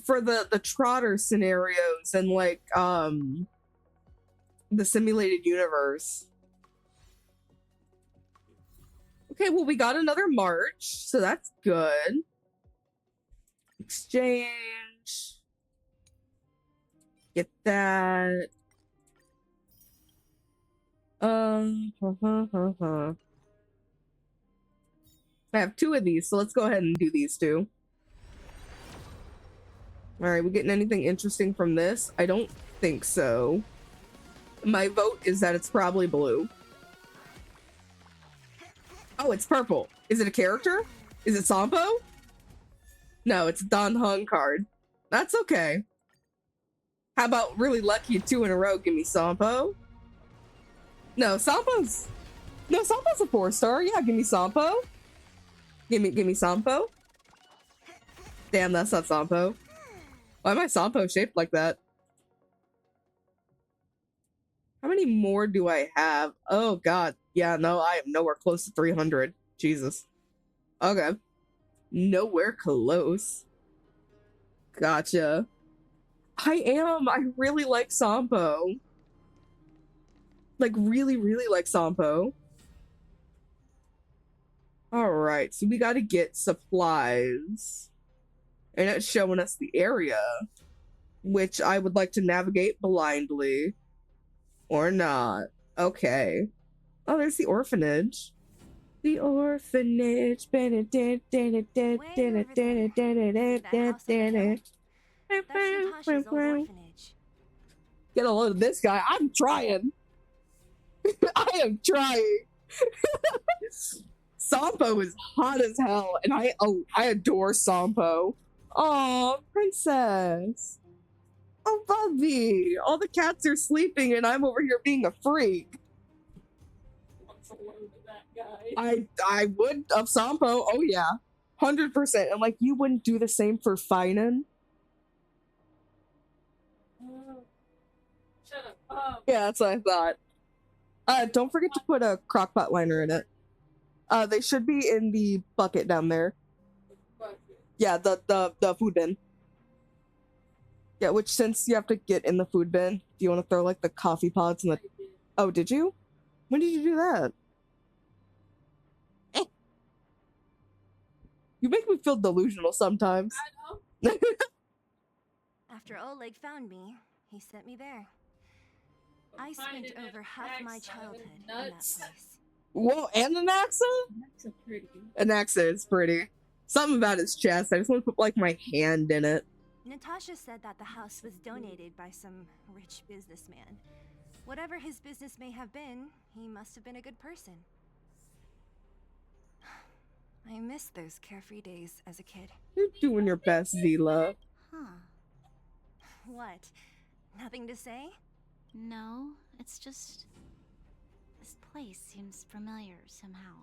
For the Trotter scenarios and like, the simulated universe. Okay, well, we got another March, so that's good. Exchange. Get that. I have 2 of these, so let's go ahead and do these 2. All right, we getting anything interesting from this? I don't think so. My vote is that it's probably blue. Oh, it's purple. Is it a character? Is it Sampo? No, it's Don Hung card. That's okay. How about really lucky 2 in a row? Give me Sampo. No, Sampo's a 4-star. Yeah, give me Sampo. Give me Sampo. Damn, that's not Sampo. Why am I Sampo shaped like that? How many more do I have? Oh god. Yeah, no, I am nowhere close to 300. Jesus. Okay. Nowhere close. Gotcha. I really like Sampo. Like, really, really like Sampo. Alright, so we gotta get supplies. And it's showing us the area, which I would like to navigate blindly. Or not. Okay. Oh, there's the orphanage. The orphanage. That's Natasha's old orphanage. Get a load of this guy. I'm trying. I am trying. Sampo is hot as hell, and I adore Sampo. Oh, princess. Oh, Bubby. All the cats are sleeping, and I'm over here being a freak. I would of Sampo. Oh yeah, 100%. And like, you wouldn't do the same for Finan. Shut up. Yeah, that's what I thought. Don't forget to put a crockpot liner in it. They should be in the bucket down there. Yeah, the food bin. Yeah, which, since you have to get in the food bin, do you want to throw like the coffee pods in the... Oh, did you? When did you do that? You make me feel delusional sometimes. I know. After Oleg found me, he sent me there. I spent over half my childhood in that place. Whoa, and Anaxa? Anaxa pretty. Anaxa is pretty. Something about his chest. I just want to put like my hand in it. Natasha said that the house was donated by some rich businessman. Whatever his business may have been, he must have been a good person. I miss those carefree days as a kid. You're doing your best, Zila. Huh. What? Nothing to say? No, it's just... this place seems familiar somehow.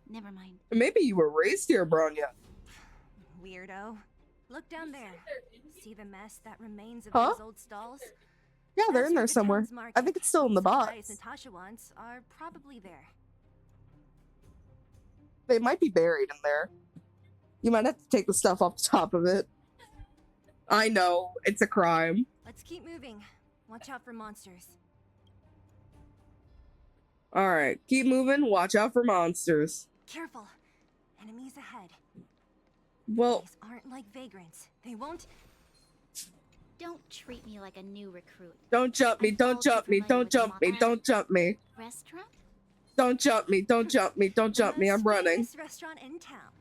Never mind. Maybe you were raised here, Bronya. Weirdo. Look down there. See the mess that remains of Huh? those old stalls? Yeah, they're in there That's somewhere. Raton's market. I think it's still in the Supplies box. Natasha wants are probably there. They might be buried in there. You might have to take the stuff off the top of it. I know, it's a crime. Let's keep moving. Watch out for monsters. Alright, keep moving. Watch out for monsters. Careful. Enemies ahead. Well, These aren't like vagrants. They won't... Don't treat me like a new recruit. don't jump me, don't jump me, don't jump me, don't jump me. Restaurant? Don't jump me, don't jump me, don't jump me, I'm running. This restaurant in town.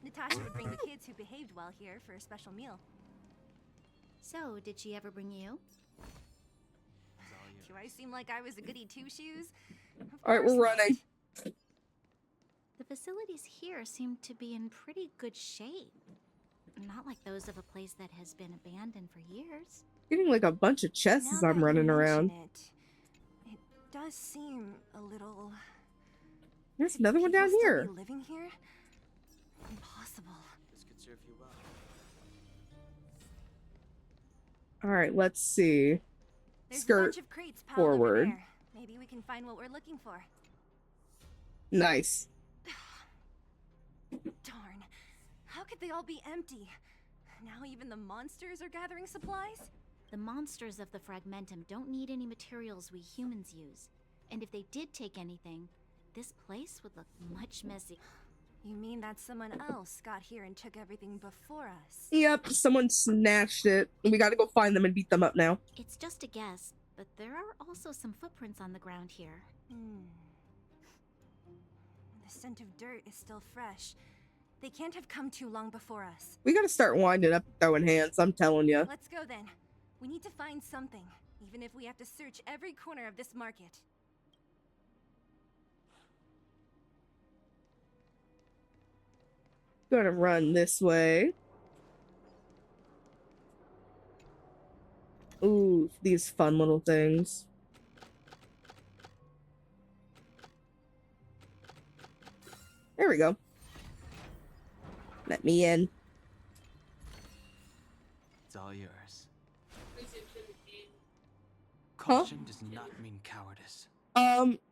Natasha would bring the kids who behaved well here for a special meal. So, did she ever bring you? Do I seem like I was a goody two-shoes? Alright, we're running. The facilities here seem to be in pretty good shape. Not like those of a place that has been abandoned for years. Getting like a bunch of chests as I'm running around. It does seem a little. There's another one down People still here. be living here? Impossible. This could serve you well. All right, let's see. There's a Skirt bunch of crates piled over forward. there. Maybe we can find what we're looking for. Nice. Darn. How could they all be empty? Now even the monsters are gathering supplies? The monsters of the Fragmentum don't need any materials we humans use. And if they did take anything, this place would look much messy. You mean that someone else got here and took everything before us? Yep, someone snatched it. We gotta go find them and beat them up now. It's just a guess, but there are also some footprints on the ground here. The scent of dirt is still fresh. They can't have come too long before us. We gotta start winding up and throwing hands, I'm telling you. Let's go then. We need to find something, even if we have to search every corner of this market. Gonna run this way. Ooh, these fun little things. There we go. Let me in. It's all yours. Huh? Caution does not mean cowardice.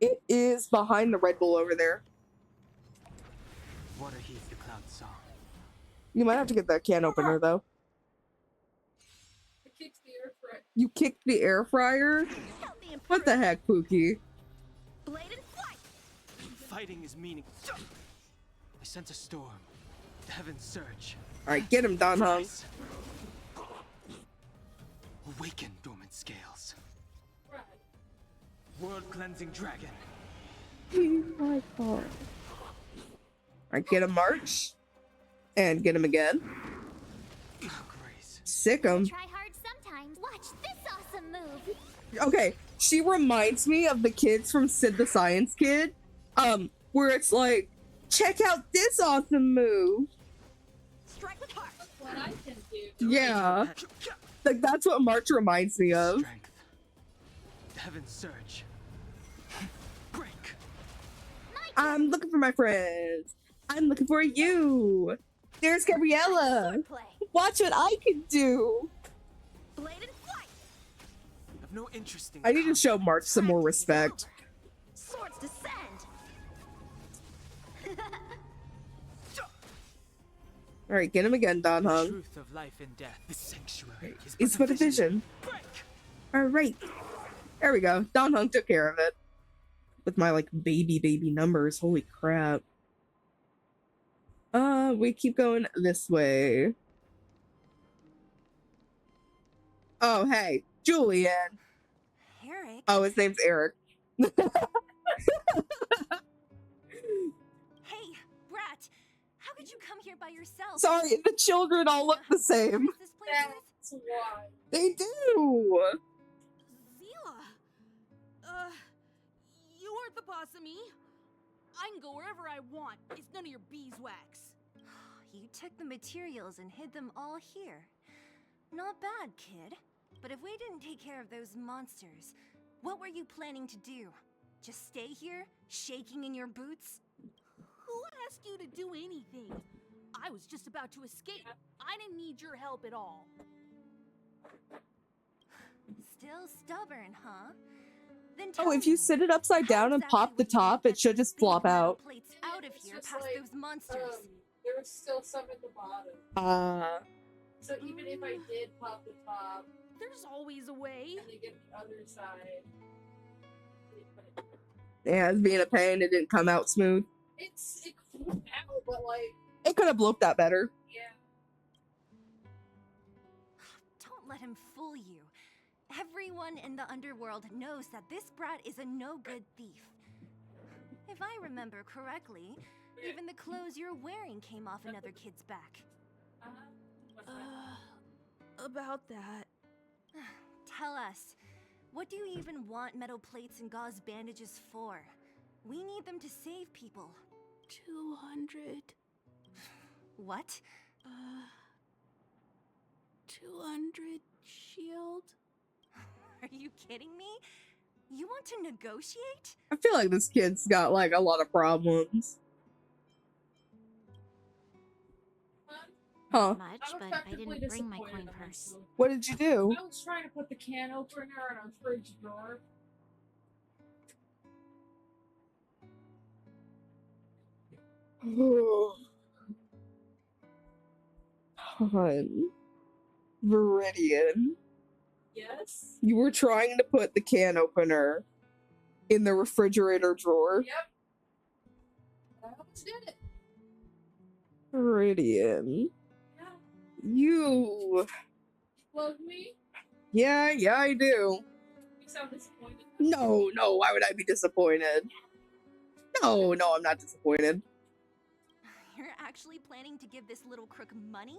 It is behind the Red Bull over there. Water heeds the cloud song. You might have to get that can opener though. I kicked the air fryer. You kicked the air fryer? What the heck, Pookie? Blade and flight! Fighting is meaning. I sent a storm. The heavens surge. Alright, get him, Don Hung. Awaken, dormant scales. World cleansing dragon. My God. Alright, get him, March. And get him again. Sick him. Try hard sometimes. Watch this awesome move. Okay, she reminds me of the kids from Sid the Science Kid. Where it's like, check out this awesome move. Strike with heart. What I can do. Yeah. Like, that's what March reminds me of. The heavens surge. Break. I'm looking for my friends. I'm looking for you. There's Gabriella. Watch what I can do. Blade and flight! I've no interest in. I need to show March some more respect. Swords descend! Alright, get him again, Don Hung. Truth of life and death. The sanctuary is It's but a vision. Alright. There we go. Don Hung took care of it. With my, like, baby numbers. Holy crap. We keep going this way. Oh, hey. Julian. Eric? Oh, his name's Eric. Hey, Brat! How could you come here by yourself? Sorry, the children all look the same. That's why. They do. Zila! You aren't the boss of me. I can go wherever I want. It's none of your beeswax. You took the materials and hid them all here. Not bad, kid. But if we didn't take care of those monsters, what were you planning to do? Just stay here, shaking in your boots? Who asked you to do anything? I was just about to escape. I didn't need your help at all. Still stubborn, huh? Then Oh, if you sit it upside down and pop the top, it should just flop out. plates out of here Just past like, those monsters. There's still some at the bottom. So even if I did pop the top, there's always a way. And they get the other side. Yeah, it's being a pain. It didn't come out smooth. It flew out, but like. It could have looked that better. Yeah. Don't let him fool you. Everyone in the underworld knows that this brat is a no-good thief. If I remember correctly, even the clothes you're wearing came off another kid's back. About that. Tell us, what do you even want metal plates and gauze bandages for? We need them to save people. 200. What? 200 shield. Are you kidding me? You want to negotiate? I feel like this kid's got like a lot of problems. Huh? Much, but I didn't bring my coin purse. What did you do? I was trying to put the can opener in our fridge drawer. Hun. Viridian. Yes? You were trying to put the can opener in the refrigerator drawer. Yep. I almost did it. Viridian. Yeah. You. Love me? Yeah, I do. You sound disappointed. No, why would I be disappointed? No, I'm not disappointed. You're actually planning to give this little crook money?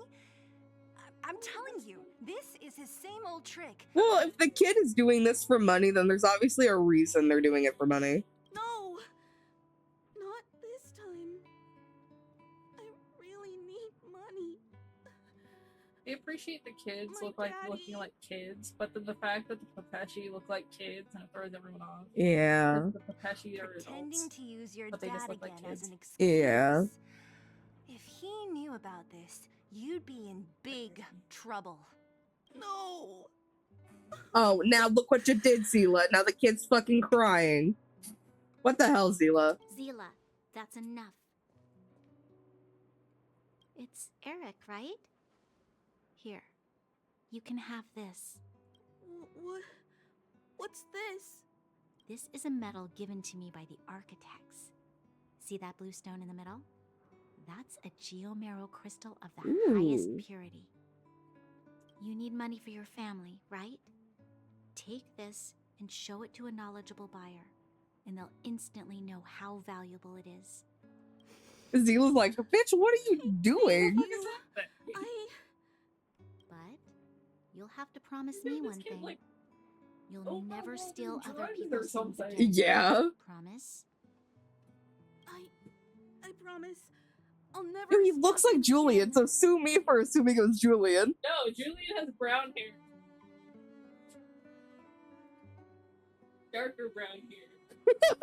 I'm telling you, this is his same old trick. Well, if the kid is doing this for money, then there's obviously a reason they're doing it for money. No! Not this time. I really need money. I appreciate the kids My looking like kids, but then the fact that the Pepeshi look like kids and it throws everyone off. Yeah. Because the Pepeshi are Pretending adults, to use your but they dad just look like again as kids. an excuse. Yeah. If he knew about this, you'd be in big trouble. No! Oh, now look what you did, Zila. Now the kid's fucking crying. What the hell, Zila? Zila, that's enough. It's Eric, right? Here, you can have this. What's this? This is a medal given to me by the architects. See that blue stone in the middle? That's a geomarrow crystal of the highest purity. You need money for your family, right? Take this and show it to a knowledgeable buyer, and they'll instantly know how valuable it is. Zila's like, bitch, what are you doing? But you'll have to promise me one thing. Like, You'll never steal other drugs or people's things something. again. Yeah. Promise? I promise. I'll never. Dude, he looks like Julian, so sue me for assuming it was Julian. No, Julian has brown hair. Darker brown hair.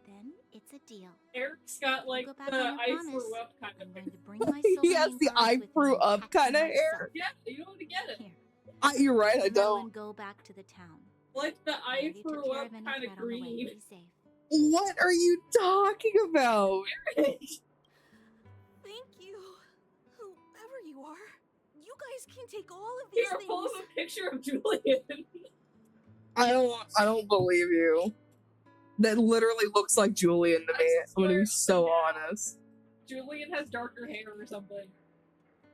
Then it's a deal. Eric's got like Go back the on your I promise. threw up kind of hair. Bring my He silver has name the cards I with threw me and up pack kind them of hair. myself. Yeah, you want to get it. Here. You're right, I Go don't. and go back to the town. Like the I Already took threw care up of any kind threat of on the way. green. Be safe. What are you talking about? Eric. Thank you. Whoever you are, you guys can take all of these Here, things. pull up a picture of Julian. I don't believe you. That literally looks like Julian to me. I'm gonna be so honest. Julian has darker hair or something.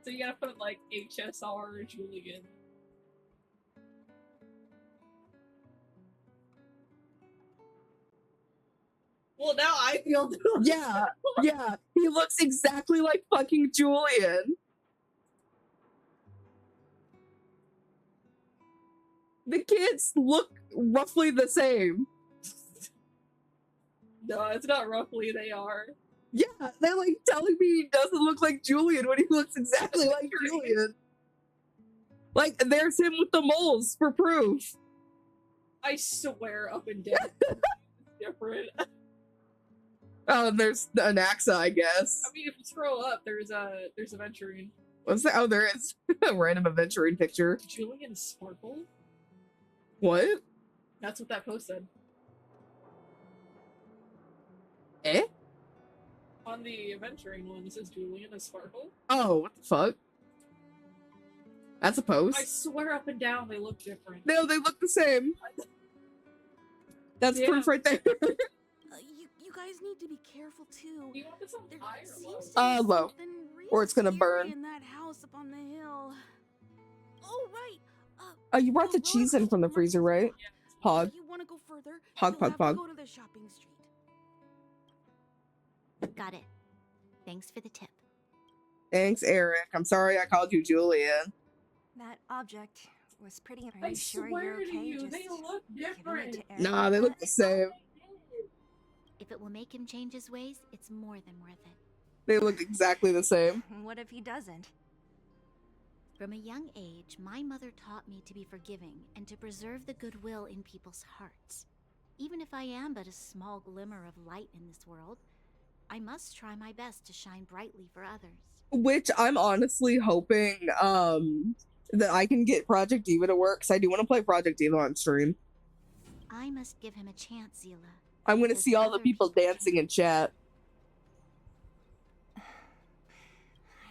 So you gotta put like HSR Julian. Well, now I feel Yeah, he looks exactly like fucking Julian. The kids look roughly the same. No, it's not roughly, they are. Yeah, they're like telling me he doesn't look like Julian when he looks exactly like Julian. Like, there's him with the moles for proof. I swear up and down. It's different. Oh, and there's an AXA, I guess. I mean, if you scroll up, there's a Venturine. What's that? Oh, there is a random adventuring picture. Julian Sparkle? What? That's what that post said. Eh? On the Venturing one, it says Julian is Sparkle. Oh, what the fuck? That's a post. I swear up and down they look different. No, they look the same. That's proof right there. You guys need to be careful too. Do you want this on high or low? Seems to be Low. something real Or it's gonna scary burn. in that house up on the hill. Oh right. Oh, you brought the cheese in from the freezer, right? Pog. If you want to go further, Pog, you'll pog, have to pog. go to the shopping street. Got it. Thanks for the tip. Thanks, Eric. I'm sorry I called you Julian. That object was pretty. Are I you sure swear you're to okay? you, Just they look giving it different. to Eric? Nah, they look the same. If it will make him change his ways, it's more than worth it. They look exactly the same. What if he doesn't? From a young age, my mother taught me to be forgiving and to preserve the goodwill in people's hearts. Even if I am but a small glimmer of light in this world, I must try my best to shine brightly for others. Which I'm honestly hoping that I can get Project Diva to work, because I do want to play Project Diva on stream. I must give him a chance, Zila. I'm going to see all the people dancing in chat. I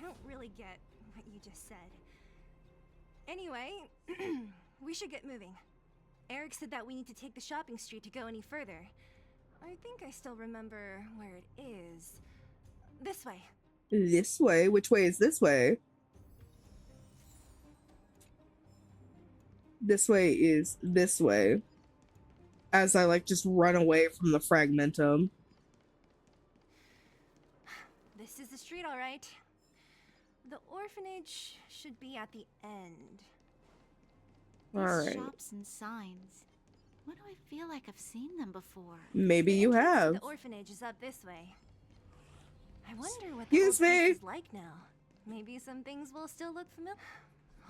don't really get what you just said. Anyway, we should get moving. Eric said that we need to take the shopping street to go any further. I think I still remember where it is. This way. This way? Which way is this way? This way is this way. As I like just run away from the fragmentum. This is the street, all right. The orphanage should be at the end. All right. Shops and signs. Why do I feel like I've seen them before? Maybe you have. The orphanage is up this way. I wonder what the Excuse whole place me. is like now. Maybe some things will still look familiar.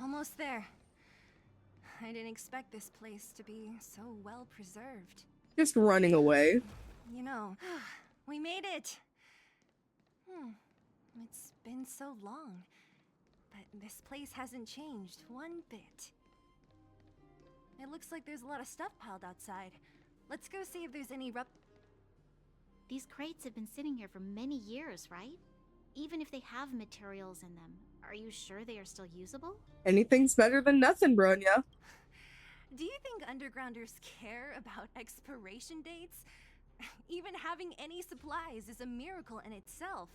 Almost there. I didn't expect this place to be so well preserved. Just running away. You know, we made it. It's been so long, but this place hasn't changed one bit. It looks like there's a lot of stuff piled outside. Let's go see if there's any These crates have been sitting here for many years, right? Even if they have materials in them, are you sure they are still usable? Anything's better than nothing, Bronya. Do you think undergrounders care about expiration dates? Even having any supplies is a miracle in itself.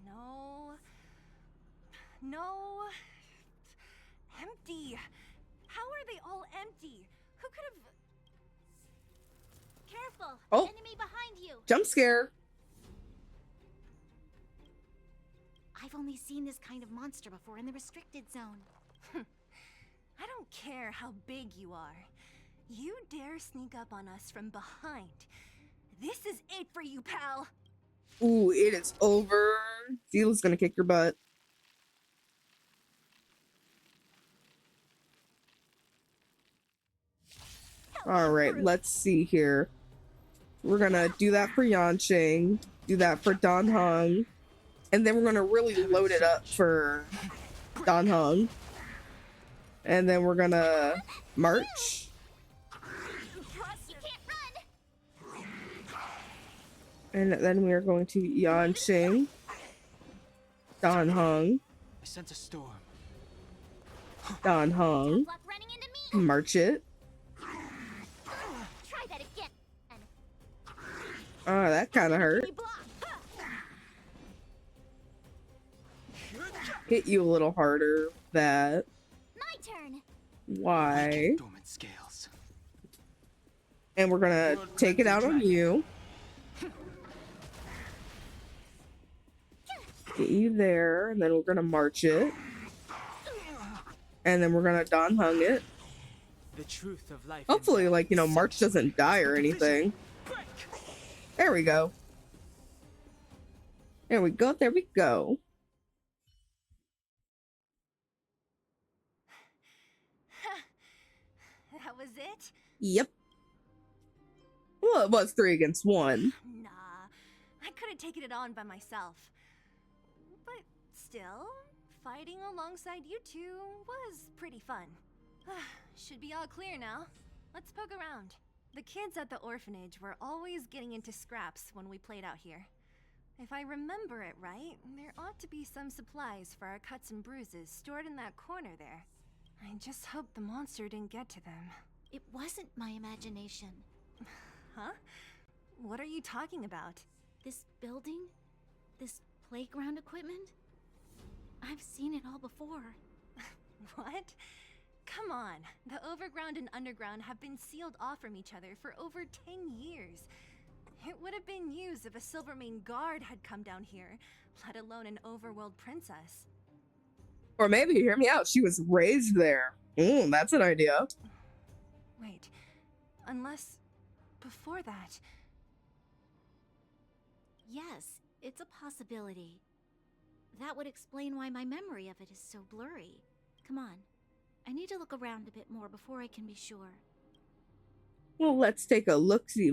No. No. Empty. How are they all empty? Who could have... Careful! Oh. Enemy behind you! Jump scare. I've only seen this kind of monster before in the restricted zone. I don't care how big you are. You dare sneak up on us from behind. This is it for you, pal. Ooh, it is over. Zila's gonna kick your butt. All right, let's see here. We're gonna do that for Yanqing, do that for Dan Heng, and then we're gonna really load it up for Dan Heng. And then we're gonna march. And then we are going to Yanqing, Dan Heng, I sense a storm. Dan Heng, march it. Try that again. Oh, that kind of hurt. Hit you a little harder. That. My turn. Why? Dormant scales. And we're gonna take it out on you. Get you there, and then we're gonna march it. And then we're gonna Dan Heng it. The truth of life. Hopefully, like, you know, March doesn't die or anything. There we go. There we go, there we go. That was it? Yep. Well, it was 3 against 1. Nah, I could have taken it on by myself. But still, fighting alongside you two was pretty fun. Should be all clear now. Let's poke around. The kids at the orphanage were always getting into scraps when we played out here. If I remember it right, there ought to be some supplies for our cuts and bruises stored in that corner there. I just hope the monster didn't get to them. It wasn't my imagination. Huh? What are you talking about? This building? This playground equipment? I've seen it all before. What? Come on. The overground and underground have been sealed off from each other for over 10 years. It would have been used if a Silvermane guard had come down here, let alone an overworld princess. Or maybe, hear me out, she was raised there. That's an idea. Wait, unless before that, Yes, it's a possibility. That would explain why my memory of it is so blurry. Come on. I need to look around a bit more before I can be sure. Well, let's take a look-see.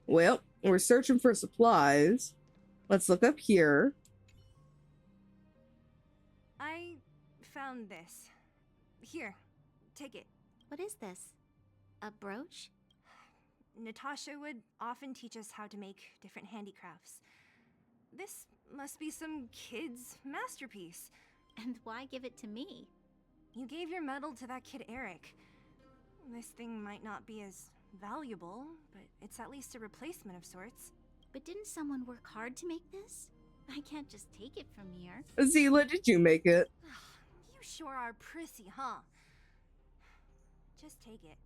Well, we're searching for supplies. Let's look up here. I found this. Here, take it. What is this? A brooch? Natasha would often teach us how to make different handicrafts. This must be some kid's masterpiece. And why give it to me? You gave your medal to that kid Eric. This thing might not be as valuable, but it's at least a replacement of sorts. But didn't someone work hard to make this? I can't just take it from here. Zila, did you make it? You sure are prissy, huh? Just take it.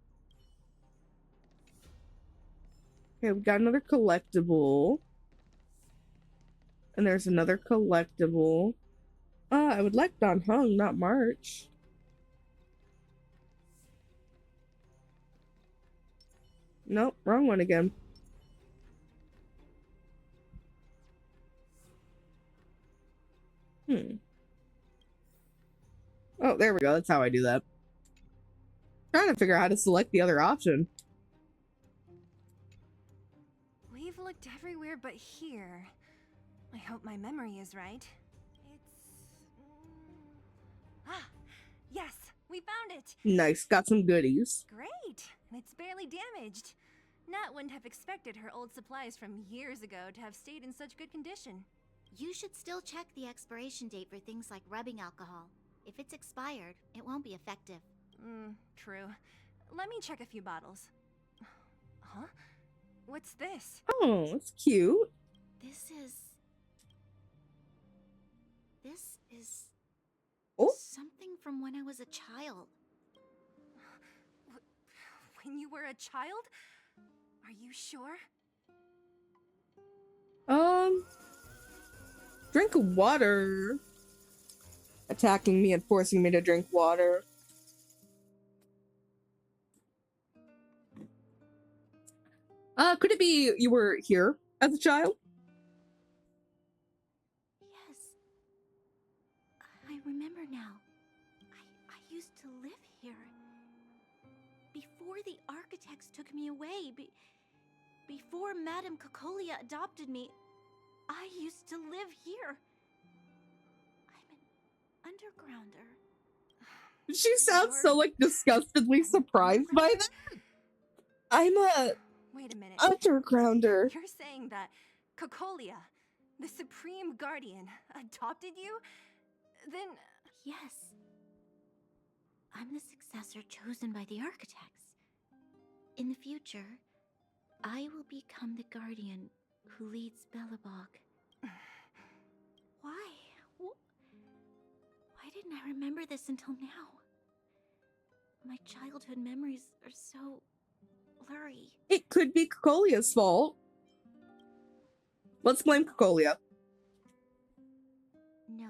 Okay, we got another collectible. And there's another collectible. I would like Don Hung, not March. Nope, wrong one again. Oh, there we go. That's how I do that. Trying to figure out how to select the other option. We've looked everywhere but here. I hope my memory is right. Yes, we found it! Nice, got some goodies. Great! And it's barely damaged. Nat wouldn't have expected her old supplies from years ago to have stayed in such good condition. You should still check the expiration date for things like rubbing alcohol. If it's expired, it won't be effective. True. Let me check a few bottles. Huh? What's this? Oh, it's cute. This is something from when I was a child. When you were a child? Are you sure? Drink water. Attacking me and forcing me to drink water. Could it be you were here as a child? Yes. I remember now. I used to live here. Before the architects took me away, before Madame Cocolia adopted me, I used to live here. I'm an undergrounder. She sounds so, like, disgustedly surprised by that. I'm a... Wait a minute. Undergrounder. You're saying that Cocolia, the Supreme Guardian, adopted you? Then... Yes. I'm the successor chosen by the architects. In the future, I will become the guardian who leads Belobog. Why? Why didn't I remember this until now? My childhood memories are so blurry. It could be Cocolia's fault. Let's blame Cocolia. No.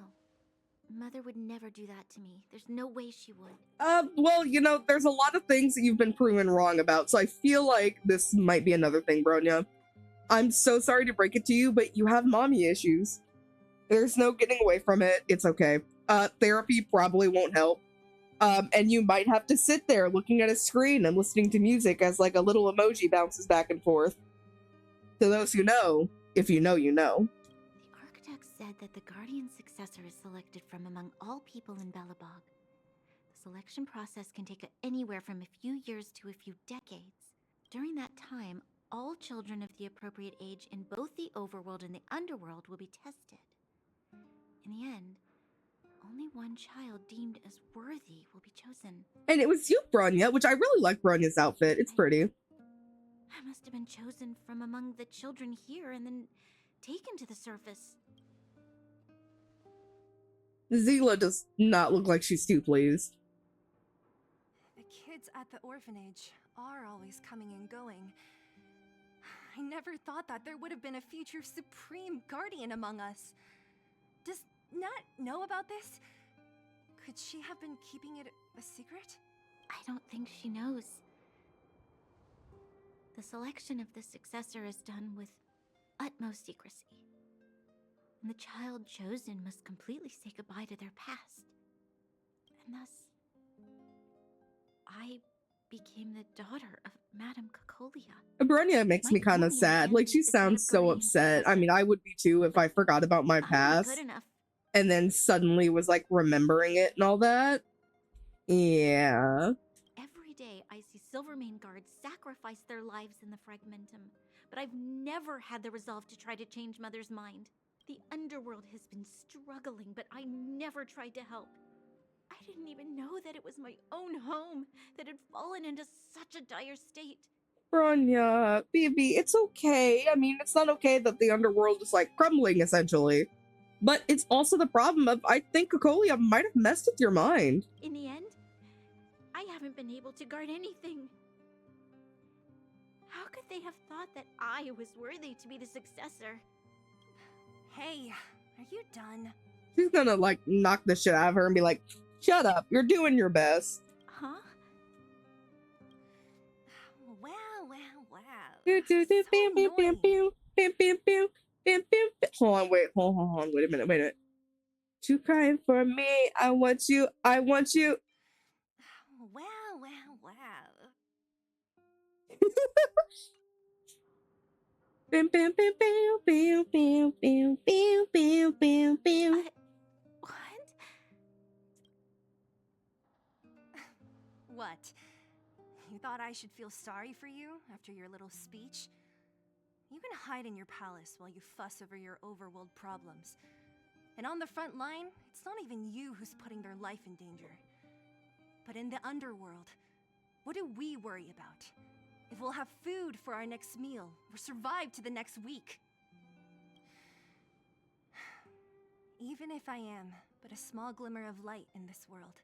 Mother would never do that to me. There's no way she would. Well, you know, there's a lot of things that you've been proven wrong about, so I feel like this might be another thing, Bronya. I'm so sorry to break it to you, but you have mommy issues. There's no getting away from it. It's okay. Therapy probably won't help. And you might have to sit there looking at a screen and listening to music as, like, a little emoji bounces back and forth. To those who know, if you know, you know. The architect said that the guardian successor is selected from among all people in Belobog. The selection process can take anywhere from a few years to a few decades. During that time, all children of the appropriate age in both the overworld and the underworld will be tested. In the end, only one child deemed as worthy will be chosen. And it was you, Bronya, which I really like Bronya's outfit. It's pretty. I must have been chosen from among the children here and then taken to the surface. Zila does not look like she's too pleased. The kids at the orphanage are always coming and going. I never thought that there would have been a future Supreme Guardian among us. Does Nat know about this? Could she have been keeping it a secret? I don't think she knows. The selection of the successor is done with utmost secrecy. And the child chosen must completely say goodbye to their past. And thus, I became the daughter of Madame Cacolia. Bronya makes me kind of sad. Like, she sounds so upset. I mean, I would be too if I forgot about my past. Good enough. And then suddenly was like remembering it and all that. Yeah. Every day I see Silvermane guards sacrifice their lives in the Fragmentum, but I've never had the resolve to try to change Mother's mind. The underworld has been struggling, but I never tried to help. I didn't even know that it was my own home that had fallen into such a dire state. Bronya, baby, it's okay. I mean, it's not okay that the underworld is like crumbling, essentially. But it's also the problem of, I think Cacolia might have messed with your mind. In the end, I haven't been able to guard anything. How could they have thought that I was worthy to be the successor? Hey, are you done? She's gonna like knock the shit out of her and be like, shut up, you're doing your best. Huh? Wow. Hold on, wait a minute. Too kind for me. I want you. Wow. What? You thought I should feel sorry for you after your little speech? You can hide in your palace while you fuss over your overworld problems. And on the front line, it's not even you who's putting their life in danger. But in the underworld, what do we worry about? If we'll have food for our next meal, or survive to the next week. Even if I am but a small glimmer of light in this world,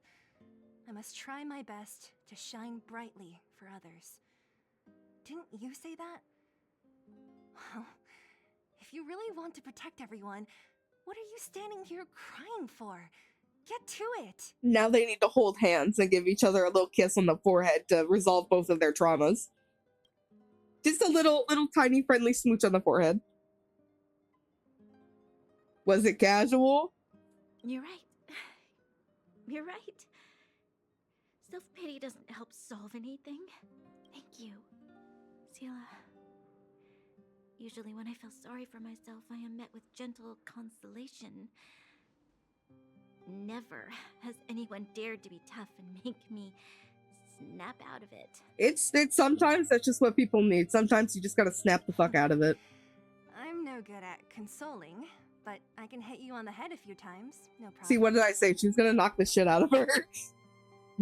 I must try my best to shine brightly for others. Didn't you say that? Well, if you really want to protect everyone, what are you standing here crying for? Get to it! Now they need to hold hands and give each other a little kiss on the forehead to resolve both of their traumas. Just a little tiny friendly smooch on the forehead. Was it casual? You're right. You're right. Self-pity doesn't help solve anything. Thank you, Seele. Usually when I feel sorry for myself, I am met with gentle consolation. Never has anyone dared to be tough and make me snap out of it. It's sometimes that's just what people need. Sometimes you just gotta snap the fuck out of it. I'm no good at consoling, but I can hit you on the head a few times. No problem. See, what did I say? She was gonna knock the shit out of her.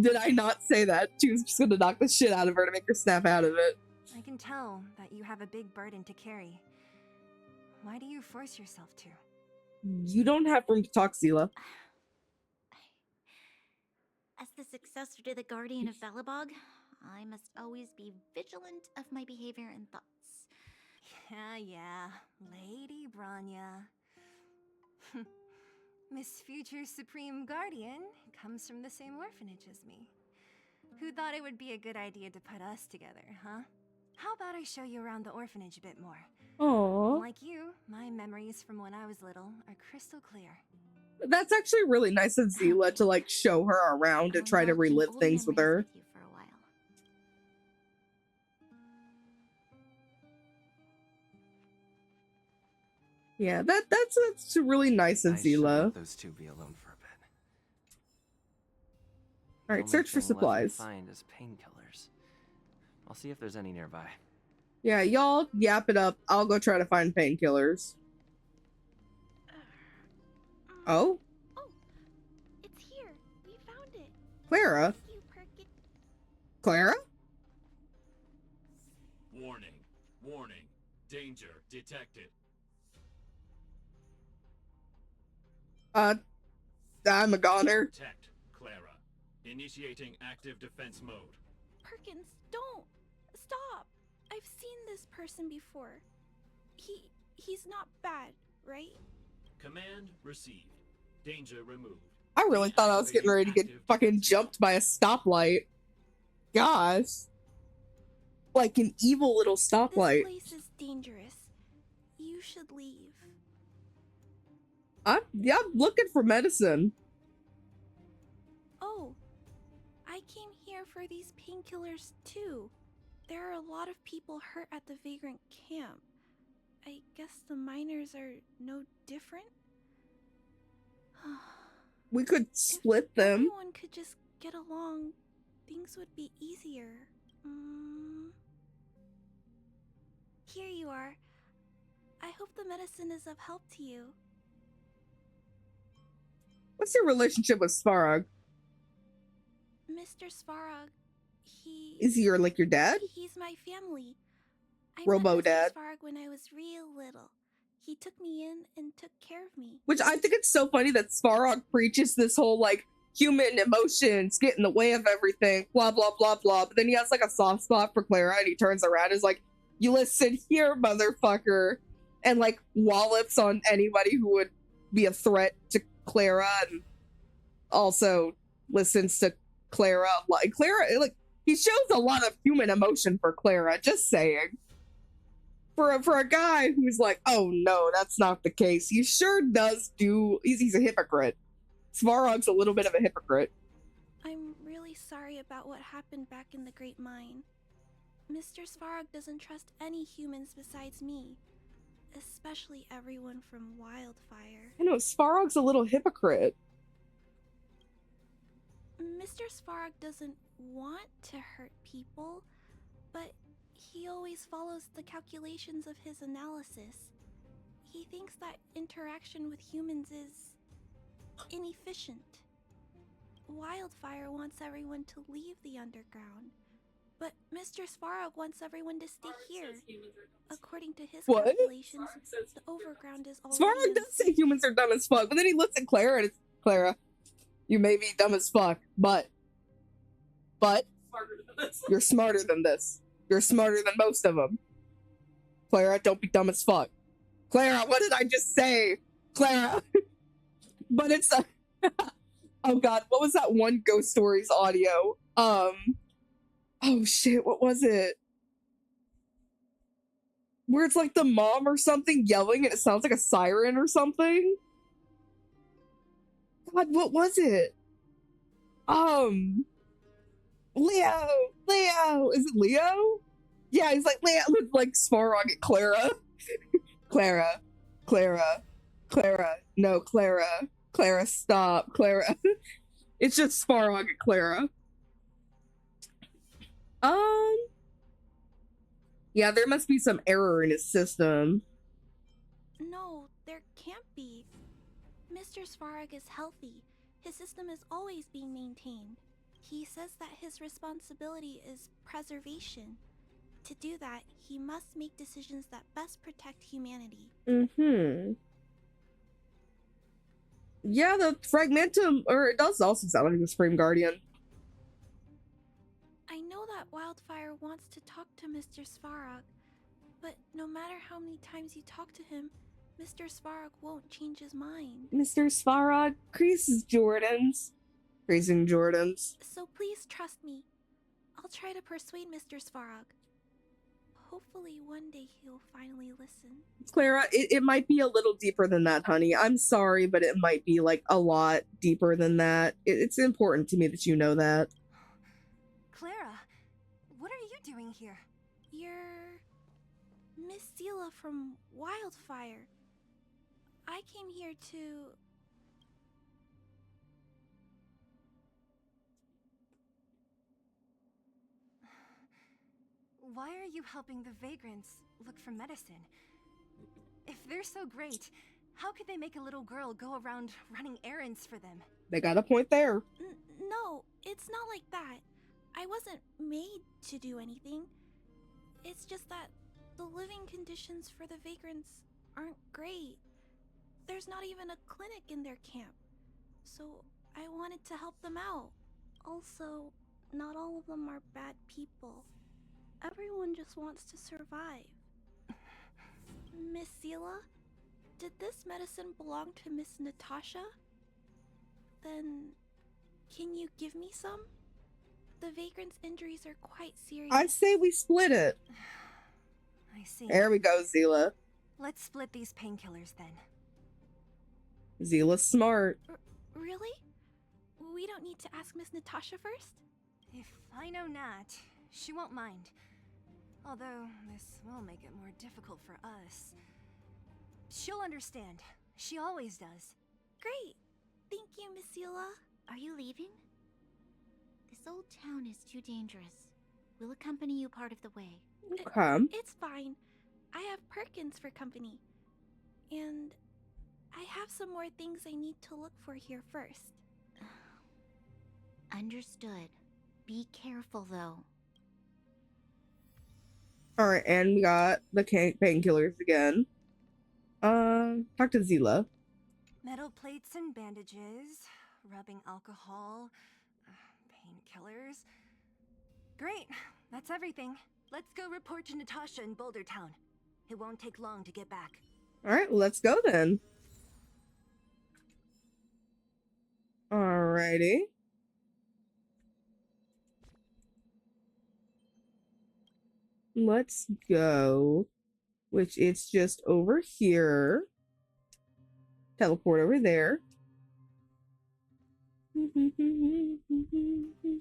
Did I not say that? She was just gonna knock the shit out of her to make her snap out of it. I can tell that you have a big burden to carry. Why do you force yourself to? You don't have room to talk, Seele. As the successor to the Guardian of Balabog, I must always be vigilant of my behavior and thoughts. Yeah, Lady Bronya. Miss Future Supreme Guardian comes from the same orphanage as me. Who thought it would be a good idea to put us together, huh? How about I show you around the orphanage a bit more? Aww. Like you, my memories from when I was little are crystal clear. That's actually really nice of Seele to like show her around and try to relive things with her. With you for a while. Yeah, that's really nice of I should Seele. let those two be alone for a bit. All right, search for supplies. Find is painkillers. I'll see if there's any nearby. Yeah, y'all yap it up. I'll go try to find painkillers. Oh? Oh, it's here. We found it. Clara? You, Perkin. Clara? Warning. Warning. Danger detected. I'm a goner. Protect, Clara. Initiating active defense mode. Perkins, don't! Stop! I've seen this person before. He's not bad, right? Command received. Danger removed. I really thought I was getting ready to get fucking jumped by a stoplight. Gosh. like an evil little This stoplight. place is dangerous. You should leave. I'm looking for medicine. Oh, I came here for these painkillers too. There are a lot of people hurt at the vagrant camp. I guess the miners are no different? We could split them. Everyone could just get along, things would be easier. Here you are. I hope the medicine is of help to you. What's your relationship with Svarog? Mr. Svarog, Is he your dad? He's my family. I Robo met Mr. dad. Svarog when I was real little. He took me in and took care of me. Which I think it's so funny that Svarog preaches this whole like human emotions get in the way of everything, blah blah blah blah. But then he has like a soft spot for Clara, and he turns around and is like, "You listen here, motherfucker," and like wallops on anybody who would be a threat to Clara, and also listens to Clara. Like Clara, like he shows a lot of human emotion for Clara. Just saying. For a guy who's like, oh no, that's not the case. He sure does do. He's a hypocrite. Svarog's a little bit of a hypocrite. I'm really sorry about what happened back in the Great Mine. Mr. Svarog doesn't trust any humans besides me, especially everyone from Wildfire. I know, Svarog's a little hypocrite. Mr. Svarog doesn't want to hurt people, but he always follows the calculations of his analysis. He thinks that interaction with humans is inefficient. Wildfire wants everyone to leave the underground, but Mr. Svarog wants everyone to stay here. According to his calculations, the overground is already Svarog does say humans are dumb as fuck, but then he looks at Clara and it's, Clara, you may be dumb as fuck, but you're smarter than this. You're smarter than most of them. Clara, don't be dumb as fuck. Clara, what did I just say? Clara. But it's oh god, what was that one Ghost Stories audio? Oh shit, what was it? Where it's like the mom or something yelling and it sounds like a siren or something? God, what was it? Leo! Is it Leo? Yeah, he's like, Leo, like Svarog at Clara. Clara. No, Clara, stop. Clara. It's just Svarog at Clara. Yeah, there must be some error in his system. No, there can't be. Mr. Svarog is healthy. His system is always being maintained. He says that his responsibility is preservation. To do that, he must make decisions that best protect humanity. Yeah, the Fragmentum, or it does also sound like the Supreme Guardian. I know that Wildfire wants to talk to Mr. Svarog, but no matter how many times you talk to him, Mr. Svarog won't change his mind. Mr. Svarog creases Jordans. Creasing Jordans. So please trust me. I'll try to persuade Mr. Svarog. Hopefully one day he'll finally listen. Clara, it might be a little deeper than that, honey. I'm sorry, but it might be like a lot deeper than that. It's important to me that you know that. Clara, what are you doing here? You're Miss Sela from Wildfire. I came here to... Why are you helping the vagrants look for medicine? If they're so great, how could they make a little girl go around running errands for them? They got a point there. No, it's not like that. I wasn't made to do anything. It's just that the living conditions for the vagrants aren't great. There's not even a clinic in their camp. So I wanted to help them out. Also, not all of them are bad people. Everyone just wants to survive. Miss Sela, did this medicine belong to Miss Natasha? Then, can you give me some? the vagrant's injuries are quite serious. I say we split it. I see. There we go, Zila. Let's split these painkillers then. Zila's smart. Really? We don't need to ask Miss Natasha first? If I know Nat, she won't mind. Although, this will make it more difficult for us. She'll understand. She always does. Great. Thank you, Miss Zila. Are you leaving? This old town is too dangerous. We'll accompany you part of the way. Okay. It's fine. I have Perkins for company. And I have some more things I need to look for here first. Understood. Be careful, though. Alright, and we got the painkillers again. Talk to Zila. Metal plates and bandages, rubbing alcohol, painkillers. Great, that's everything. Let's go report to Natasha in Boulder Town. It won't take long to get back. Alright, well, let's go then. Alrighty. Let's go. Which it's just over here. Teleport over there. All remains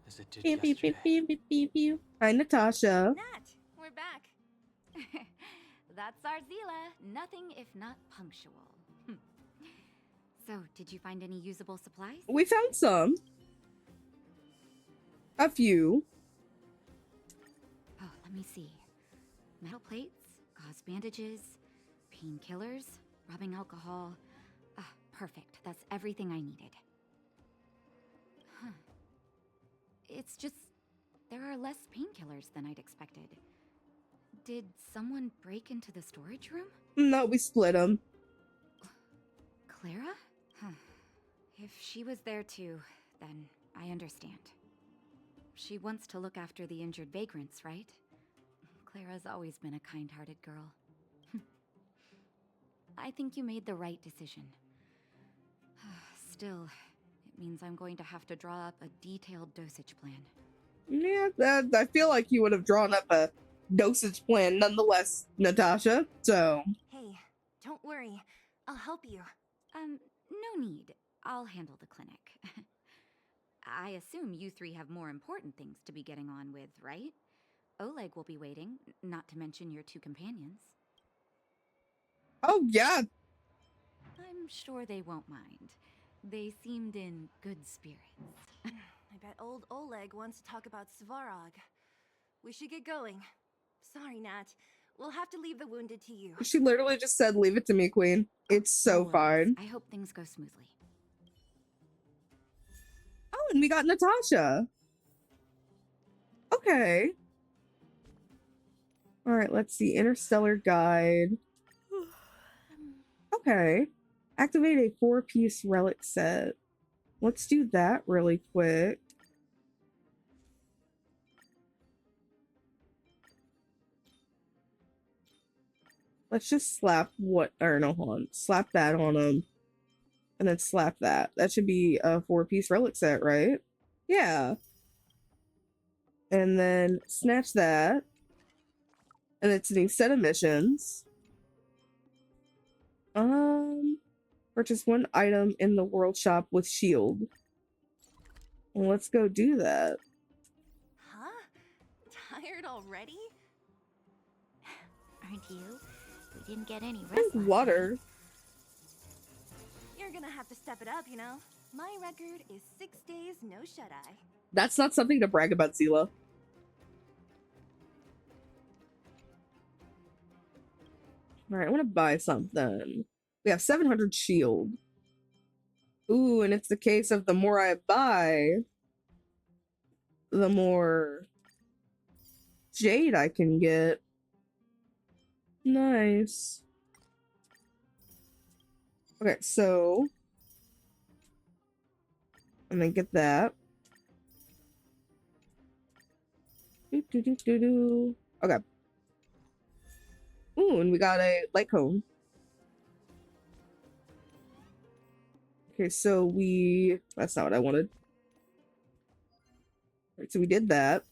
as it did yesterday. Hi, Natasha. Nat, we're back. That's our Zila. Nothing if not punctual. So, did you find any usable supplies? We found some. A few. Oh, let me see. Metal plates, gauze bandages, painkillers, rubbing alcohol. Ah, perfect. That's everything I needed. Huh. It's just, there are less painkillers than I'd expected. Did someone break into the storage room? No, we split them. Clara? Huh. If she was there too, then I understand. She wants to look after the injured vagrants, right? Clara's always been a kind-hearted girl. I think you made the right decision. Still, it means I'm going to have to draw up a detailed dosage plan. Yeah, I feel like you would have drawn up a dosage plan nonetheless, Natasha, so... Hey, don't worry. I'll help you. No need. I'll handle the clinic. I assume you three have more important things to be getting on with, right? Oleg will be waiting, not to mention your two companions. Oh, yeah. I'm sure they won't mind. They seemed in good spirits. I bet old Oleg wants to talk about Svarog. We should get going. Sorry, Nat. We'll have to leave the wounded to you. She literally just said, leave it to me, Queen. It's so fine. I hope things go smoothly. Oh, and we got Natasha. Okay. All right, let's see. Interstellar Guide. Okay. Activate a 4-piece relic set. Let's do that really quick. Let's just slap what, or no, hold on. Slap that on them. And then slap that. That should be a 4-piece relic set, right? Yeah. And then snatch that. And it's a new set of missions. Purchase one item in the world shop with shield. Well, let's go do that. Huh? Tired already? Aren't you? We didn't get any rest. Drink water. You're gonna have to step it up, you know? My record is 6 days, no shut-eye. That's not something to brag about, Zila. Alright, I want to buy something. We have 700 shield. Ooh, and it's the case of the more I buy, the more jade I can get. Nice. Okay, so and then get that. Okay. Ooh, and we got a light cone. Okay, so that's not what I wanted. Right, so we did that.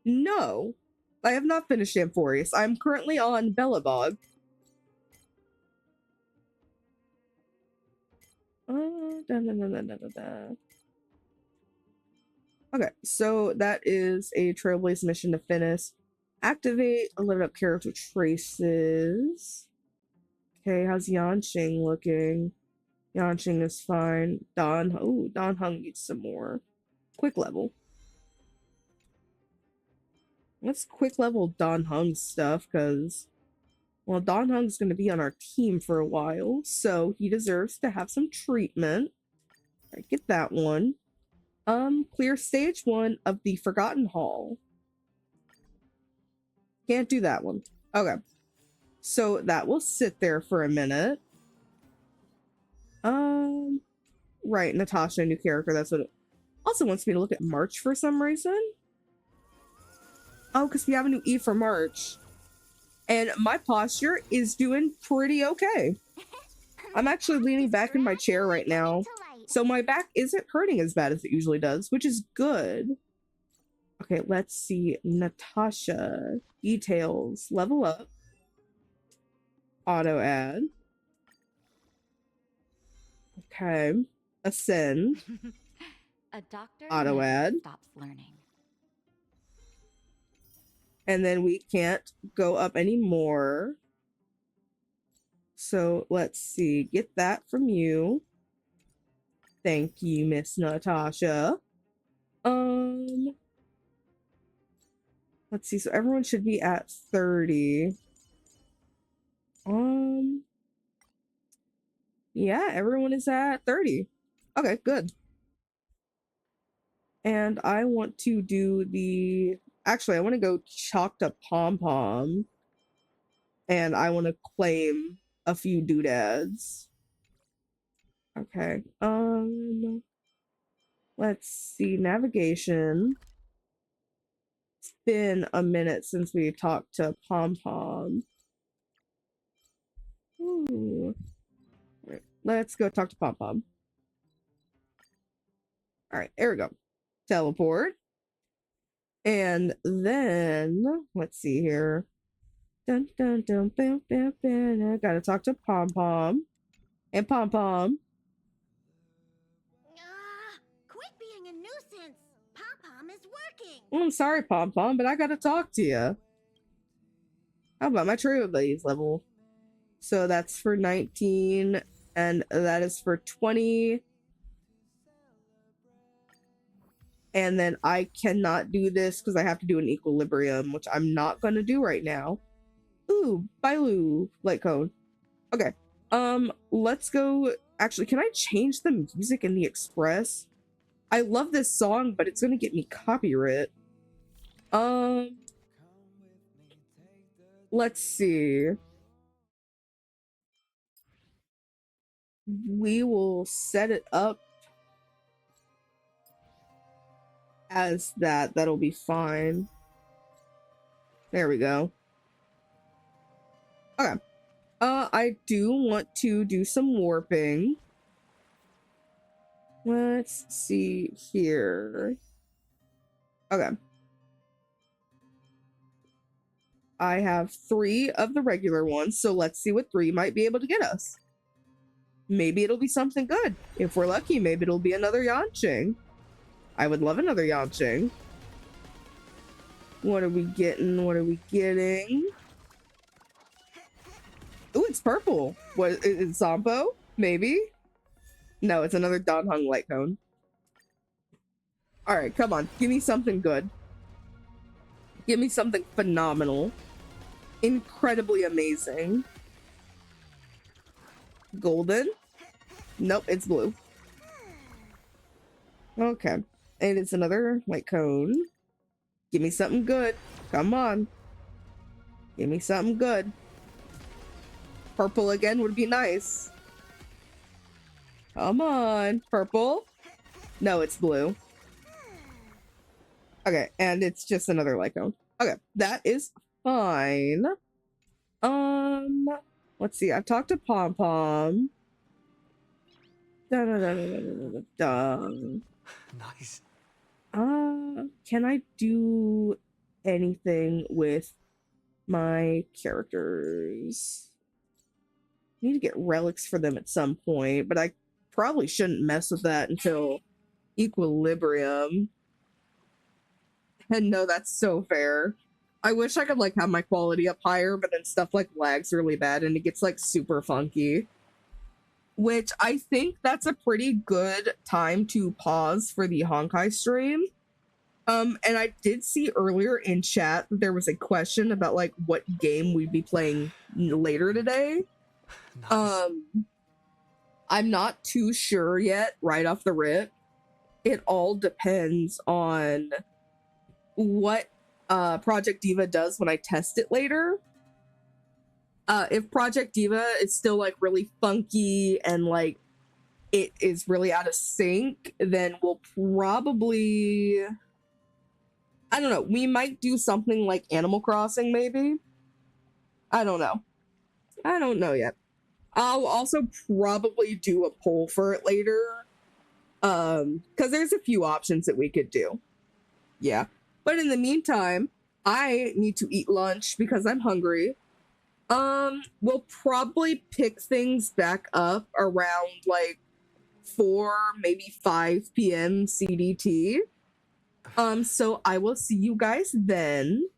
No, I have not finished Amphorius. I'm currently on Bellabog. Okay, so that is a Trailblaze mission to finish. Activate, lit up character traces. Okay, how's Yanqing looking? Yanqing is fine. Don Hung needs some more. Quick level. Let's quick level Don Hung's stuff, because, well, Don Hung's going to be on our team for a while, so he deserves to have some treatment. All right, get that one. Clear stage 1 of the Forgotten Hall. Can't do that one. Okay. So that will sit there for a minute. Right, Natasha, new character, that's what it also wants me to look at March for some reason. Oh, because we have a new E for March. And my posture is doing pretty okay. I'm actually leaning back in my chair right now. So my back isn't hurting as bad as it usually does, which is good. Okay, let's see. Natasha. Details. Level up. Auto add. Okay. Ascend. A doctor Auto never add. stops learning. And then we can't go up anymore. So let's see. Get that from you. Thank you, Miss Natasha. Let's see. So everyone should be at 30. Yeah, everyone is at 30. Okay, good. And I want to do actually, I want to go chalk to Pom Pom. And I want to claim a few doodads. Okay. Let's see. Navigation. It's been a minute since we talked to Pom Pom. Ooh. Right, let's go talk to Pom Pom. All right, there we go. Teleport. And then, let's see here. Dun, dun, dun, bam, bam, bam. I gotta talk to Pom Pom. And Pom Pom. Quit being a nuisance. Pom-Pom is working. Oh, I'm sorry, Pom Pom, but I gotta talk to you. How about my Trailblaze level? So that's for 19, and that is for 20. And then I cannot do this because I have to do an equilibrium, which I'm not gonna do right now. Ooh, Bailu light cone. Okay. Let's go. Actually, can I change the music in the Express? I love this song, but it's gonna get me copyright. Let's see. We will set it up as that. That'll be fine. There we go. Okay. I do want to do some warping. Let's see here. Okay. I have 3 of the regular ones, so let's see what 3 might be able to get us. Maybe it'll be something good. If we're lucky, maybe it'll be another Yanqing. I would love another Yanqing. What are we getting? What are we getting? Ooh, it's purple. What is it? Zombo? Maybe? No, it's another Don Hung light cone. Alright, come on. Give me something good. Give me something phenomenal. Incredibly amazing. Golden? Nope, it's blue. Okay. And it's another light cone. Give me something good. Come on. Give me something good. Purple again would be nice. Come on. Purple? No, it's blue. Okay, and it's just another light cone. Okay, that is fine. Let's see. I've talked to Pom Pom. Nice. Can I do anything with my characters? I need to get relics for them at some point, but I probably shouldn't mess with that until Equilibrium. And no, that's so fair. I wish I could like have my quality up higher, but then stuff like lags really bad and it gets like super funky. Which I think that's a pretty good time to pause for the Honkai stream. And I did see earlier in chat that there was a question about like what game we'd be playing later today. Nice. I'm not too sure yet right off the rip. It all depends on what Project Diva does when I test it later. If Project Diva is still like really funky and like it is really out of sync, then we'll probably, I don't know, we might do something like Animal Crossing maybe. I don't know yet. I'll also probably do a poll for it later. Because there's a few options that we could do. Yeah. But in the meantime, I need to eat lunch because I'm hungry. We'll probably pick things back up around like 4, maybe 5 p.m. CDT. So I will see you guys then.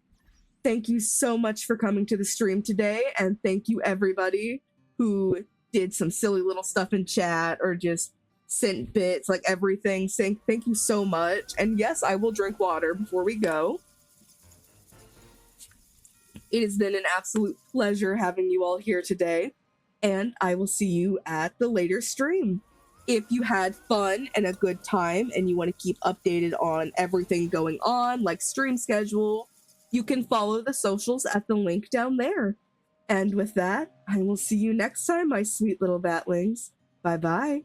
Thank you so much for coming to the stream today, and thank you everybody who did some silly little stuff in chat or just sent bits, like everything. Saying thank you so much. And yes, I will drink water before we go. It has been an absolute pleasure having you all here today, and I will see you at the later stream. If you had fun and a good time and you want to keep updated on everything going on, like stream schedule, you can follow the socials at the link down there. And with that, I will see you next time, my sweet little batlings. Bye-bye.